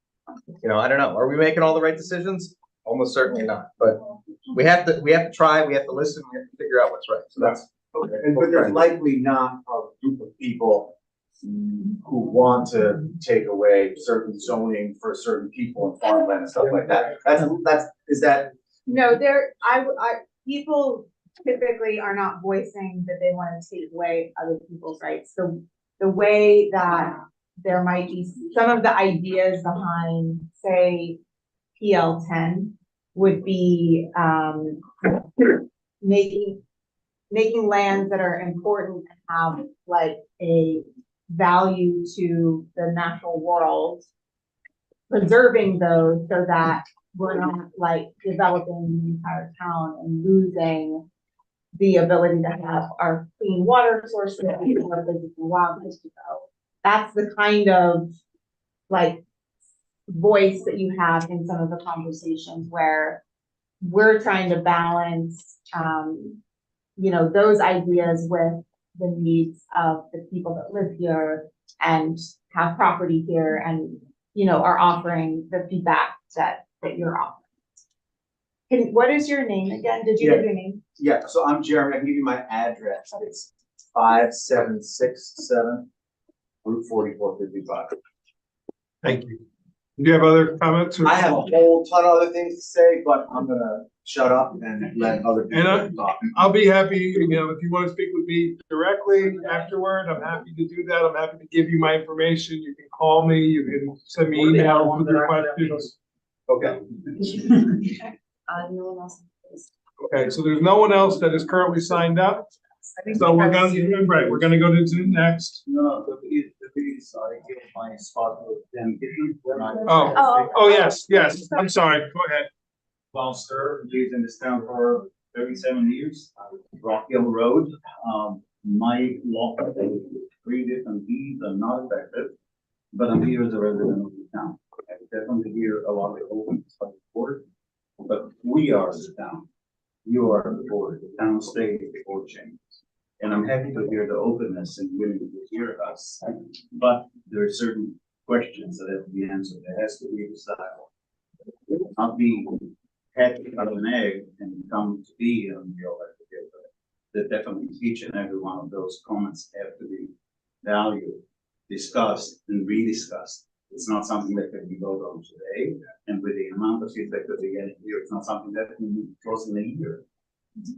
you know, I don't know. Are we making all the right decisions? Almost certainly not. But we have to try, we have to listen, we have to figure out what's right. So that's Okay. But there's likely not a group of people who want to take away certain zoning for certain people and farmland and stuff like that. Is that? No, people typically are not voicing that they want to take away other people's rights. So the way that there might be some of the ideas behind, say, PL10 would be making lands that are important and have like a value to the natural world, preserving those so that we're not like developing the entire town and losing the ability to have our clean water sources and our physical wildlife to go. That's the kind of like voice that you have in some of the conversations where we're trying to balance, you know, those ideas with the needs of the people that live here and have property here and, you know, are offering the feedback that you're offering. What is your name again? Did you give your name? Yeah, so I'm Jeremy. I can give you my address. It's 5767 Route 4455. Thank you. Do you have other comments? I have a whole ton of other things to say, but I'm gonna shut up and let other people talk. I'll be happy, you know, if you want to speak with me directly afterward, I'm happy to do that. I'm happy to give you my information. You can call me, you can send me emails with your questions. Okay. No one else. Okay, so there's no one else that is currently signed up. So we're gonna go to the next. No, please, I give my spot with them. Oh, yes, I'm sorry, go ahead. Foster, lived in this town for 37 years, Rock Hill Road. My law, 3 different deeds are not affected, but I'm here as a resident of the town. I definitely hear a lot of open support, but we are the town. You are the board, the town stays before change. And I'm happy to hear the openness and willing to hear us, but there are certain questions that have to be answered. There has to be a dialogue. It will not be hatched out of an egg and come to be and we all have to get it. That definitely each and every one of those comments have to be valued, discussed and rediscussed. It's not something that can be voted on today, and with the amount of feedback that we get here, it's not something that can be closed in a year.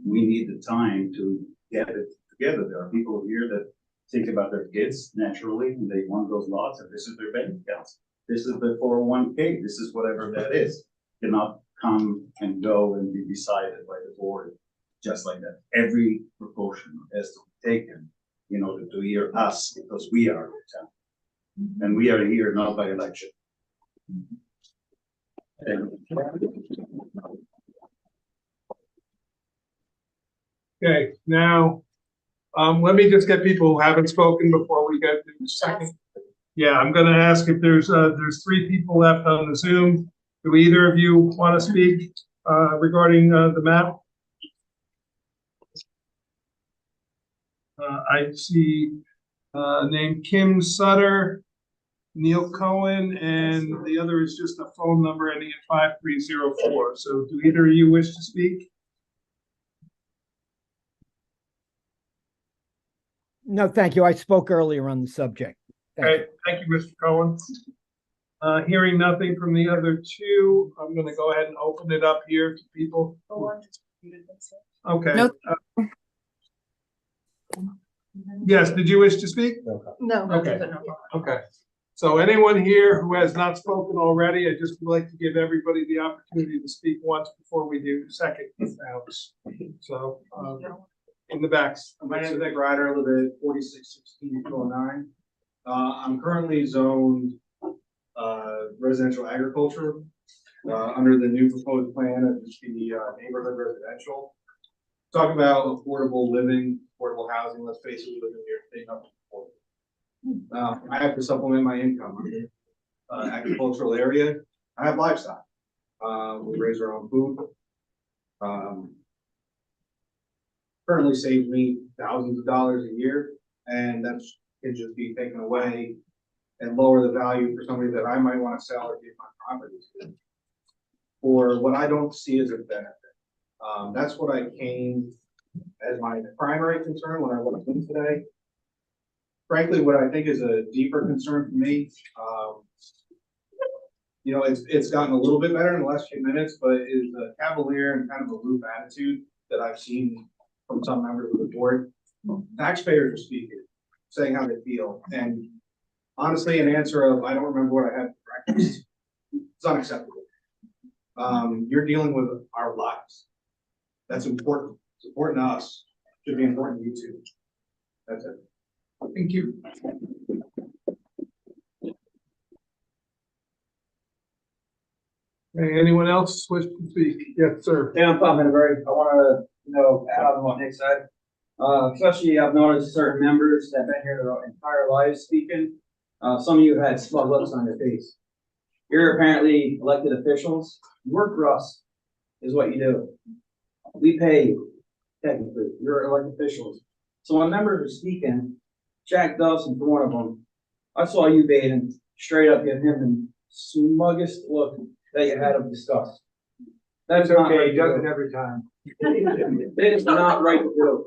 We need the time to get it together. There are people here that think about their kids naturally, and they want those lots, and this is their bank accounts. This is their 401k. This is whatever that is. Cannot come and go and be decided by the board just like that. Every precaution has to be taken in order to hear us, because we are the town. And we are here not by election. Okay, now, let me just get people who haven't spoken before we get to the second. Yeah, I'm gonna ask if there's 3 people left on the Zoom. Do either of you want to speak, regarding, the map? I see, named Kim Sutter, Neil Cohen, and the other is just a phone number ending in 5304. So do either of you wish to speak? No, thank you. I spoke earlier on the subject. Okay, thank you, Mr. Cohen. Hearing nothing from the other 2, I'm gonna go ahead and open it up here to people. Okay. No. Yes, did you wish to speak? No. Okay. Okay. So anyone here who has not spoken already, I just would like to give everybody the opportunity to speak once before we do second rounds. So, in the backs. My name is Nick Ryder, I live at 4616-209. I'm currently zoned, residential agriculture, under the new proposed plan of just the, neighborhood residential. Talk about affordable living, affordable housing, let's face it, we live in New York State, nothing affordable. I have to supplement my income. I'm in agricultural area. I have livestock. We raise our own food. Currently saves me thousands of dollars a year, and that's can just be taken away and lower the value for somebody that I might want to sell or give my property to, or what I don't see as a benefit. That's what I came as my primary concern when I walked in today. Frankly, what I think is a deeper concern for me, you know, it's gotten a little bit better in the last few minutes, but is a cavalier and kind of aloof attitude that I've seen from some members of the board. Taxpayers are speaking, saying how they feel, and honestly, an answer of I don't remember what I had for breakfast. It's unacceptable. You're dealing with our lives. That's important. It's important to us. Should be important to you too. That's it. Thank you. Okay, anyone else wish to speak? Yes, sir. Yeah, I'm Tom Henneberry. I want to, add on what Nick said. Especially I've noticed certain members that have been here their entire lives speaking. Some of you had smug looks on your face. You're apparently elected officials. You work for us, is what you do. We pay you, technically. You're elected officials. So when members are speaking, Jack Dawson, for one of them, I saw you bathing, straight up give him the smuggest look that you had of disgust. That's okay, right, he does it every time. It is not right to do.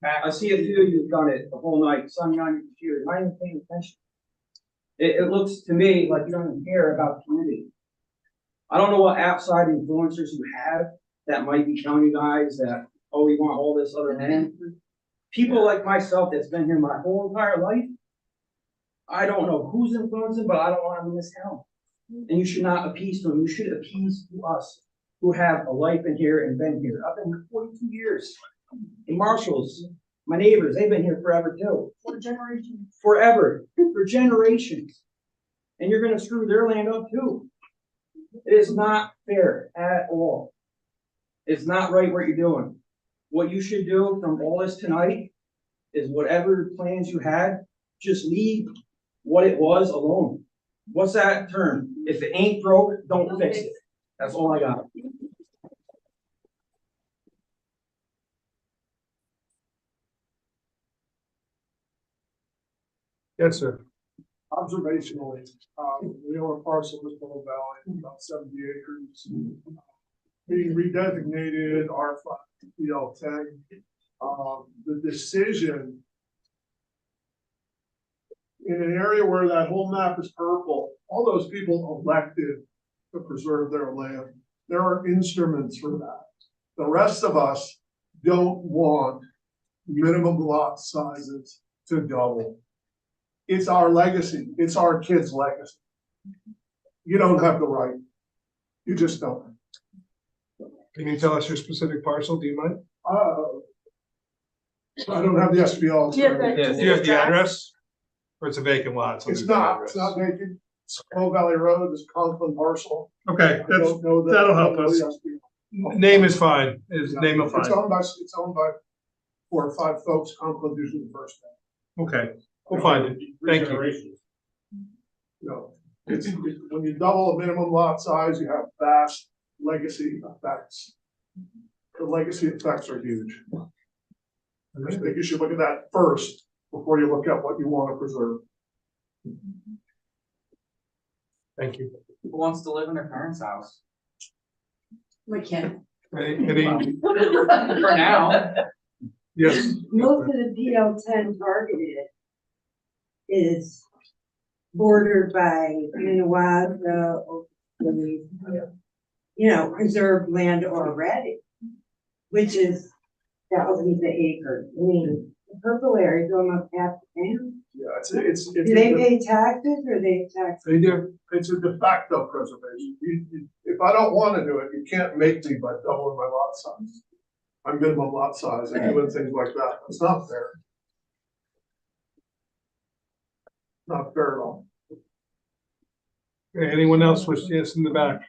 I see a few of you have done it the whole night, sunning on your computer, not even paying attention. It looks to me like you don't even care about the community. I don't know what outside influencers you have that might be telling you guys that, oh, we want all this other land. People like myself that's been here my whole entire life, I don't know who's influencing, but I don't want them in this town. And you should not appease them. You should appease us who have a life in here and been here. I've been here 42 years. In Marshalls, my neighbors, they've been here forever too. For generations. Forever, for generations. And you're gonna screw their land up too. It is not fair at all. It's not right what you're doing. What you should do from all this tonight is whatever plans you had, just leave what it was alone. What's that term? If it ain't broke, don't fix it. That's all I got. Yes, sir. Observationally, we own a parcel in Little Valley, about 70 acres. Being redesignated R5 PL10, the decision in an area where that whole map is purple, all those people elected to preserve their land. There are instruments for that. The rest of us don't want minimum lot sizes to double. It's our legacy. It's our kids' legacy. You don't have the right. You just don't. Can you tell us your specific parcel? Do you mind? I don't have the SBL. Do you have the address? Or it's a vacant lot? so It's there's no not, address. it's not vacant. It's Squirrel Valley Road, it's Conklin parcel. Okay, I don't know the- that'll I help don't know us. the SBL. Name is fine. Name will It's fine. owned by 4 or 5 folks. Conklin's usually the first name. Okay, we'll find it. Thank you. No, it's, when you double a minimum lot size, you have vast legacy effects. The legacy effects are huge. I just think you should look at that first before you look at what you want to preserve. Thank you. Who wants to live in their parents' house? We can. For now. Yes. Most of the PL10 targeted is bordered by Minnewaska, you know, preserved land already. which is thousands of acres. I mean, the purple area is almost half the town. Yeah, it's. Do they pay taxes or they tax? They do, it's a de facto preservation. If I don't wanna do it, you can't make me by doubling my lot size. My minimum lot size and doing things like that. It's not fair. Not fair at all. Okay, anyone else wish to ask in the back?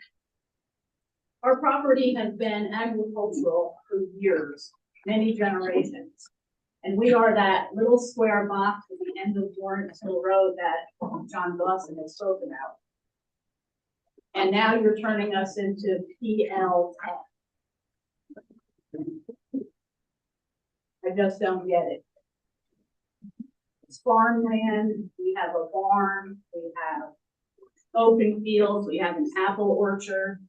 Our property has been agricultural for years, many generations. And we are that little square box at the end of Lawrence Hill Road that John Dawson has spoken about. And now you're turning us into PL 10. I just don't get it. It's farmland, we have a barn, we have open fields, we have an apple orchard.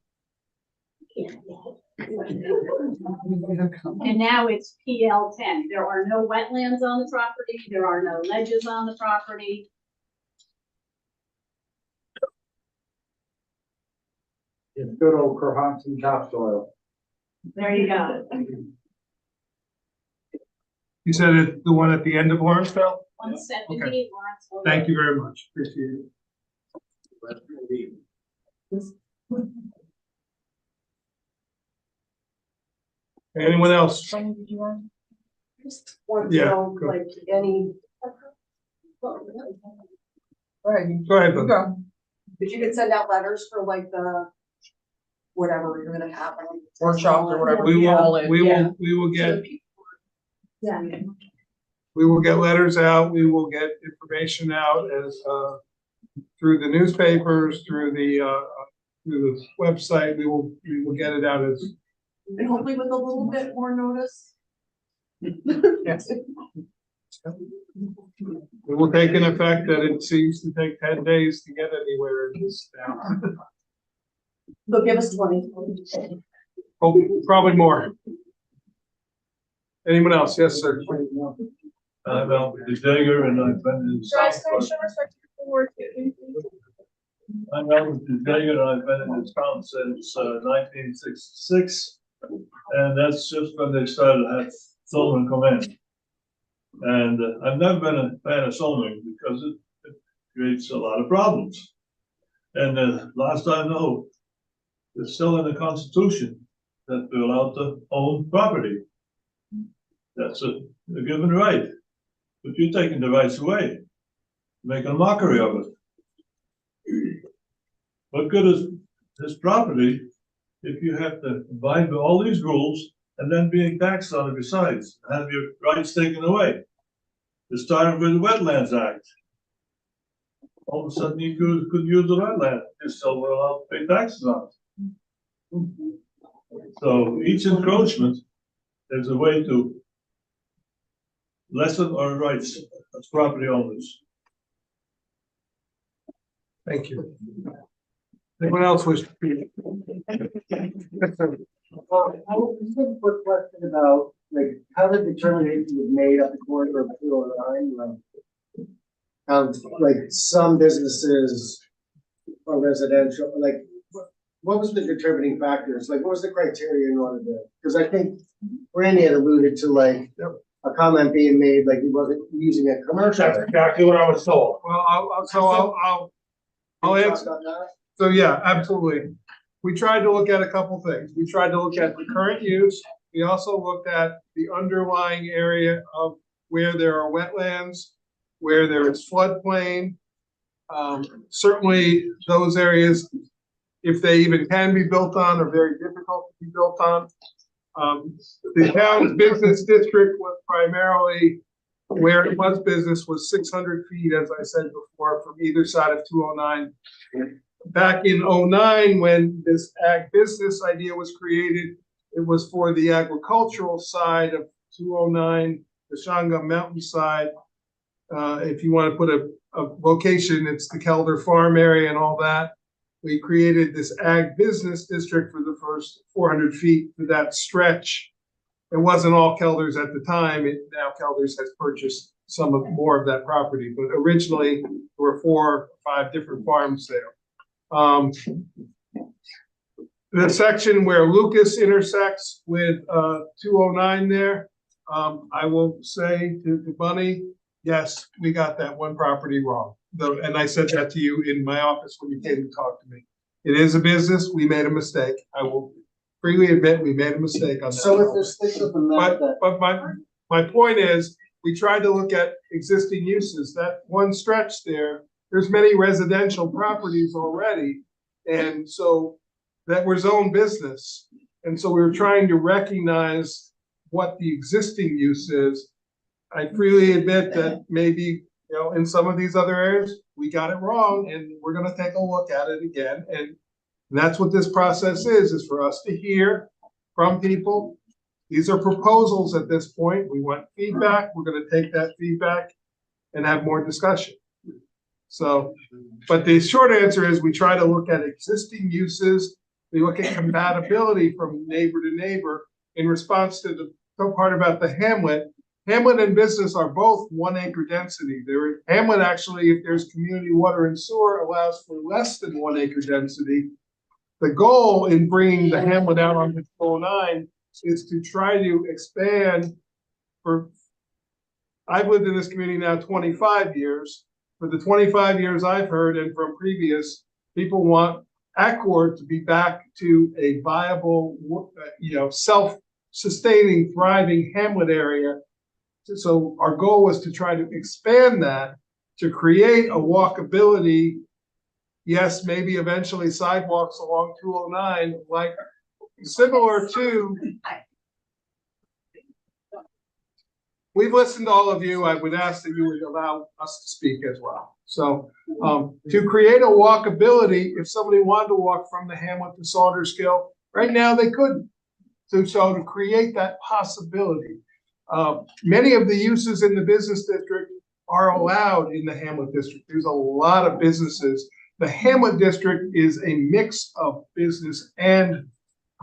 And now it's PL 10. There are no wetlands on the property. There are no ledges on the property. It's good old Cohasset topsoil. There you go. You said it's the one at the end of Lawrenceville? 170 Okay. Lawrenceville. Thank you very much. Appreciate it. Anyone else? Just want to Yeah, know, go. like, any. Go ahead, Bill. If you could send out letters for like the, whatever you're gonna have. Workshops or whatever We you call will, it. we Yeah. will, we will get, Yeah. we will get letters out, we will get information out as, through the newspapers, through the website, we will get it out as. And hopefully with a little bit more notice. Yes. It will take an effect that it seems to take 10 days to get anywhere in this town. They'll give us 20. Oh, probably more. Anyone else? Yes, sir. I'm Albert DeJager and I've been in Southport. I'm Albert DeJager and I've been in this town since 1966. And that's just when they started to have Solomon come in. And I've never been a fan of Solomon because it creates a lot of problems. And last I know, it's still in the Constitution that we're allowed to own property. That's a given right. But you're taking the rights away, making a mockery of it. What good is this property if you have to abide by all these rules and then being taxed on it besides, have your rights taken away? It started with the Wetlands Act. All of a sudden you could use the wetland, you still were allowed to pay taxes on it. So each encroachment is a way to lessen our rights as property owners. Thank you. Anyone else wish to speak? I just have a quick question about, like, how the determination was made at the corner of 209, like some businesses are residential, like, what was the determining factors? Like, what was the criteria in order to, because I think Randy had alluded to, like, a comment being made, like he wasn't using a commercial. That's exactly what I was told. Well, I'll answer. So, yeah, absolutely. We tried to look at a couple things. We tried to look at the current use. We also looked at the underlying area of where there are wetlands, where there is floodplain. Certainly those areas, if they even can be built on, are very difficult to be built on. The town's business district was primarily where it was business was 600 feet, as I said before, from either side of 209. Back in 09, when this ag business idea was created, it was for the agricultural side of 209, the Shanga mountainside. If you want to put a location, it's the Kelder farm area and all that. We created this ag business district for the first 400 feet for that stretch. It wasn't all Kelders at the time. Now Kelders has purchased more of that property, but originally there were 4 or 5 different farms there. the section where Lucas intersects with 209 there, I will say to Bunny, yes, we got that one property wrong. And I said that to you in my office when you came to talk to me. It is a business. We made a mistake. I will freely admit we made a mistake on that. So if there's things with the map that. But my point is, we tried to look at existing uses. That one stretch there, there's many residential properties already. And so that were zone business. And so we were trying to recognize what the existing use is. I freely admit that maybe, in some of these other areas, we got it wrong, and we're gonna take a look at it again. And that's what this process is for us to hear from people. These are proposals at this point. We want feedback. We're gonna take that feedback and have more discussion. So, but the short answer is we try to look at existing uses. We look at compatibility from neighbor to neighbor in response to the part about the hamlet. Hamlet and business are both 1 acre density. Hamlet actually, if there's community water and sewer, allows for less than 1 acre density. The goal in bringing the hamlet out on 209 is to try to expand I've lived in this community now 25 years. For the 25 years I've heard, and from previous, people want Accord to be back to a viable, self-sustaining, thriving hamlet area. So our goal was to try to expand that, to create a walkability, yes, maybe eventually sidewalks along 209, like similar to. We've listened to all of you. I would ask that you would allow us to speak as well. So to create a walkability, if somebody wanted to walk from the hamlet to Saunderskill, right now they couldn't. So to create that possibility. Many of the uses in the business district are allowed in the Hamlet district. There's a lot of businesses. The Hamlet district is a mix of business and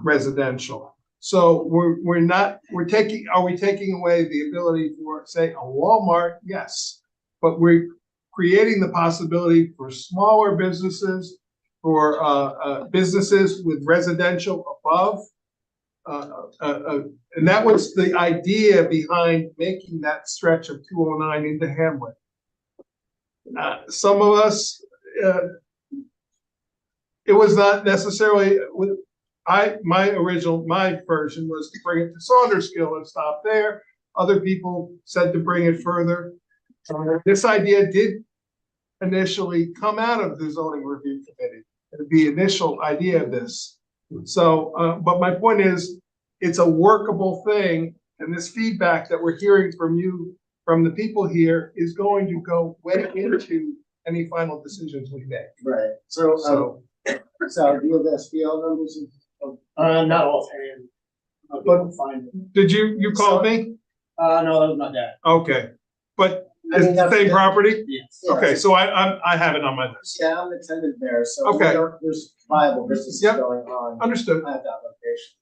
residential. So are we taking away the ability for, say, a Walmart? Yes, but we're creating the possibility for smaller businesses, for businesses with residential above. And that was the idea behind making that stretch of 209 into Hamlet. Some of us, it was not necessarily, my version was to bring it to Saunderskill and stop there. Other people said to bring it further. This idea did initially come out of the zoning review committee, the initial idea of this. So, but my point is, it's a workable thing, and this feedback that we're hearing from you, from the people here, is going to go way into any final decisions we make. Right. So do you have SBL numbers? Not offhand. But find it. Did you call me? No, that was not that. Okay, but it's the same property? Yes. Okay, so I have it on my list. Yeah, I'm attended there, so Okay. There's viable businesses Yep. going on. Understood. At that location.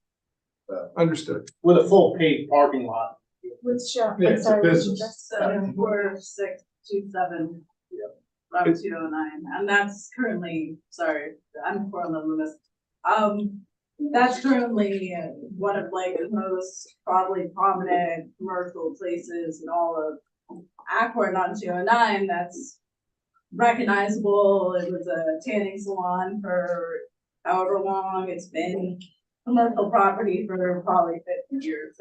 So. Understood. With a full paved parking lot. Which, Yeah, I'm it's a sorry, which business. address? 7627 Route 209, and that's currently, sorry, I'm Portland Loomis. That's currently one of like the most probably prominent commercial places in all of Accord on 209 that's recognizable. It was a tanning salon for however long. It's been commercial property for probably 50 years.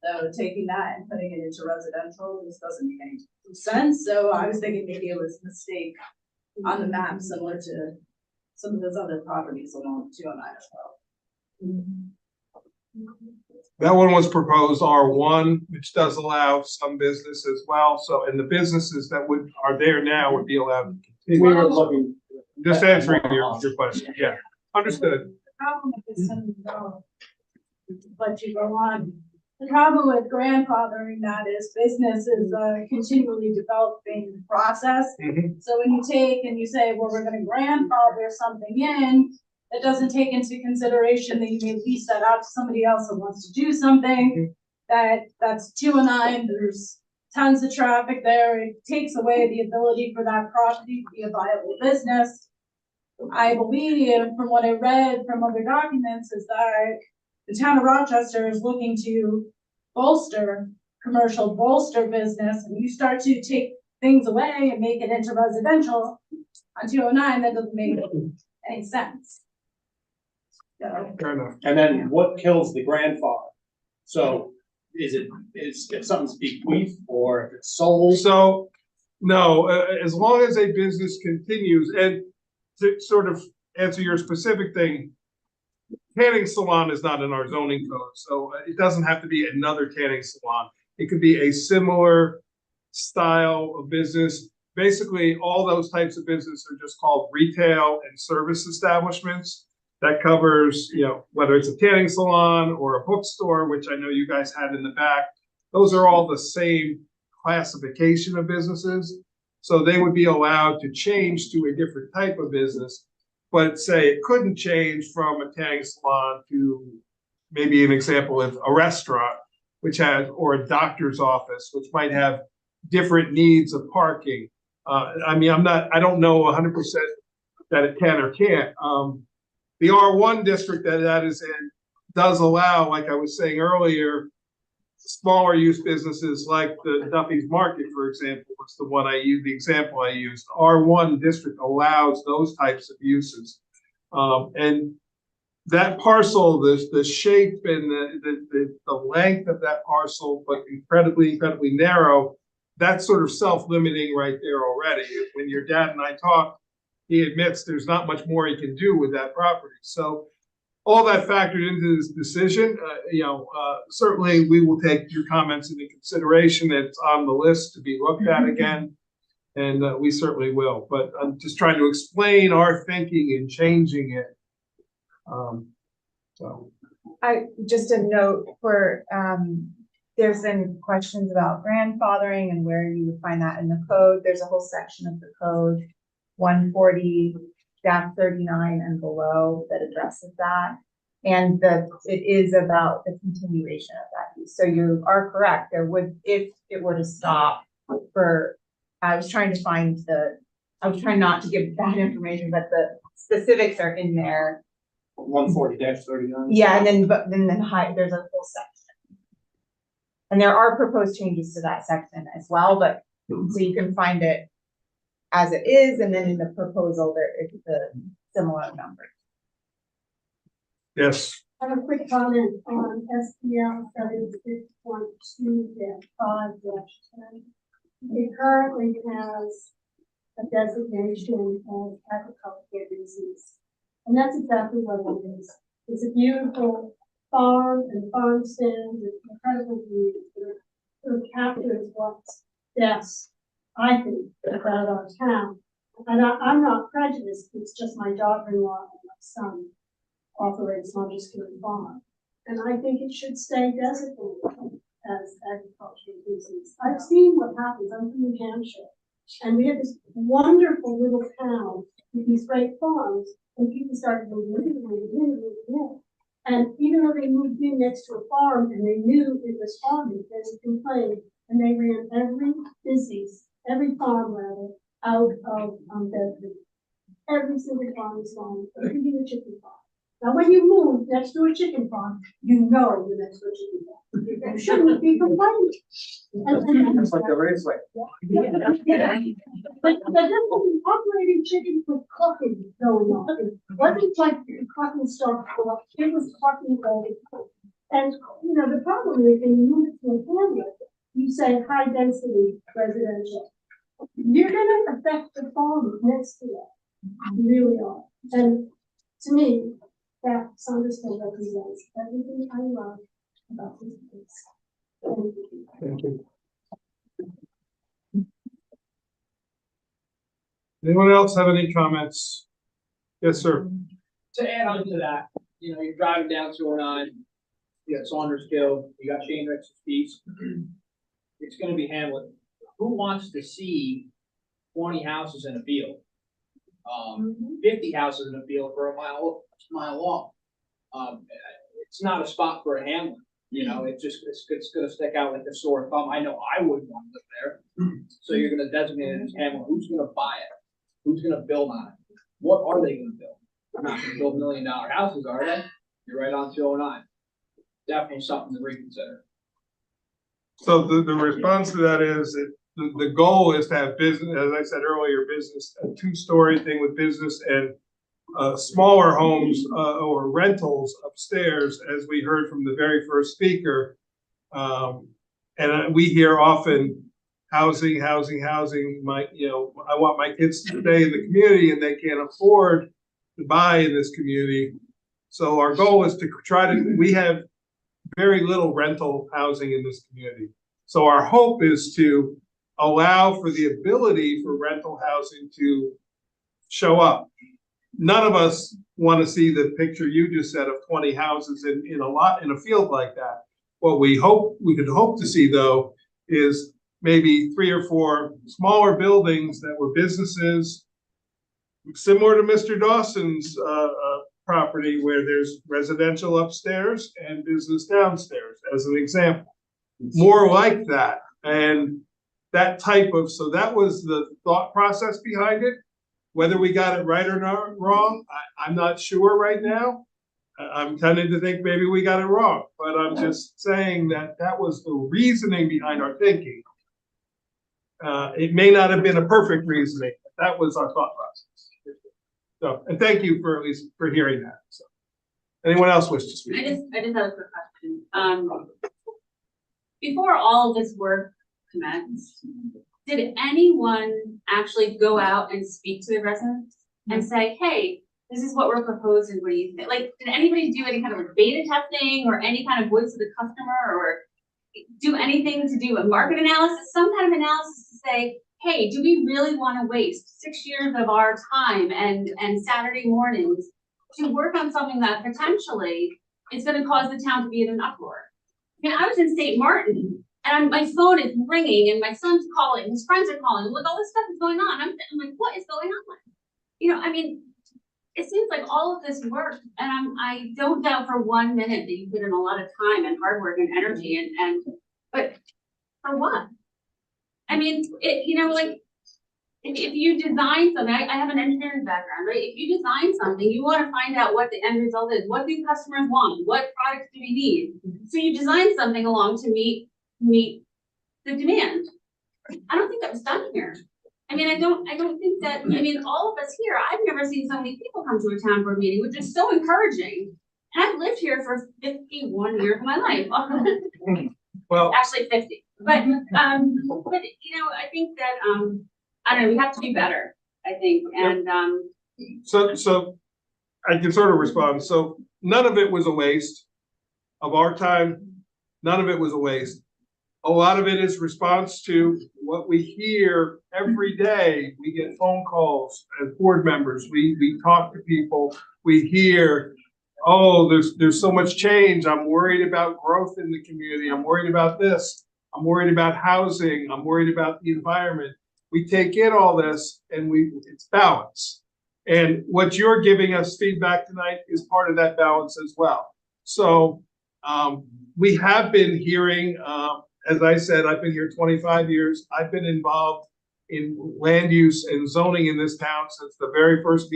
So taking that and putting it into residential just doesn't make any sense. So I was thinking maybe it was a mistake on the map, similar to some of those other properties along 209 as well. That one was proposed R1, which does allow some business as well. So, and the businesses that are there now would be allowed to continue. We were looking. Just answering your question. Yeah, understood. The problem with this, but you go on. The problem with grandfathering that is business is a continually developing process. So when you take and you say, well, we're gonna grandfather something in, that doesn't take into consideration that you may lease that out to somebody else that wants to do something. That's 209, there's tons of traffic there. It takes away the ability for that property to be a viable business. I believe from what I read from other documents is that the town of Rochester is looking to bolster bolster business, and you start to take things away and make it into residential on 209, that doesn't make any sense. So, Fair enough. And then what kills the grandfather? So is if something's bequeathed or if it's sold? So, no, as long as a business continues, and to sort of answer your specific thing, tanning salon is not in our zoning code, so it doesn't have to be another tanning salon. It could be a similar style of business. Basically, all those types of business are just called retail and service establishments. That covers, whether it's a tanning salon or a bookstore, which I know you guys had in the back. Those are all the same classification of businesses. So they would be allowed to change to a different type of business. But say it couldn't change from a tanning salon to maybe an example of a restaurant, which has, or a doctor's office, which might have different needs of parking. I don't know 100% that it can or can't. The R1 district that is in does allow, like I was saying earlier, smaller use businesses like the Duffy's Market, for example, was the one the example I used. R1 district allows those types of uses. And that parcel, the shape and the length of that parcel, but incredibly narrow, that's sort of self-limiting right there already. When your dad and I talk, he admits there's not much more he can do with that property. So all that factored into this decision, certainly we will take your comments into consideration. It's on the list to be looked at again, and we certainly will. But I'm just trying to explain our thinking in changing it. Just a note for, there's been questions about grandfathering and where you would find that in the code. There's a whole section of the code, 140-39 and below, that addresses that. And it is about the continuation of that use. So you are correct. There would, if it were to stop I was trying not to give that information, but the specifics are in there. 140-39. Yeah, and then there's a whole section. And there are proposed changes to that section as well, but so you can find it as it is, and then in the proposal there is the similar number. Yes. I have a quick comment on SPL 76.2-5-10. It currently has a designation of agricultural disease. And that's exactly what it is. It's a beautiful farm and farm stand. It's incredibly beautiful. It sort of captures what's best, I think, about our town. And I'm not prejudiced. It's just my daughter-in-law and my son operates Montesquieu Farm. And I think it should stay designated as agricultural business. I've seen what happens. I'm from New Hampshire. And we have this wonderful little town with these great farms, and people started moving in. And even though they moved in next to a farm and they knew it was farming, they would complain, and they ran every farm rather, out of Bedford. Every single farm is gone, including the chicken farm. Now, when you move next to a chicken farm, you know you're next to a chicken farm. You shouldn't be complaining. It's like the raceway. But there's an operating chickens with clucking going on. It wasn't like clucking stopped. It was clucking all the time. And, the problem is when you move it to a hamlet, you say high density residential. You're going to affect the farm next to it. You really are. And to me, that Saundersville represents everything I love about this place. Thank you. Anyone else have any comments? Yes, sir. To add on to that, you're driving down 209, you got Saundersville, you got Shane Rich's piece. It's gonna be Hamlet. Who wants to see 20 houses in a field? 50 houses in a field for a mile long. It's not a spot for a hamlet. It's gonna stick out like a sore thumb. I know I wouldn't want to live there. So you're gonna designate it as hamlet. Who's gonna buy it? Who's gonna build on it? what are they gonna build? They're not gonna build $1 million houses, are they? You're right on 209. Definitely something to reconsider. So the response to that is that the goal is to have business, as I said earlier, business, a two-story thing with business and smaller homes or rentals upstairs, as we heard from the very first speaker. And we hear often housing. I want my kids to stay in the community and they can't afford to buy in this community. So our goal is to we have very little rental housing in this community. So our hope is to allow for the ability for rental housing to show up. None of us want to see the picture you just said of 20 houses in a field like that. What we could hope to see though is maybe 3 or 4 smaller buildings that were businesses, similar to Mr. Dawson's property, where there's residential upstairs and business downstairs, as an example. More like that, and that type of, so that was the thought process behind it. Whether we got it right or not wrong, I'm not sure right now. I'm tending to think maybe we got it wrong, but I'm just saying that that was the reasoning behind our thinking. It may not have been a perfect reasoning, but that was our thought process. So, and thank you for at least for hearing that. So, anyone else wish to speak? I just have a quick question. Before all of this work commenced, did anyone actually go out and speak to the residents and say, hey, this is what we're proposing, what do you think? Like, did anybody do any kind of beta testing or any kind of voice of the customer, or do anything to do a market analysis, some kind of analysis to say, hey, do we really want to waste 6 years of our time and Saturday mornings to work on something that potentially is going to cause the town to be in an uproar? I mean, I was in St. Martin and my phone is ringing and my son's calling, his friends are calling, look, all this stuff is going on. I'm like, what is going on? You know, I mean, it seems like all of this work, and I don't doubt for 1 minute that you put in a lot of time and hard work and energy but for what? I mean, like, if you design something, I have an engineering background, right? If you design something, you want to find out what the end result is. What do customers want? What products do we need? So you design something along to meet the demand. I don't think that was done here. I mean, I don't think that, I mean, all of us here, I've never seen so many people come to a town board meeting, which is so encouraging. And I've lived here for 51 years of my life. Well, actually 50. But I think that I don't know, we have to do better, I think. And So I can sort of respond. So none of it was a waste of our time. None of it was a waste. A lot of it is response to what we hear every day. We get phone calls as board members. We talk to people. We hear, oh, there's so much change. I'm worried about growth in the community. I'm worried about this. I'm worried about housing. I'm worried about the environment. We take in all this and it's balance. And what you're giving us feedback tonight is part of that balance as well. So we have been hearing, as I said, I've been here 25 years. I've been involved in land use and zoning in this town since the very first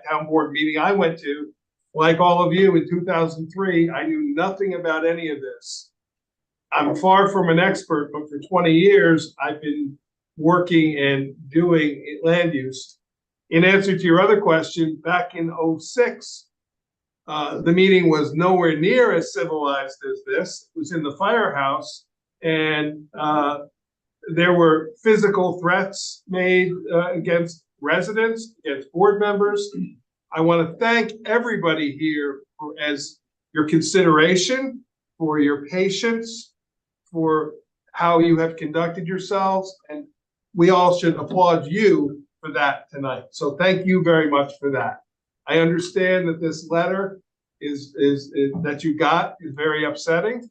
town board meeting I went to. Like all of you in 2003, I knew nothing about any of this. I'm far from an expert, but for 20 years, I've been working and doing land use. In answer to your other question, back in 2006, the meeting was nowhere near as civilized as this. It was in the firehouse, and there were physical threats made against residents, against board members. I want to thank everybody here as your consideration, for your patience, for how you have conducted yourselves, and we all should applaud you for that tonight. So thank you very much for that. I understand that this letter is that you got is very upsetting.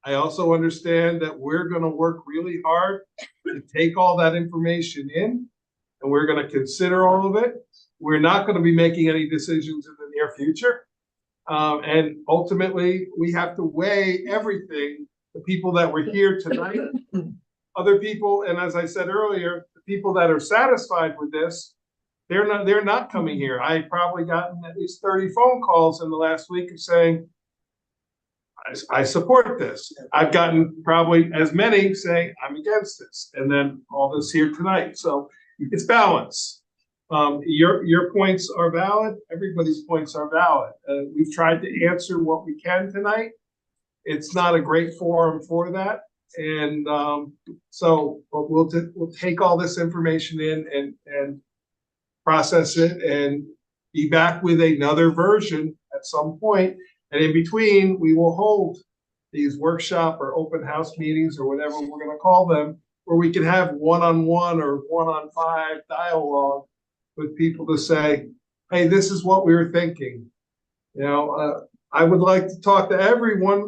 I also understand that we're going to work really hard to take all that information in, and we're going to consider all of it. We're not going to be making any decisions in the near future. And ultimately, we have to weigh everything. The people that were here tonight, other people, and as I said earlier, the people that are satisfied with this, they're not coming here. I've probably gotten at least 30 phone calls in the last week of saying, I support this. I've gotten probably as many saying I'm against this, and then all this here tonight. So it's balance. Your points are valid. Everybody's points are valid. We've tried to answer what we can tonight. It's not a great forum for that, and but we'll take all this information in and process it and be back with another version at some point. And in between, we will hold these workshop or open house meetings or whatever we're going to call them, where we can have one-on-one or one-on-five dialogue with people to say, hey, this is what we were thinking. You know, I would like to talk to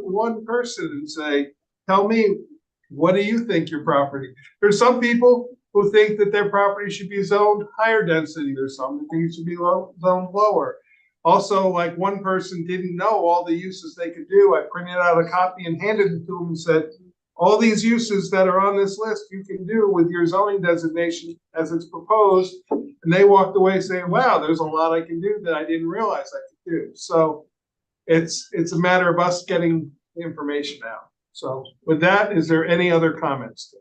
one person and say, tell me, what do you think your property? There's some people who think that their property should be zoned higher density. There's some that think it should be zoned lower. Also, like one person didn't know all the uses they could do. I printed out a copy and handed it to them and said, all these uses that are on this list you can do with your zoning designation as it's proposed. And they walked away saying, wow, there's a lot I can do that I didn't realize I could do. So it's a matter of us getting the information out. So with that, is there any other comments?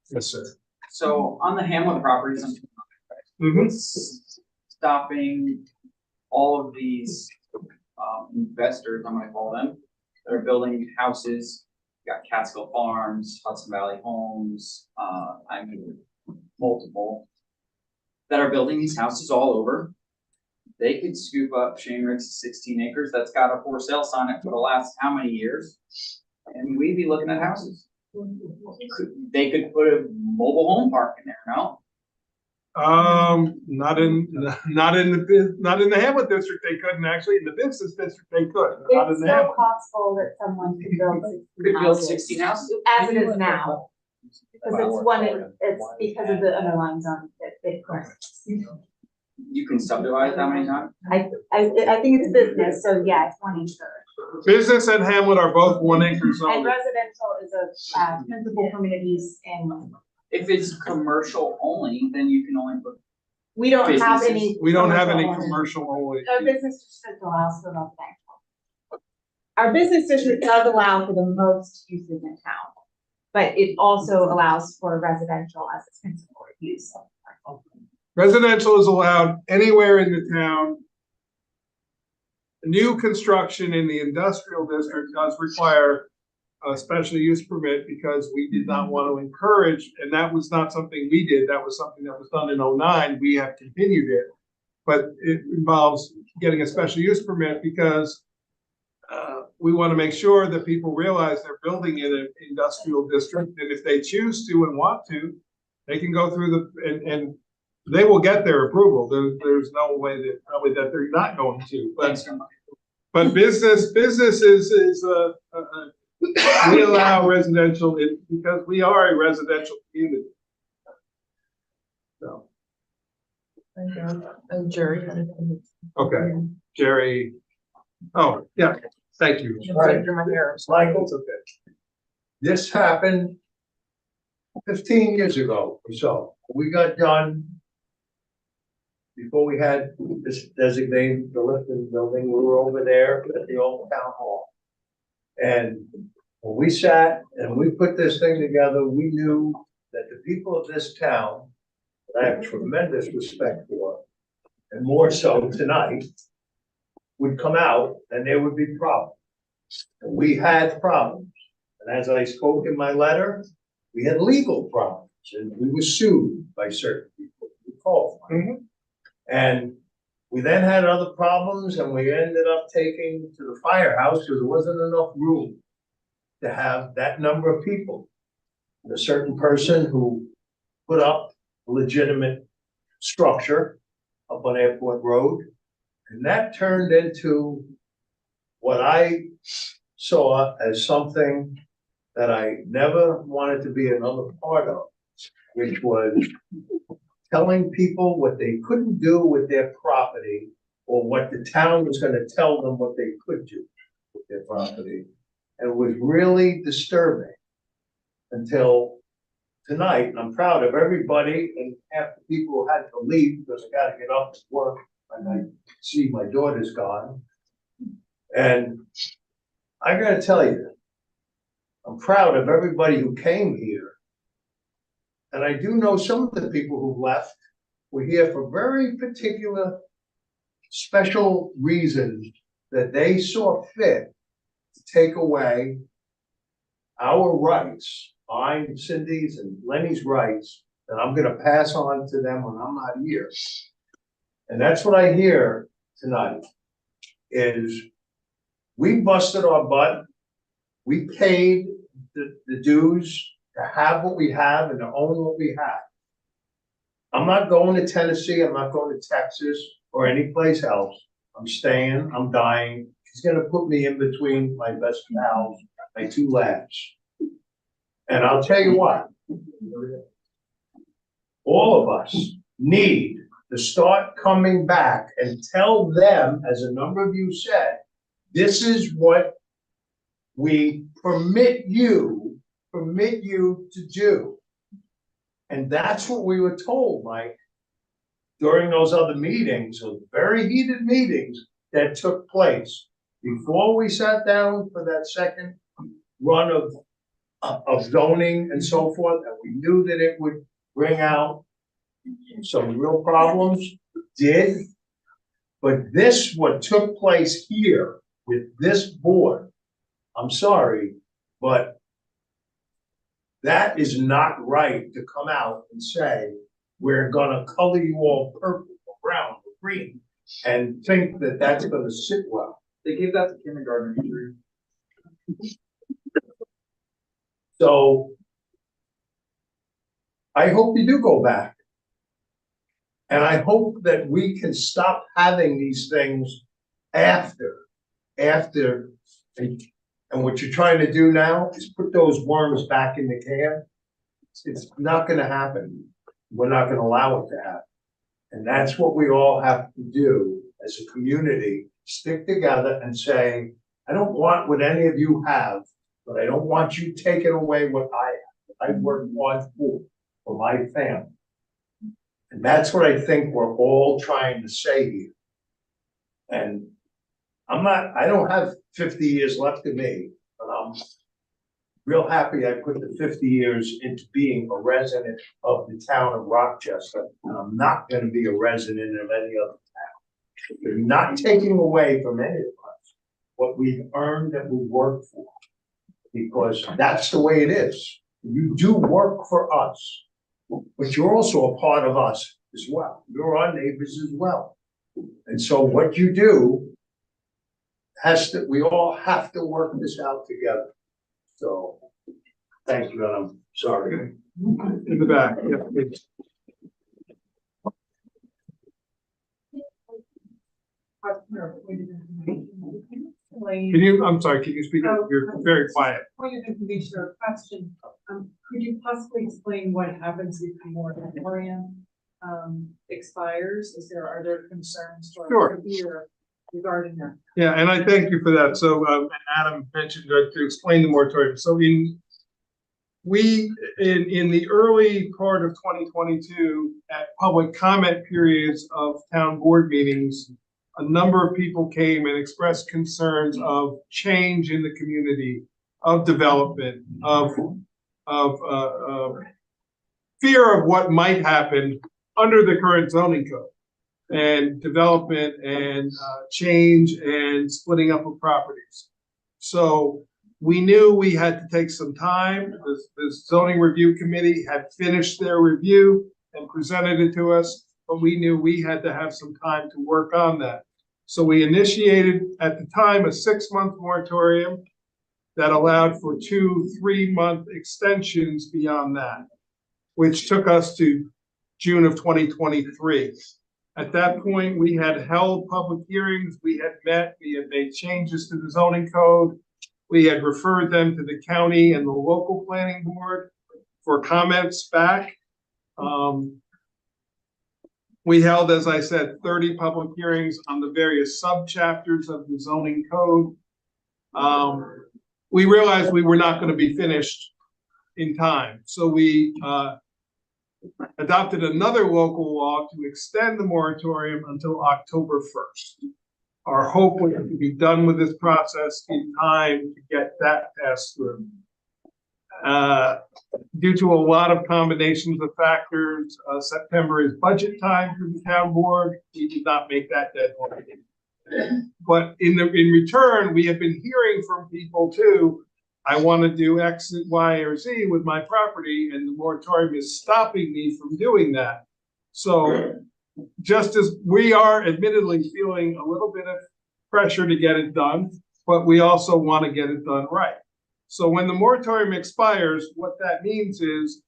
Yes, sir. So on the Hamlet properties, stopping all of these investors, I'm gonna call them, that are building houses. You got Catskill Farms, Hudson Valley Homes, I mean, multiple, that are building these houses all over. They could scoop up Shane Rick's 16 acres that's got a for sale sign it for the last how many years, and we'd be looking at houses. They could put a mobile home park in there, no? Not in the Hamlet district. They couldn't actually. In the business district, they could. Not in It's the so Hamlet. possible that someone could build 16 houses. as it is now. Because it's because of the underlying zone that it corrects. You can subdivide it how many times? I think it's business, so yeah, it's 1 acre. Business and Hamlet are both 1 acre And zones. residential is a principal permitted use, and If it's commercial only, then you can only put. we don't have businesses. any. We don't have any commercial. commercial only. Our business district allows for residential. Our business district does allow for the most uses in town, but it also allows for residential as its principal use. Residential is allowed anywhere in the town. New construction in the industrial district does require a special use permit because we did not want to encourage, and that was not something we did. That was something that was done in 2009. We have continued it, but it involves getting a special use permit because we want to make sure that people realize they're building in an industrial district, and if they choose to and want to, they can go through and they will get their approval. There's no way that probably that they're not going to. But business is we allow residential because we are a residential community. So And Jerry had a. okay, Jerry. Oh yeah, thank you. Right. My hair. Michael, It's okay. this happened 15 years ago or so. We got done before we had this designated the Lifton building. We were over there at the old town hall. And when we sat and we put this thing together, we knew that the people of this town, that I have tremendous respect for, and more so tonight, would come out and there would be problems. And we had problems. And as I spoke in my letter, we had legal problems and we were sued by certain people who qualified. And we then had other problems and we ended up taking to the firehouse because there wasn't enough room to have that number of people. And a certain person who put up a legitimate structure up on Airport Road, and that turned into what I saw as something that I never wanted to be another part of, which was telling people what they couldn't do with their property or what the town was going to tell them what they could do with their property. And it was really disturbing until tonight, and I'm proud of everybody and half the people who had to leave because I gotta get up and work and I see my daughter's gone. And I gotta tell you, I'm proud of everybody who came here. And I do know some of the people who left were here for very particular special reasons that they saw fit to take away our rights, mine, Cindy's and Lenny's rights, that I'm gonna pass on to them when I'm not here. And that's what I hear tonight, is we busted our butt, we paid the dues to have what we have and to own what we have. I'm not going to Tennessee, I'm not going to Texas or any place else. I'm staying, I'm dying. He's gonna put me in between my best pals, my two labs. And I'll tell you what, all of us need to start coming back and tell them, as a number of you said, this is what we permit you to do. And that's what we were told, Mike, during those other meetings, those very heated meetings that took place before we sat down for that second run of zoning and so forth, and we knew that it would bring out some real problems, did. But this, what took place here with this board, I'm sorry, but that is not right to come out and say, we're gonna color you all purple or brown or green and think that that's gonna sit well. They gave that to kindergarten. So I hope you do go back. And I hope that we can stop having these things after, and what you're trying to do now is put those worms back in the can. It's not gonna happen. We're not gonna allow it to happen. And that's what we all have to do as a community, stick together and say, I don't want what any of you have, but I don't want you taking away what I have. I've worked hard for my family. And that's what I think we're all trying to say here. And I don't have 50 years left in me, but I'm real happy I put the 50 years into being a resident of the town of Rochester, and I'm not gonna be a resident of any other town. They're not taking away from any of us what we've earned and we worked for, because that's the way it is. You do work for us, but you're also a part of us as well. You're our neighbors as well. And so what you do we all have to work this out together. So, thank you, and I'm sorry. In the back, yeah, please. I'm sorry, can you speak up? You're very quiet. Point of information or question, could you possibly explain what happens if the moratorium expires? Are there concerns Sure. here regarding that? Yeah, and I thank you for that. So, Adam mentioned to explain the moratorium. So in the early part of 2022, at public comment periods of town board meetings, a number of people came and expressed concerns of change in the community, of development, of fear of what might happen under the current zoning code, and development and change and splitting up of properties. So we knew we had to take some time. The zoning review committee had finished their review and presented it to us, but we knew we had to have some time to work on that. So we initiated at the time a 6-month moratorium that allowed for 2 3-month extensions beyond that, which took us to June of 2023. At that point, we had held public hearings, we had met, we had made changes to the zoning code. We had referred them to the county and the local planning board for comments back. We held, as I said, 30 public hearings on the various subchapters of the zoning code. We realized we were not going to be finished in time. So we adopted another local law to extend the moratorium until October 1st. Our hope was to be done with this process in time to get that passed through. Due to a lot of combinations of factors, September is budget time for the town board. We did not make that deadline. But in return, we have been hearing from people too, I want to do X, Y, or Z with my property, and the moratorium is stopping me from doing that. So just as we are admittedly feeling a little bit of pressure to get it done, but we also want to get it done right. So when the moratorium expires, what that means is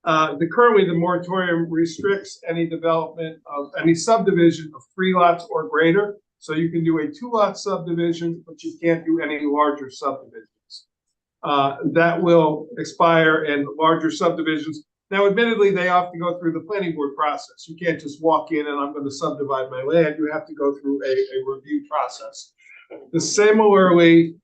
currently the moratorium restricts any development of any subdivision of 3 lots or greater. So you can do a 2-lot subdivision, but you can't do any larger subdivisions. That will expire, and larger subdivisions. Now, admittedly, they have to go through the planning board process. You can't just walk in and I'm going to subdivide my land. You have to go through a review process. Similarly,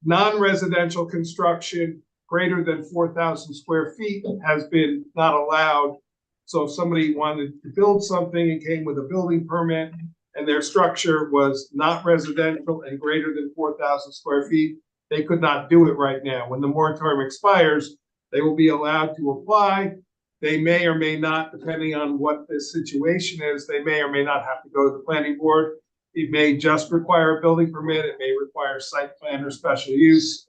non-residential construction greater than 4,000 square feet has been not allowed. So if somebody wanted to build something and came with a building permit and their structure was not residential and greater than 4,000 square feet, they could not do it right now. When the moratorium expires, they will be allowed to apply. They may or may not, depending on what the situation is, they may or may not have to go to the planning board. It may just require a building permit. It may require site plan or special use.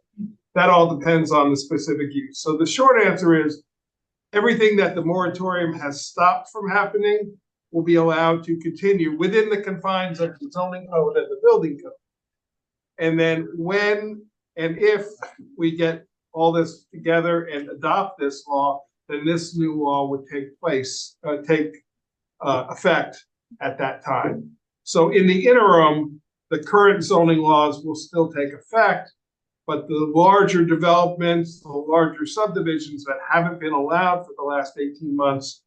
That all depends on the specific use. So the short answer is everything that the moratorium has stopped from happening will be allowed to continue within the confines of the zoning code and the building code. And then when and if we get all this together and adopt this law, then this new law would take effect at that time. So in the interim, the current zoning laws will still take effect, but the larger developments, the larger subdivisions that haven't been allowed for the last 18 months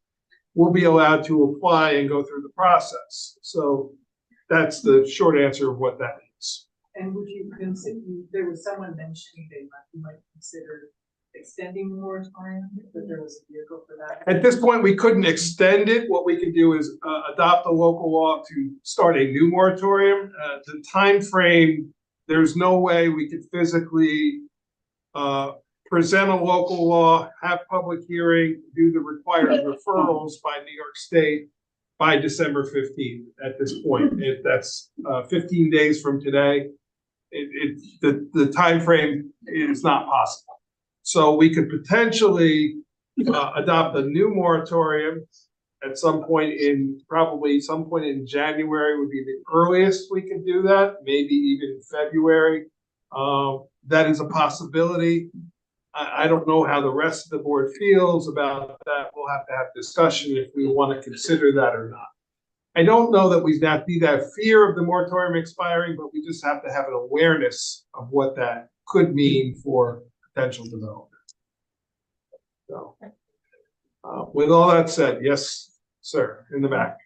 will be allowed to apply and go through the process. So that's the short answer of what that means. And would you consider, there was someone mentioning that you might consider extending the moratorium, that there was a vehicle for that? At this point, we couldn't extend it. What we could do is adopt a local law to start a new moratorium. The time frame, there's no way we could physically present a local law, have public hearing, do the required referrals by New York State by December 15th at this point. That's 15 days from today. The time frame is not possible. So we could potentially adopt a new moratorium at some point probably some point in January would be the earliest we could do that, maybe even February. That is a possibility. I don't know how the rest of the board feels about that. We'll have to have discussion if we want to consider that or not. I don't know that we have that fear of the moratorium expiring, but we just have to have an awareness of what that could mean for potential development. So, with all that said, yes, sir, in the back.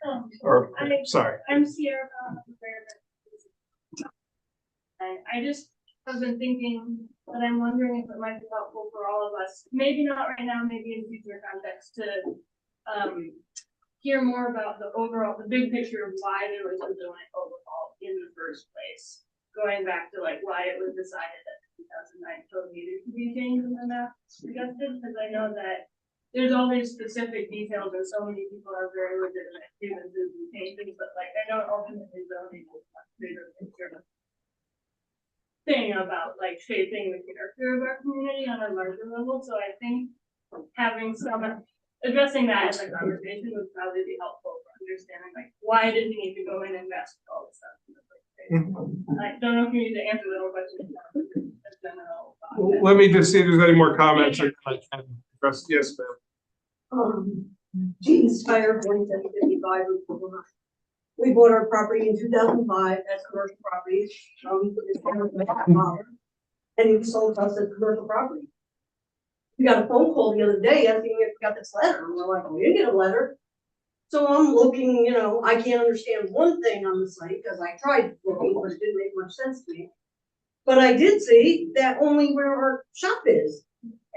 Or sorry. I'm Sierra. I just have been thinking that I'm wondering if it might be helpful for all of us, maybe not right now, maybe in future context, to hear more about the big picture of why there was a zoning overhaul in the first place. Going back to like why it was decided that 2009 code needed to be changed and then that suggested, because I know that there's all these specific details and so many people are very legitimate grievances and changes, but like I know ultimately zoning is a bigger picture thing about like shaping the character of our community on a larger level. So I think having addressing that as a conversation would probably be helpful for understanding like why did we need to go in and invest all this stuff in the first place. I don't know if you need to answer that question. Let me just see if there's any more comments I can address. Yes, ma'am. Jean's Fire, 4755 Route 409. We bought our property in 2005 as commercial property. And he sold us as commercial property. We got a phone call the other day asking if we got this letter. And we're like, we didn't get a letter. So I'm looking, I can't understand one thing on the site because I tried looking, but it didn't make much sense to me. But I did see that only where our shop is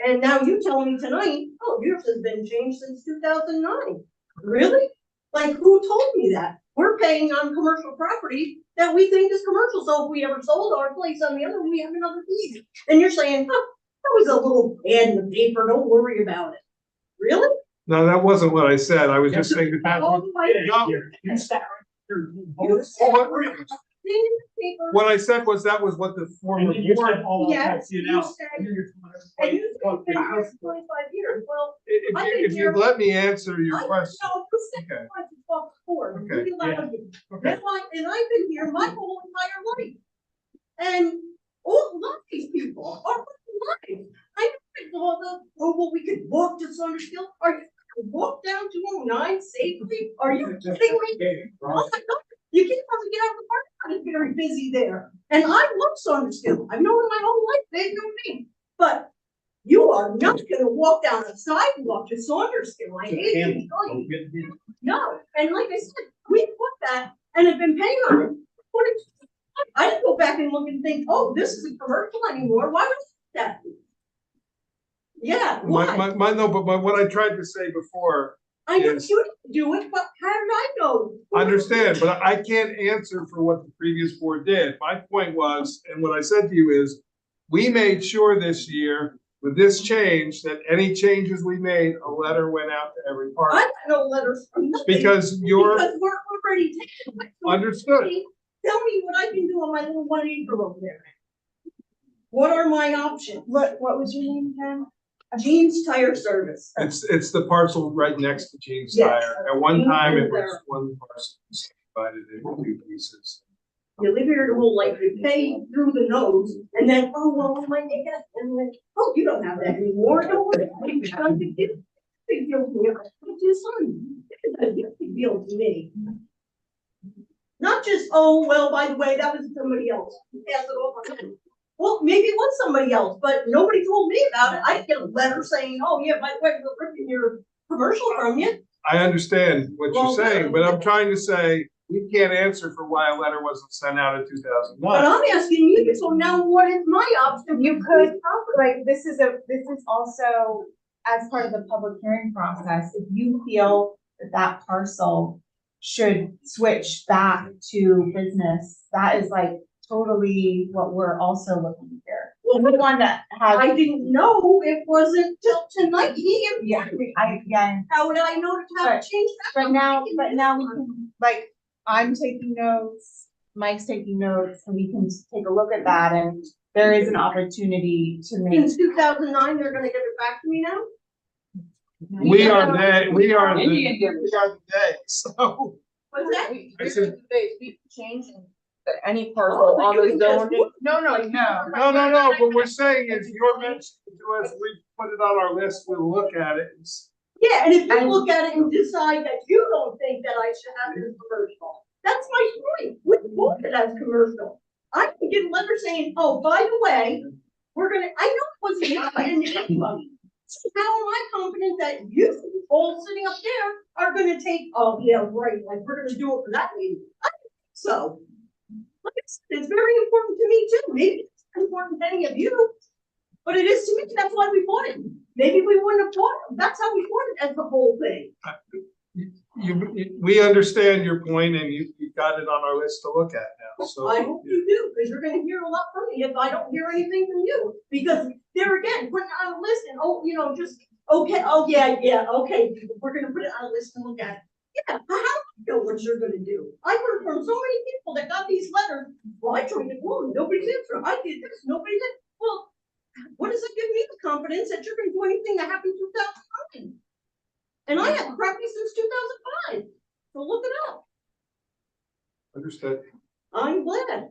And now you're telling me tonight, oh, yours has been changed since 2009. Really? Like, who told me that? We're paying on commercial property that we think is commercial, so if we ever sold our place on the other one, we have another piece. And you're saying, oh, that was a little ad in the paper, don't worry about it. Really? No, that wasn't what I said. I was just saying that that. Oh, my No. You said thing in the paper. What I said was that was what the former board. Yes, you said, and you said it's been here for 25 years. Well, I've been If here. you let me answer your question. No, who said you wanted to talk before? Okay. You allowed me. Okay. That's why, and I've been here my whole entire life. And all a lot of these people are alive. I know all the, oh, well, we could walk to Sunderskill. Are you gonna walk down 209 safely? Are you kidding me? Oh my God. You can't probably get out of the parking lot. It's very busy there. And I love Sunderskill. I've known it my whole life. They know me. But you are not gonna walk down a sidewalk to Saundersville. I hate to tell you. No, and like I said, we put that and have been paying on it. I didn't go back and look and think, oh, this isn't commercial anymore. Why would that be? Yeah, why? No, but what I tried to say before. I know is- you didn't do it, but how did I know? I understand, but I can't answer for what the previous board did. My point was, and what I said to you is, we made sure this year with this change, that any changes we made, a letter went out to every I party. got no letters from nothing. Because you're- Because we're already taking. Understood. Tell me what I can do on my little 1 acre over there. What are my options? What was your name again? Jean's Tire Service. It's the parcel right next to James Yes. Tire. At one time, it was There. one parcel divided into two pieces. You live here your whole life, you pay through the nose, and then, oh, well, I might make it, and then, oh, you don't have that anymore, don't worry. It's not a big deal. Big deal to me, it's your son, it's a big deal to me. Not just, oh, well, by the way, that was somebody else, pass it off on them. Well, maybe it was somebody else, but nobody told me about it, I didn't get a letter saying, oh, yeah, by the way, we're ripping your commercial from you. I understand what you're Well, saying, but I'm trying to say, we can't answer for why a letter wasn't sent out in 2009. But I'm asking you, so now what is my option? You could, like, this is also, as part of the public hearing process, if you feel that that parcel should switch back to business, that is like totally what we're also looking here. Well, The one that has. I didn't know it wasn't till tonight, he informed me. Yeah. How would I know to have to change that? But now we can, like, I'm taking notes, Mike's taking notes, and we can take a look at that, and there is an opportunity to make. Since 2009, they're gonna give it back to me now? We are the day, so. What's that? I said- We changed any parcel on the zoning. No, what we're saying is you're mentioning to us, we put it on our list, we'll look at it. Yeah, and if you look at it and decide that you don't think that I should have it as commercial, that's my point. We want it as commercial. I can get a letter saying, oh, by the way, we're gonna, I know it wasn't happening to anybody. So how am I confident that you all sitting up there are gonna take, oh, yeah, right, like, we're gonna do it for that meeting? I don't think so. Like I said, it's very important to me too. Maybe it's important to any of you, but it is to me. That's why we bought it. Maybe we wouldn't have bought it. That's how we bought it as the whole thing. We understand your point and you've got it on our list to look at now, so. I hope you do, because you're gonna hear a lot from me if I don't hear anything from you. Because there again, putting it on a list and, oh, you know, just, okay, oh, yeah, okay, we're gonna put it on a list and look at it. Yeah, how do you know what you're gonna do? I heard from so many people that got these letters, well, I tried to call them, nobody's answering, I did this, nobody did. Well, what does it give me the confidence that you're gonna do anything that happened in 2009? And I had property since 2005, so look it up. Understood. I'm glad.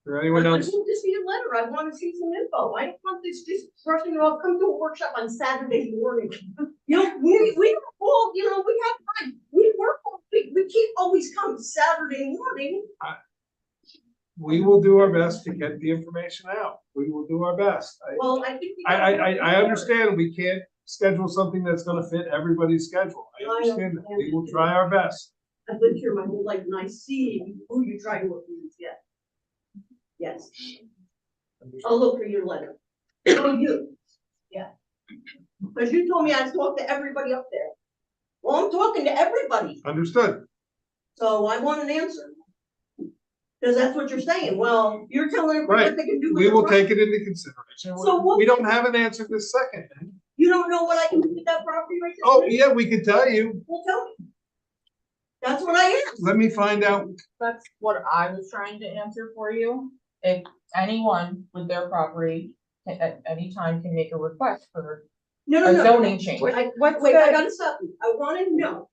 For anyone I else? didn't just need a letter, I want to see some info, I don't want this just brushing it off, come to a workshop on Saturday morning. You know, we all, you know, we have time, we work, we can't always come Saturday morning. We will do our best to get the information out. We will do our best. Well, I think. I understand we can't schedule something that's gonna fit everybody's schedule. I understand that. We will try our best. I've lived here my whole life and I see who you try to appease, yeah. Yes. I'll look for your letter. Oh, you, yeah. Cause you told me I talked to everybody up there. Well, I'm talking to everybody, Understood. so I want an answer. Cause that's what you're saying. Well, you're telling everybody Right. what they can do with We the will property. take it into consideration. So what- We don't have an answer this second. You don't know what I can do with that property right this Oh, minute? yeah, we could tell you. Well, tell me. That's what I asked. Let me find out. That's what I was trying to answer for you. If anyone with their property at any time can make a request for No, a no, no. zoning change. Wait, I gotta stop you. I wanna know,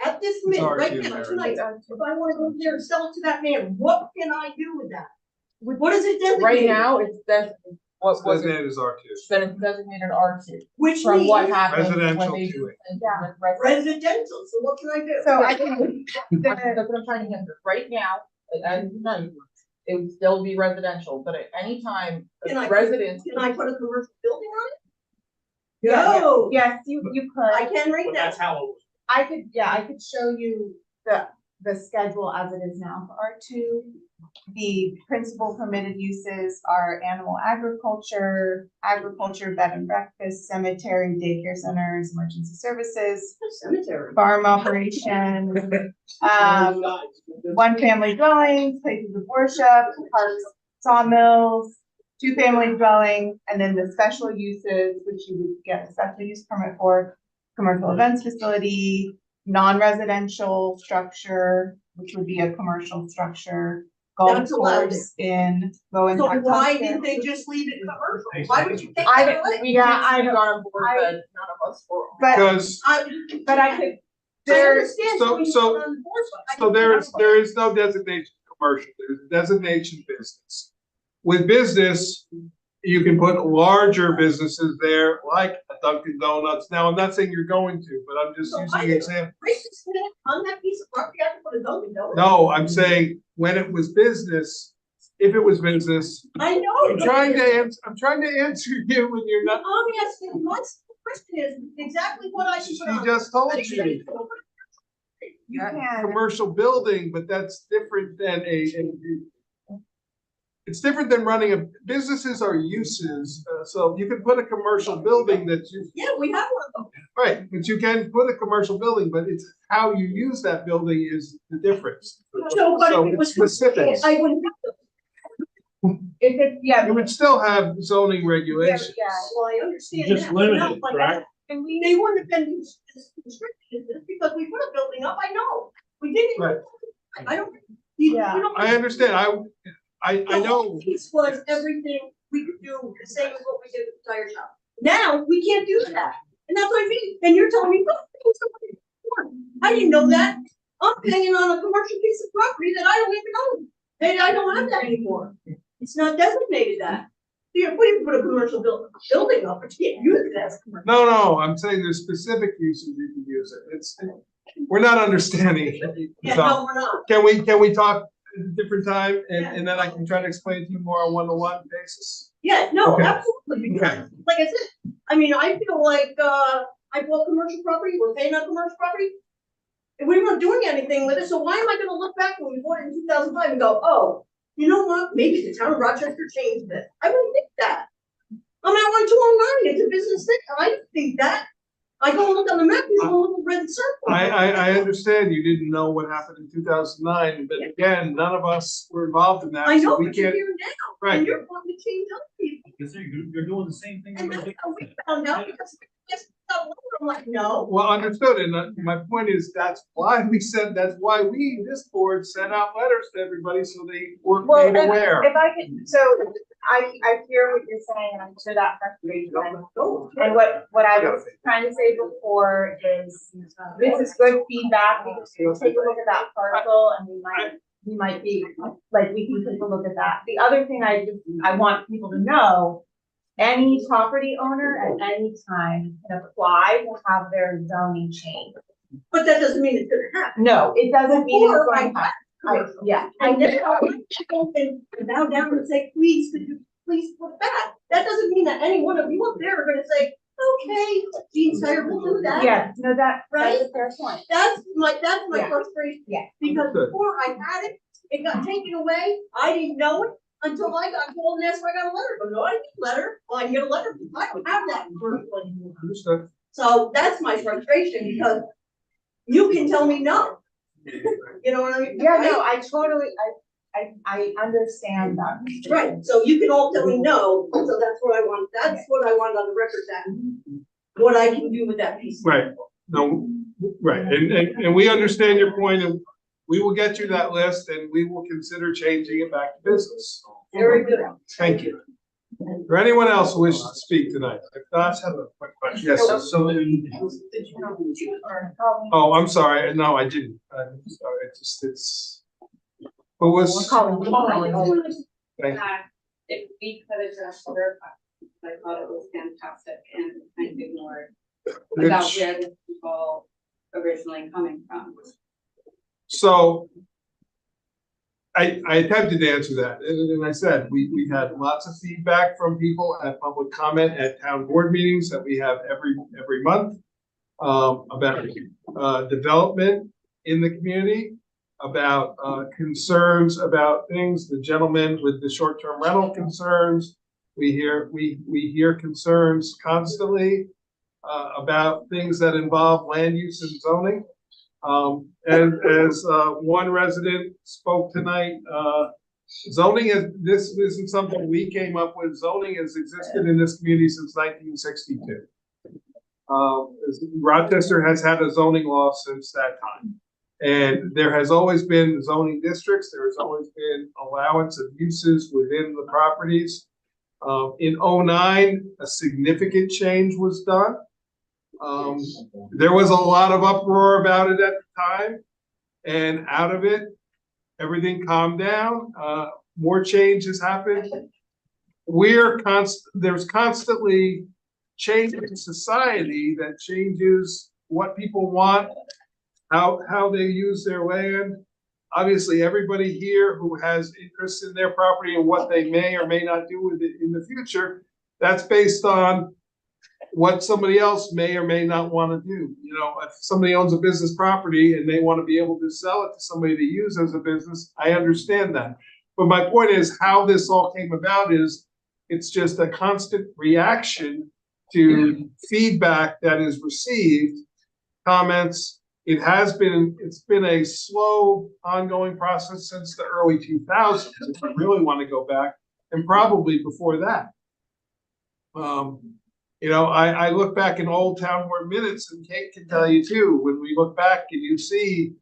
at this minute, hard right to, now, Mary. tonight, if I wanna go there and sell it to that man, what can I do with that? What is it designated? Right now, it's what was it, Designated as R2. then it's designated R2. Which From what means happened when Residential they. to it. Yeah. residential, so what can I do? So I can, That's what I'm trying to answer. Right now, at night, it would still be residential, but at any time, Can I- residents. Can I put a commercial building on it? yeah, No. yes, you I could. can right But now. that's how it was. I could show you the schedule as it is now for R2. The principal permitted uses are animal agriculture, bed and breakfast, cemetery, daycare centers, emergency services, Cemetery. farm operation, one family dwellings, places of worship, parks, sawmills, two family dwelling, and then the special uses, which you would get a special use permit for, commercial events facility, non-residential structure, which would be a commercial structure, golf That's allowed. course in, go in. So why didn't they just leave it commercial? Why would you take I that don't- away? Yeah, I don't, On board, I- but none of us were. but, Because, but I could, I there's, understand. so- you so- put it on the board, but I so don't there is no designation commercial, there's designation business. With business, you can put larger businesses there, like a Dunkin' Donuts. Now, I'm not saying you're going to, but I'm just So using I an didn't- example. Right this minute, on that piece of property, I can put a Dunkin' Donuts. No, I'm saying when it was business, if it was business, I know. I'm trying to answer you when you're not, I'm asking, my question is exactly what I should she put on. just told I said, you. you can, Commercial building, but that's different than it's different than running a, businesses are uses, so you can put a commercial building that's used. Yeah, we have one of them. Right, but you can put a commercial building, but it's how you use that building is the difference. So, but So if it was it's specifics. I wouldn't have to. if it, yeah, You would still have zoning regulations. yeah. Well, I understand Just that. limited, Not like correct? that. And they wouldn't have been constricted just because we put a building up, I know. We didn't. Right. I don't. Yeah. we don't- I understand, I The know, whole piece was everything we could do, the same as what we did with the tire shop. Now, we can't do that, and that's what I mean, and you're telling me, "Oh, it's somebody before." I didn't know that, I'm hanging on a commercial piece of property that I don't even own, and I don't have that anymore. It's not designated that. We can put a commercial building up, but you can't use it as a commercial. no, I'm saying there's specific uses you can use it, we're not understanding. Yeah, So, no, we're not. can we talk at a different time, and then I can try to explain to you more on one-to-one basis? Yeah, no, Okay. absolutely, because, Okay. like I said, I mean, I feel like, I bought commercial property, we're paying on commercial property. And we weren't doing anything with it, so why am I gonna look back when we bought it in 2005 and go, oh, you know what, maybe the town of Rochester changed it, I wouldn't think that. I'm out on 209, it's a business thing, I didn't think that. I go look on the map, there's a little red circle. I understand you didn't know what happened in 2009, but again, none of us were involved in that, I so know, we but you're can't. here now, Right. and you're wanting to change other people. Because you're doing the same thing. And that's how we found out, because I'm like, no. Well, understood, and my point is, that's why we, this board, sent out letters to everybody, so they were Well, made aware. if I could, so I hear what you're saying, and I'm sure that frustration. And what I was trying to say before is, this is good feedback, because we can take a look at that parcel, and we might be, like, we can take a look at that. The other thing I want people to know, any property owner at any time can apply to have their zoning changed. But that doesn't mean it's gonna happen. No, it doesn't mean it's Before going to I happen. Yeah. And then I can bow down and say, please, could you please put back? That doesn't mean that any one of you up there are gonna say, okay, Gene Steyer will do that. Yeah, no, that's Right? a fair point. That's my Yeah. frustration. Yeah. Because Understood. before I had it, it got taken away, I didn't know it, until I got told, and that's why I got a letter, but no, I didn't get a letter, well, I can get a letter, I don't have that in first place. Understood. So that's my frustration, because you can tell me no. You know what I mean? Yeah, no, I totally, I understand that. Right, so you can all tell me no, so that's what I want on the record, that what I can do with that piece. Right, no, right, and we understand your point, and we will get you that list, and we will consider changing it back to business. Very good. Thank you. Or anyone else who wishes to speak tonight? If not, have a quick question. Yes, so. Oh, I'm sorry, no, I didn't, I'm sorry, it's. Who was? Thank you. If we could address their questions, I thought it was fantastic and kind of ignored about where the people originally coming from. So I attempted to answer that, and I said, we had lots of feedback from people at public comment at town board meetings that we have every month, about development in the community, about concerns about things, the gentleman with the short-term rental concerns. We hear concerns constantly about things that involve land use and zoning. And as one resident spoke tonight, zoning this isn't something we came up with. Zoning has existed in this community since 1962. Rochester has had a zoning law since that time. And there has always been zoning districts. There has always been allowance of uses within the properties. In 2009, a significant change was done. There was a lot of uproar about it at the time, and out of it, everything calmed down. More change has happened. There's constantly change in society that changes what people want, how they use their land. Obviously, everybody here who has interest in their property and what they may or may not do with it in the future, that's based on what somebody else may or may not want to do. You know, if somebody owns a business property and they want to be able to sell it to somebody to use as a business, I understand that. But my point is, how this all came about is it's just a constant reaction to feedback that is received, comments. It's been a slow, ongoing process since the early 2000s, if I really want to go back, and probably before that. You know, I look back in old town board minutes, and Kate can tell you too, when we look back and you see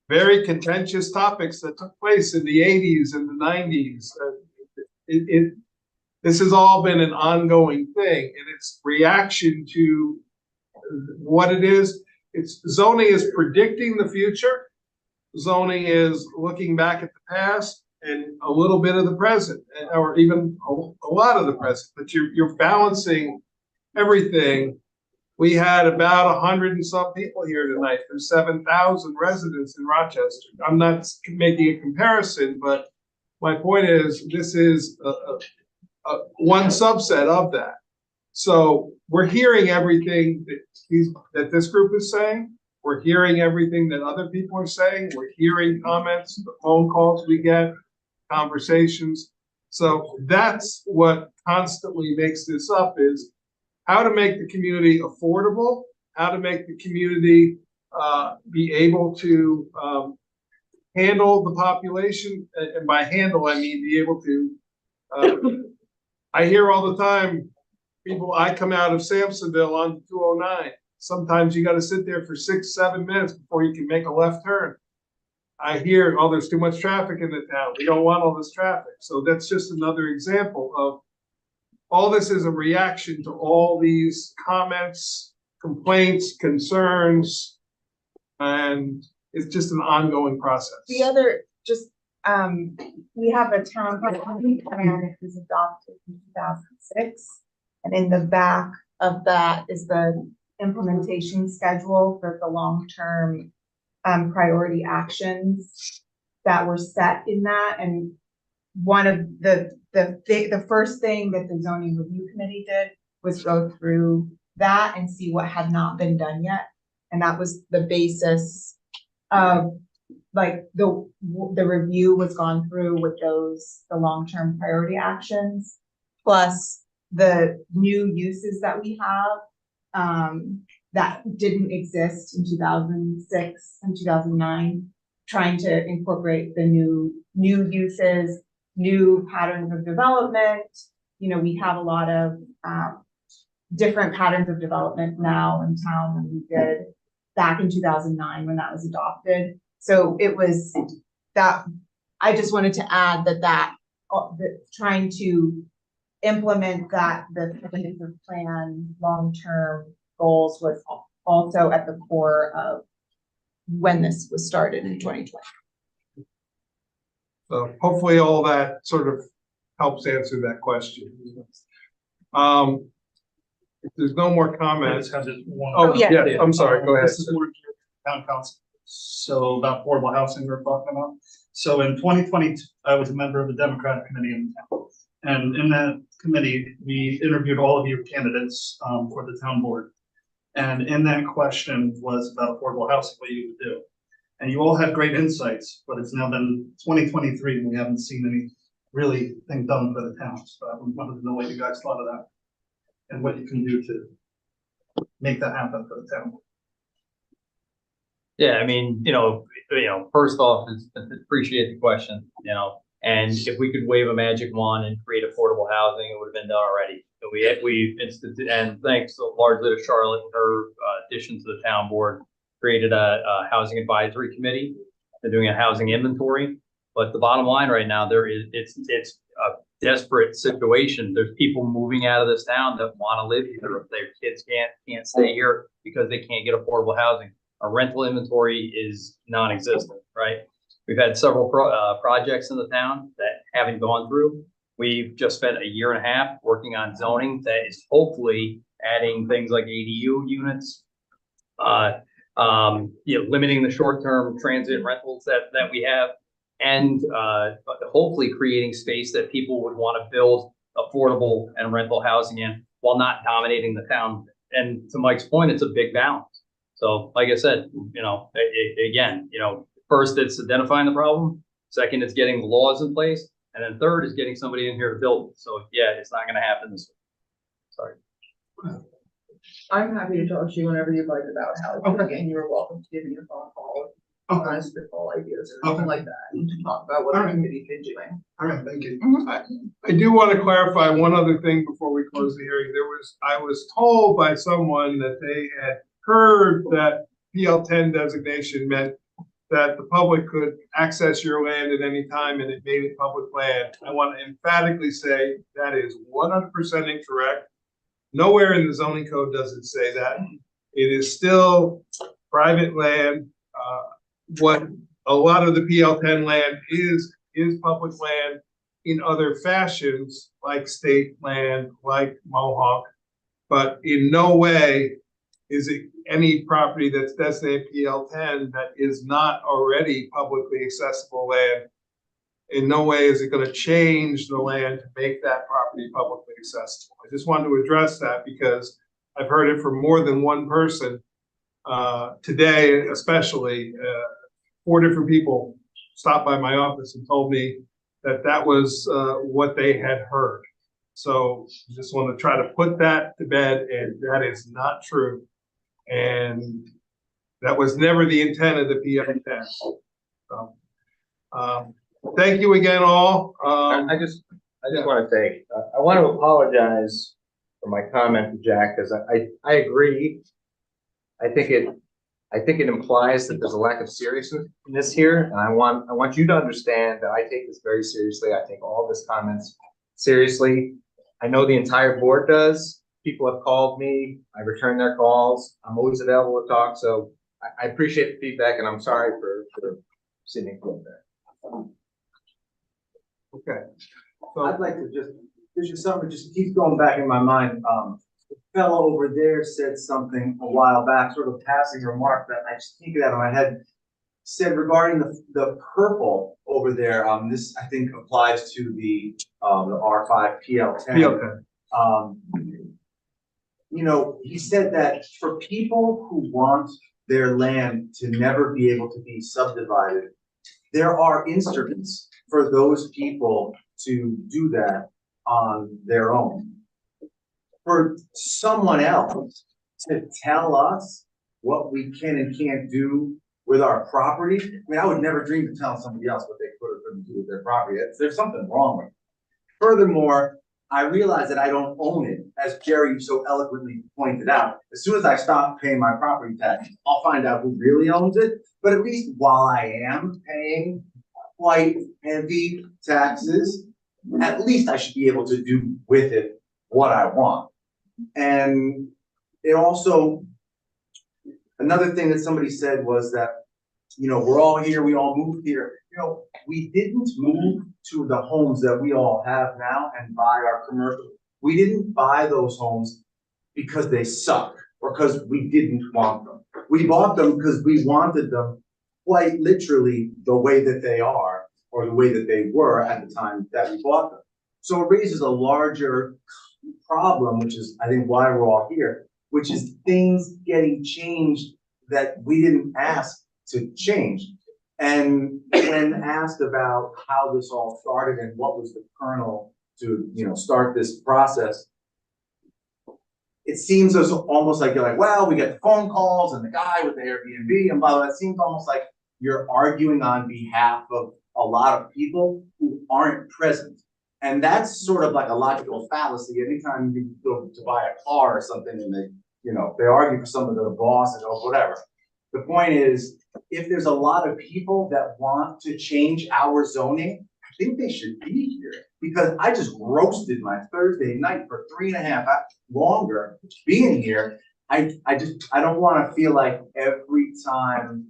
very contentious topics that took place in the 80s and the 90s. This has all been an ongoing thing, and it's reaction to what it is. Zoning is predicting the future. Zoning is looking back at the past and a little bit of the present, or even a lot of the present. But you're balancing everything. We had about 100 and some people here tonight. There's 7,000 residents in Rochester. I'm not making a comparison, but my point is this is one subset of that. So we're hearing everything that this group is saying. We're hearing everything that other people are saying. We're hearing comments, the phone calls we get, conversations. So that's what constantly makes this up, is how to make the community affordable, how to make the community be able to handle the population. And by handle, I mean be able to, I hear all the time, I come out of Sampsonville on 209. Sometimes you got to sit there for 6-7 minutes before you can make a left turn. I hear, oh, there's too much traffic in the town. We don't want all this traffic. So that's just another example of all this is a reaction to all these comments, complaints, concerns, and it's just an ongoing process. The other, we have a town plan that was adopted in 2006. And in the back of that is the implementation schedule for the long-term priority actions that were set in that. And one of the first thing that the zoning review committee did was go through that and see what had not been done yet. And that was the basis of like the review was gone through with the long-term priority actions, plus the new uses that we have, that didn't exist in 2006 and 2009, trying to incorporate the new uses, new patterns of development. You know, we have a lot of different patterns of development now in town than we did back in 2009 when that was adopted. So it was that, I just wanted to add that trying to implement that, the comprehensive plan long-term goals was also at the core of when this was started in 2020. So hopefully all that sort of helps answer that question. If there's no more comments. Oh, yeah, I'm sorry, go ahead. This is more town council. So about affordable housing we're talking about. So in 2020, I was a member of the Democratic Committee in the town. And in that committee, we interviewed all of your candidates for the town board. And in that question was about affordable housing, what you would do. And you all had great insights, but it's now been 2023 and we haven't seen any really thing done for the town. So I wanted to know what you guys thought of that and what you can do to make that happen for the town. Yeah, I mean, first off, appreciate the question, and if we could wave a magic wand and create affordable housing, it would have been done already. So we instituted, and thanks largely to Charlotte and her addition to the town board, created a housing advisory committee. They're doing a housing inventory, but the bottom line right now, it's a desperate situation. There's people moving out of this town that want to live here. If their kids can't stay here because they can't get affordable housing. Our rental inventory is non-existent, right? We've had several projects in the town that haven't gone through. We've just spent a year and a half working on zoning that is hopefully adding things like ADU units, limiting the short-term transit rentals that we have, and hopefully creating space that people would want to build affordable and rental housing in while not dominating the town. And to Mike's point, it's a big balance. So like I said, first it's identifying the problem. Second, it's getting the laws in place. And then third is getting somebody in here to build it. So yeah, it's not going to happen this way. Sorry. I'm happy to talk to you whenever you'd like about housing. Okay. And you're welcome to give me a phone call. Okay. Spitball ideas or anything like that, and to talk about what our committee's been doing. All right, thank you. I do want to clarify one other thing before we close the hearing. I was told by someone that they had heard that PL10 designation meant that the public could access your land at any time and it made it public land. I want to emphatically say that is 100% incorrect. Nowhere in the zoning code does it say that. It is still private land. What a lot of the PL10 land is public land in other fashions, like state land, like Mohawk, but in no way is it any property that's designated PL10 that is not already publicly accessible land. In no way is it going to change the land to make that property publicly accessible. I just wanted to address that because I've heard it from more than one person today, especially 4 different people stopped by my office and told me that was what they had heard. So I just want to try to put that to bed, and that is not true. And that was never the intent of the PL10. So, thank you again, all. I just want to say, I want to apologize for my comment to Jack, because I agree. I think it implies that there's a lack of seriousness here, and I want you to understand that I take this very seriously. I take all of his comments seriously. I know the entire board does. People have called me. I return their calls. I'm always available to talk. So I appreciate the feedback, and I'm sorry for sitting there. Okay. So I'd like to this is something that just keeps going back in my mind. The fellow over there said something a while back, sort of passing remark that I just think of that in my head. Said regarding the purple over there. This I think applies to the R5 PL10. He said that for people who want their land to never be able to be subdivided, there are instruments for those people to do that on their own. For someone else to tell us what we can and can't do with our property, I mean, I would never dream of telling somebody else what they could or couldn't do with their property. There's something wrong with it. Furthermore, I realize that I don't own it, as Jerry so eloquently pointed out. As soon as I stop paying my property tax, I'll find out who really owns it. But at least while I am paying quite heavy taxes, at least I should be able to do with it what I want. And it also, another thing that somebody said was that, you know, we're all here, we all moved here. You know, we didn't move to the homes that we all have now and buy our commercial. We didn't buy those homes because they suck or because we didn't want them. We bought them because we wanted them quite literally the way that they are or the way that they were at the time that we bought them. So it raises a larger problem, which is, I think, why we're all here, which is things getting changed that we didn't ask to change. And when asked about how this all started and what was the kernel to, you know, start this process, it seems as almost like you're like, well, we get the phone calls and the guy with the Airbnb and blah, blah. It seems almost like you're arguing on behalf of a lot of people who aren't present. And that's sort of like a logical fallacy. Anytime you go to buy a car or something and they, you know, they argue for some of the boss and whatever. The point is, if there's a lot of people that want to change our zoning, I think they should be here. Because I just roasted my Thursday night for 3.5 hours longer being here. I don't want to feel like every time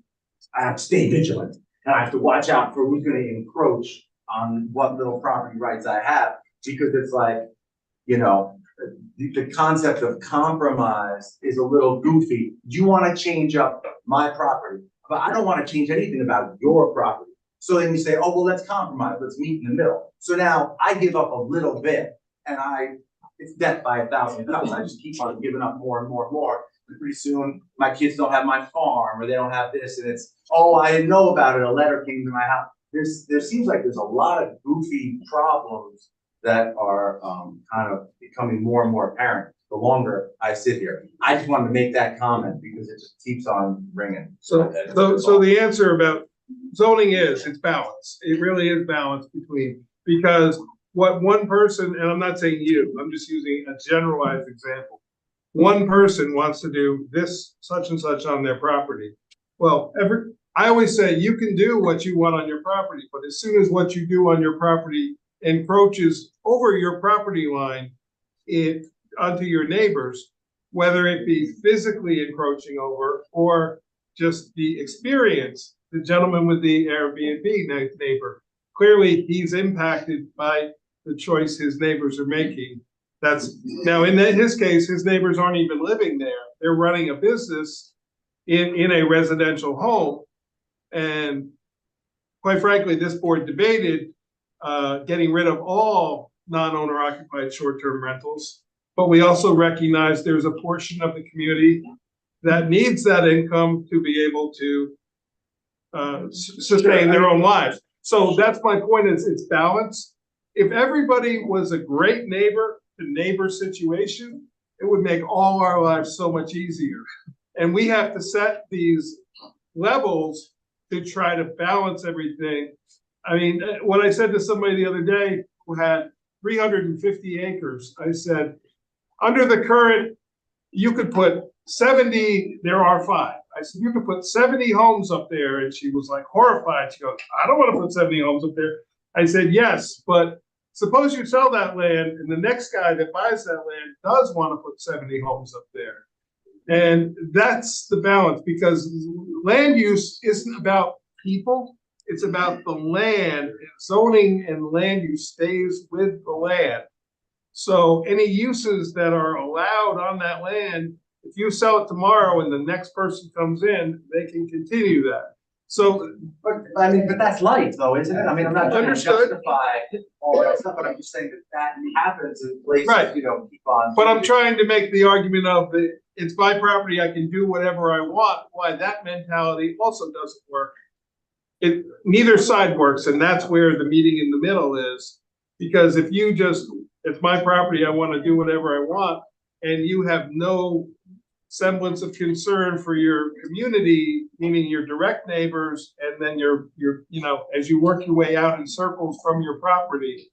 I have to stay vigilant and I have to watch out for who's going to encroach on what little property rights I have, because it's like, you know, the concept of compromise is a little goofy. You want to change up my property, but I don't want to change anything about your property. So then you say, oh, well, let's compromise. Let's meet in the middle. So now I give up a little bit and it's death by 1,000 cuts. I just keep on giving up more and more and more. And pretty soon my kids don't have my farm or they don't have this. And it's, oh, I didn't know about it. A letter came to my house. There seems like there's a lot of goofy problems that are kind of becoming more and more apparent the longer I sit here. I just wanted to make that comment because it just keeps on ringing. So the answer about zoning is, it's balance. It really is balance because what one person, and I'm not saying you, I'm just using a generalized example. One person wants to do this, such and such on their property. Well, I always say you can do what you want on your property, but as soon as what you do on your property encroaches over your property line onto your neighbors, whether it be physically encroaching over or just the experience, the gentleman with the Airbnb neighbor, clearly he's impacted by the choice his neighbors are making. That's now in his case, his neighbors aren't even living there. They're running a business in a residential home. And quite frankly, this board debated getting rid of all non-owner occupied short-term rentals. But we also recognize there's a portion of the community that needs that income to be able to sustain their own lives. So that's my point, is it's balance. If everybody was a great neighbor to neighbor situation, it would make all our lives so much easier. And we have to set these levels to try to balance everything. I mean, when I said to somebody the other day who had 350 acres, I said, under the current, you could put 70, there are 5. I said, you could put 70 homes up there. And she was like horrified. She goes, I don't want to put 70 homes up there. I said, yes, but suppose you sell that land and the next guy that buys that land does want to put 70 homes up there. And that's the balance, because land use isn't about people, it's about the land. Zoning and land use stays with the land. So any uses that are allowed on that land, if you sell it tomorrow and the next person comes in, they can continue that. So, But, I mean, but that's life though, isn't it? I mean, I'm not trying to Understood. justify all that stuff, but I'm just saying that that happens in places, Right. you know, keep on. but I'm trying to make the argument of it's my property, I can do whatever I want, why that mentality also doesn't work. Neither side works, and that's where the meeting in the middle is. Because if you just, it's my property, I wanna do whatever I want, and you have no semblance of concern for your community, meaning your direct neighbors, and then your, you know, as you work your way out in circles from your property,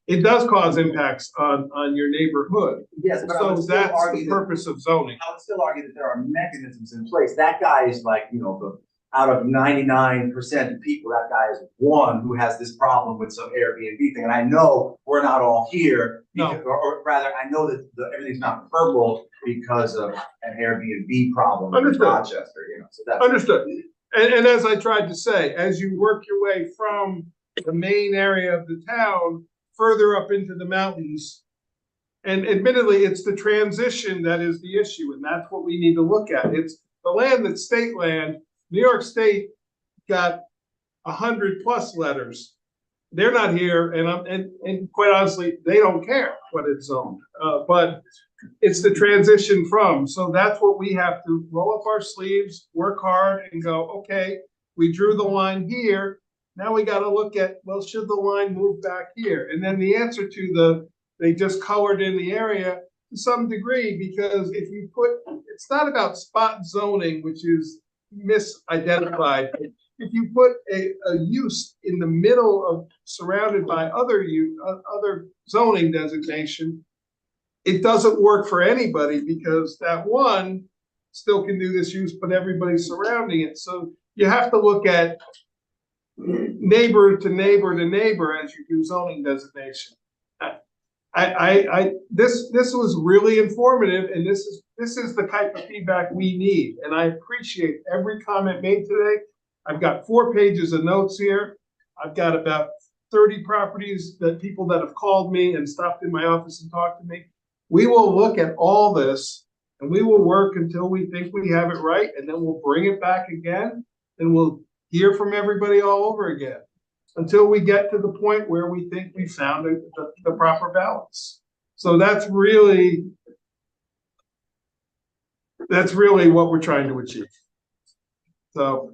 it does cause impacts on your neighborhood. Yes, but I So would still that's argue the that- purpose of zoning. I would still argue that there are mechanisms in place. That guy is like, you know, out of 99% of people, that guy is one who has this problem with some Airbnb thing. And I know we're not all here, because, or rather, I know that everything's not purple because of an Airbnb problem in Understood. Rochester, you know, so that's. Understood. And as I tried to say, as you work your way from the main area of the town further up into the mountains, and admittedly, it's the transition that is the issue, and that's what we need to look at. It's the land that's state land. New York State got 100+ letters. They're not here, and quite honestly, they don't care what it's zoned. But it's the transition from, so that's what we have to roll up our sleeves, work hard and go, okay, we drew the line here. Now we gotta look at, well, should the line move back here? And then the answer to they just colored in the area to some degree, because if you put, it's not about spot zoning, which is misidentified. If you put a use in the middle of, surrounded by other zoning designation, it doesn't work for anybody, because that one still can do this use, but everybody's surrounding it. So you have to look at neighbor to neighbor to neighbor as you do zoning designation. This was really informative, and this is the type of feedback we need, and I appreciate every comment made today. I've got 4 pages of notes here. I've got about 30 properties that people that have called me and stopped in my office and talked to me. We will look at all this, and we will work until we think we have it right, and then we'll bring it back again, and we'll hear from everybody all over again, until we get to the point where we think we found the proper balance. So that's really what we're trying to achieve. So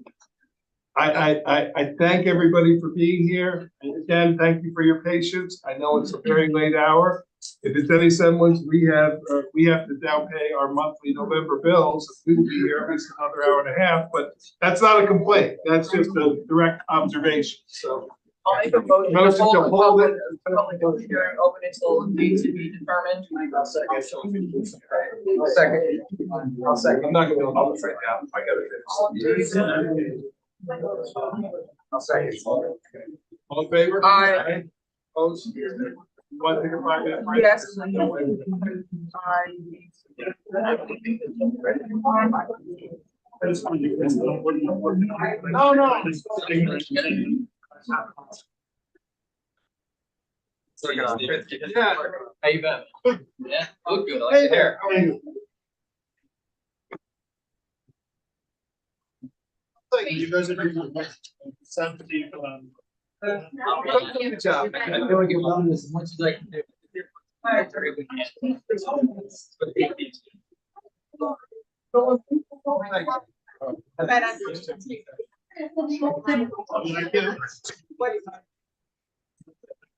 I thank everybody for being here. And again, thank you for your patience. I know it's a very late hour. If it's any semblance, we have to down pay our monthly November bills. We will be here at least another hour and a half, but that's not a complaint. That's just a direct observation, so. I'll make a motion. Motion to hold it. Public hearing open until date to be determined. I'll second. I'll second. I'm not gonna do it right now. I gotta do it. I'll second. All in favor? Aye. Opposed? You want to take a 5 minute break? Yes. No, no. Yeah. How you been? Yeah, look good. I like the hair. How are you? You guys are doing 17, Good job. I feel like you've done this as much as I can do. Very good.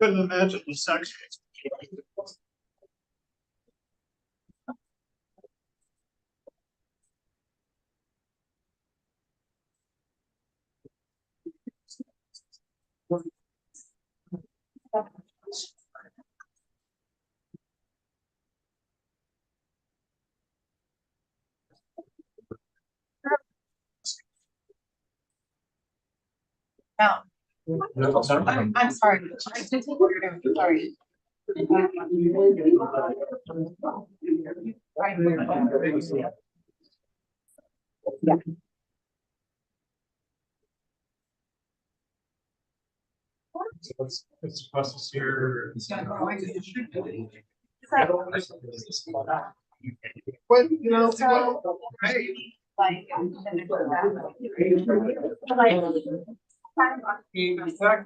couldn't imagine the sex. I'm sorry. I didn't think we were doing, sorry. Let's process here. But, you know, hey, Like. Inside.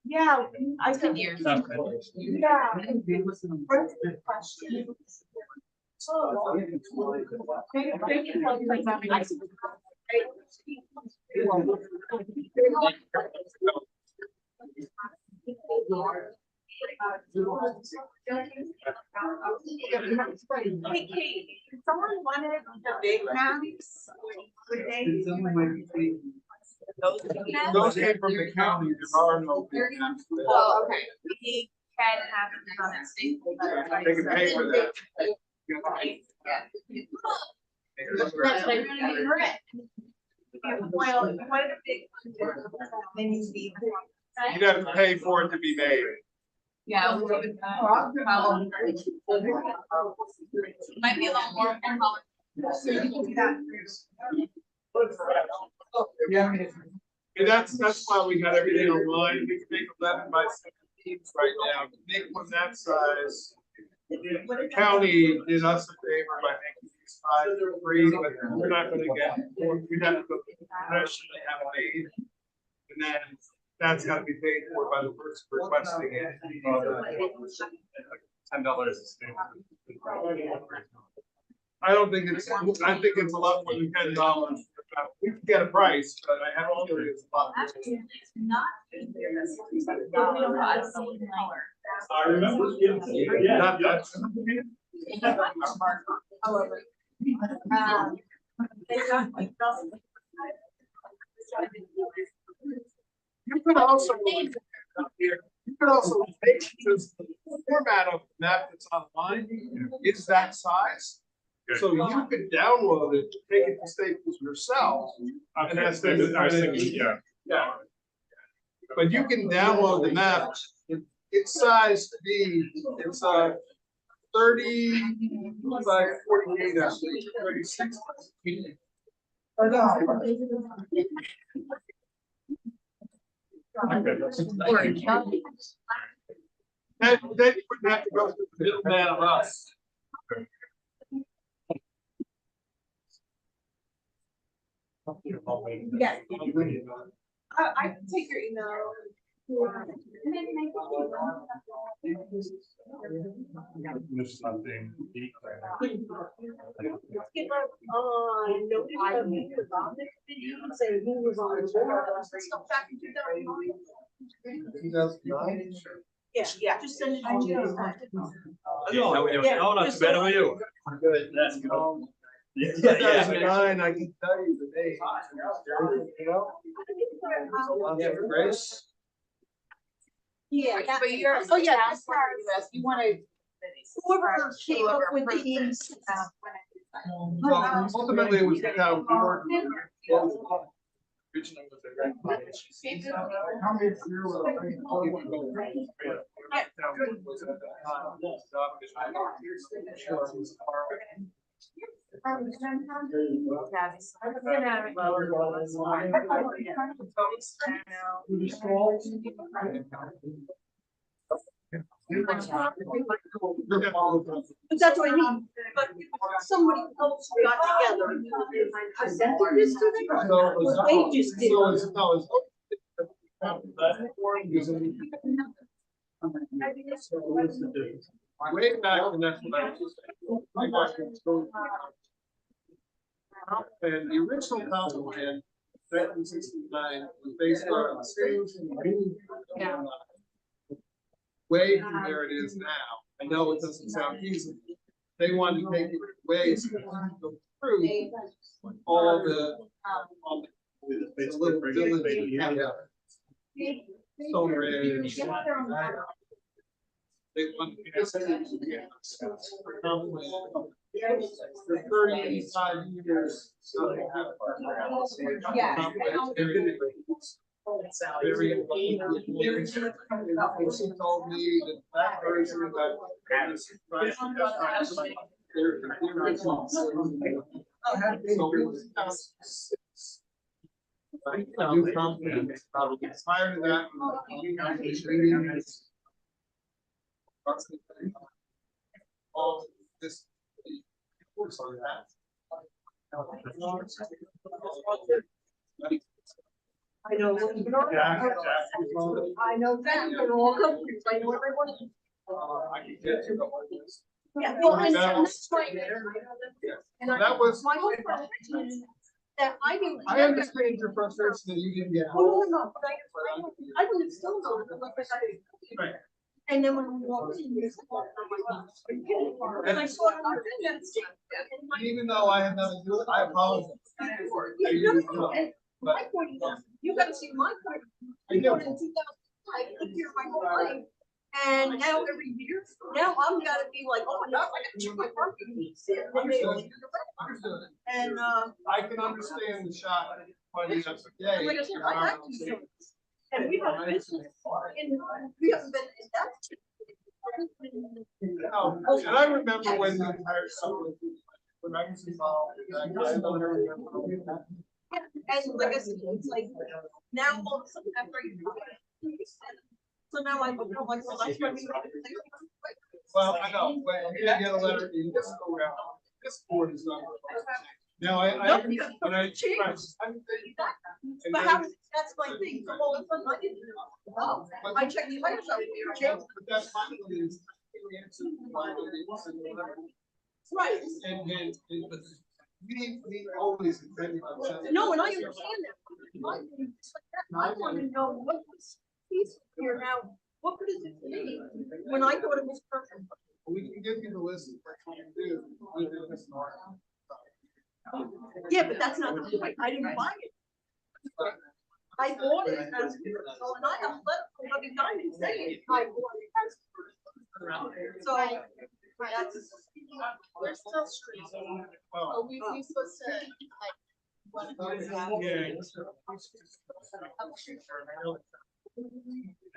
Yeah, I can hear. Yeah. Hey, Kate, if someone wanted the big maps, would they? Those came from the county, there are no big maps. Oh, okay. We can have it on that state. They can pay for that. That's what I'm gonna be correct. Well, if you wanted a big, then you need. You'd have to pay for it to be made. Yeah. Might be a little more. So you can do that. Yeah. And that's why we got everything online. We can make 11 by 17 right now. To make one that size, the county did us a favor by making these 5 free, but we're not gonna get, we'd have to go professionally have it made. And then that's gotta be paid for by the person requesting it. $10. I don't think it's, I think it's a lot more than $10. We can get a price, but I have to it's a lot. Actually, it's not. We don't have the same color. I remember. Not that. However. You could also, here, you could also take, because the format of the map that's online is that size. So you could download it, take it to Staples yourself. And that's yeah. But you can download the map. It's sized to be, it's 30 by 48, actually, 36. Then you wouldn't have to go through the middleman of us. Yeah. I can take your email. There's something. No, I mean, the Dominic video, saying who was on the board, stuff back in 2009. 2009? Yeah, just send it to you. No, not too bad with you. Good. That's good. 2009, I can tell you the date. You know? Grace? Yeah. But you're. Oh, yeah, That's that's part of this. You wanna. whoever came up with these. Ultimately, it was the town board. How many But that's what I mean, but somebody else got together. I sent this to them, well, they just did. Way back, and that's what I was saying. And the original town plan Benton 69 was based on way from where it is now. I know it doesn't sound feasible. They wanted to make it way so it could go through all the little villages. Stone Ridge. They wanted to for 35 years. Something She told me that version of that. I do confidence, probably prior to that. All this. Course on that. I know. I know that, they're all companies, I know everyone. I can get to the. Yeah, well, and that's why. And That was. my whole frustration is that I didn't. I understand your frustration that you didn't get. Oh, no, but I really still don't, like I said. Right. And then when we walked in, there's a lot of and I saw it on the internet. Even though I have nothing to do with it, I apologize. Yeah, no, and my point is, you gotta see my point. I know in 2005, lived here my whole life. And now every year, now I'm gotta be like, oh my God, I gotta check my parking fees. And, I can understand the shock. Pointing out, yeah, like I said, I have to. And we have business, and we haven't been in that. And I remember when the entire summer, when I was involved. And like I said, it's like, now all of a sudden after so now I look like, well, that's what we. Well, I know, but you didn't get a letter, you just go around, this board is not. Now, when I. But how, that's my thing, so all of a sudden I didn't know. I checked the letters out here. But that's my thing is. Right. And we always depending on. No, and I understand that. I want to know what was peaceful here now, what good is it to me when I thought it was perfect? We can give you the list of what you do. Yeah, but that's not the point, I didn't buy it. I bought it as, so and I have a letter from Hubby Diamond saying I bought it. So, that's. We're still streaming. Are we supposed to, like, Yeah.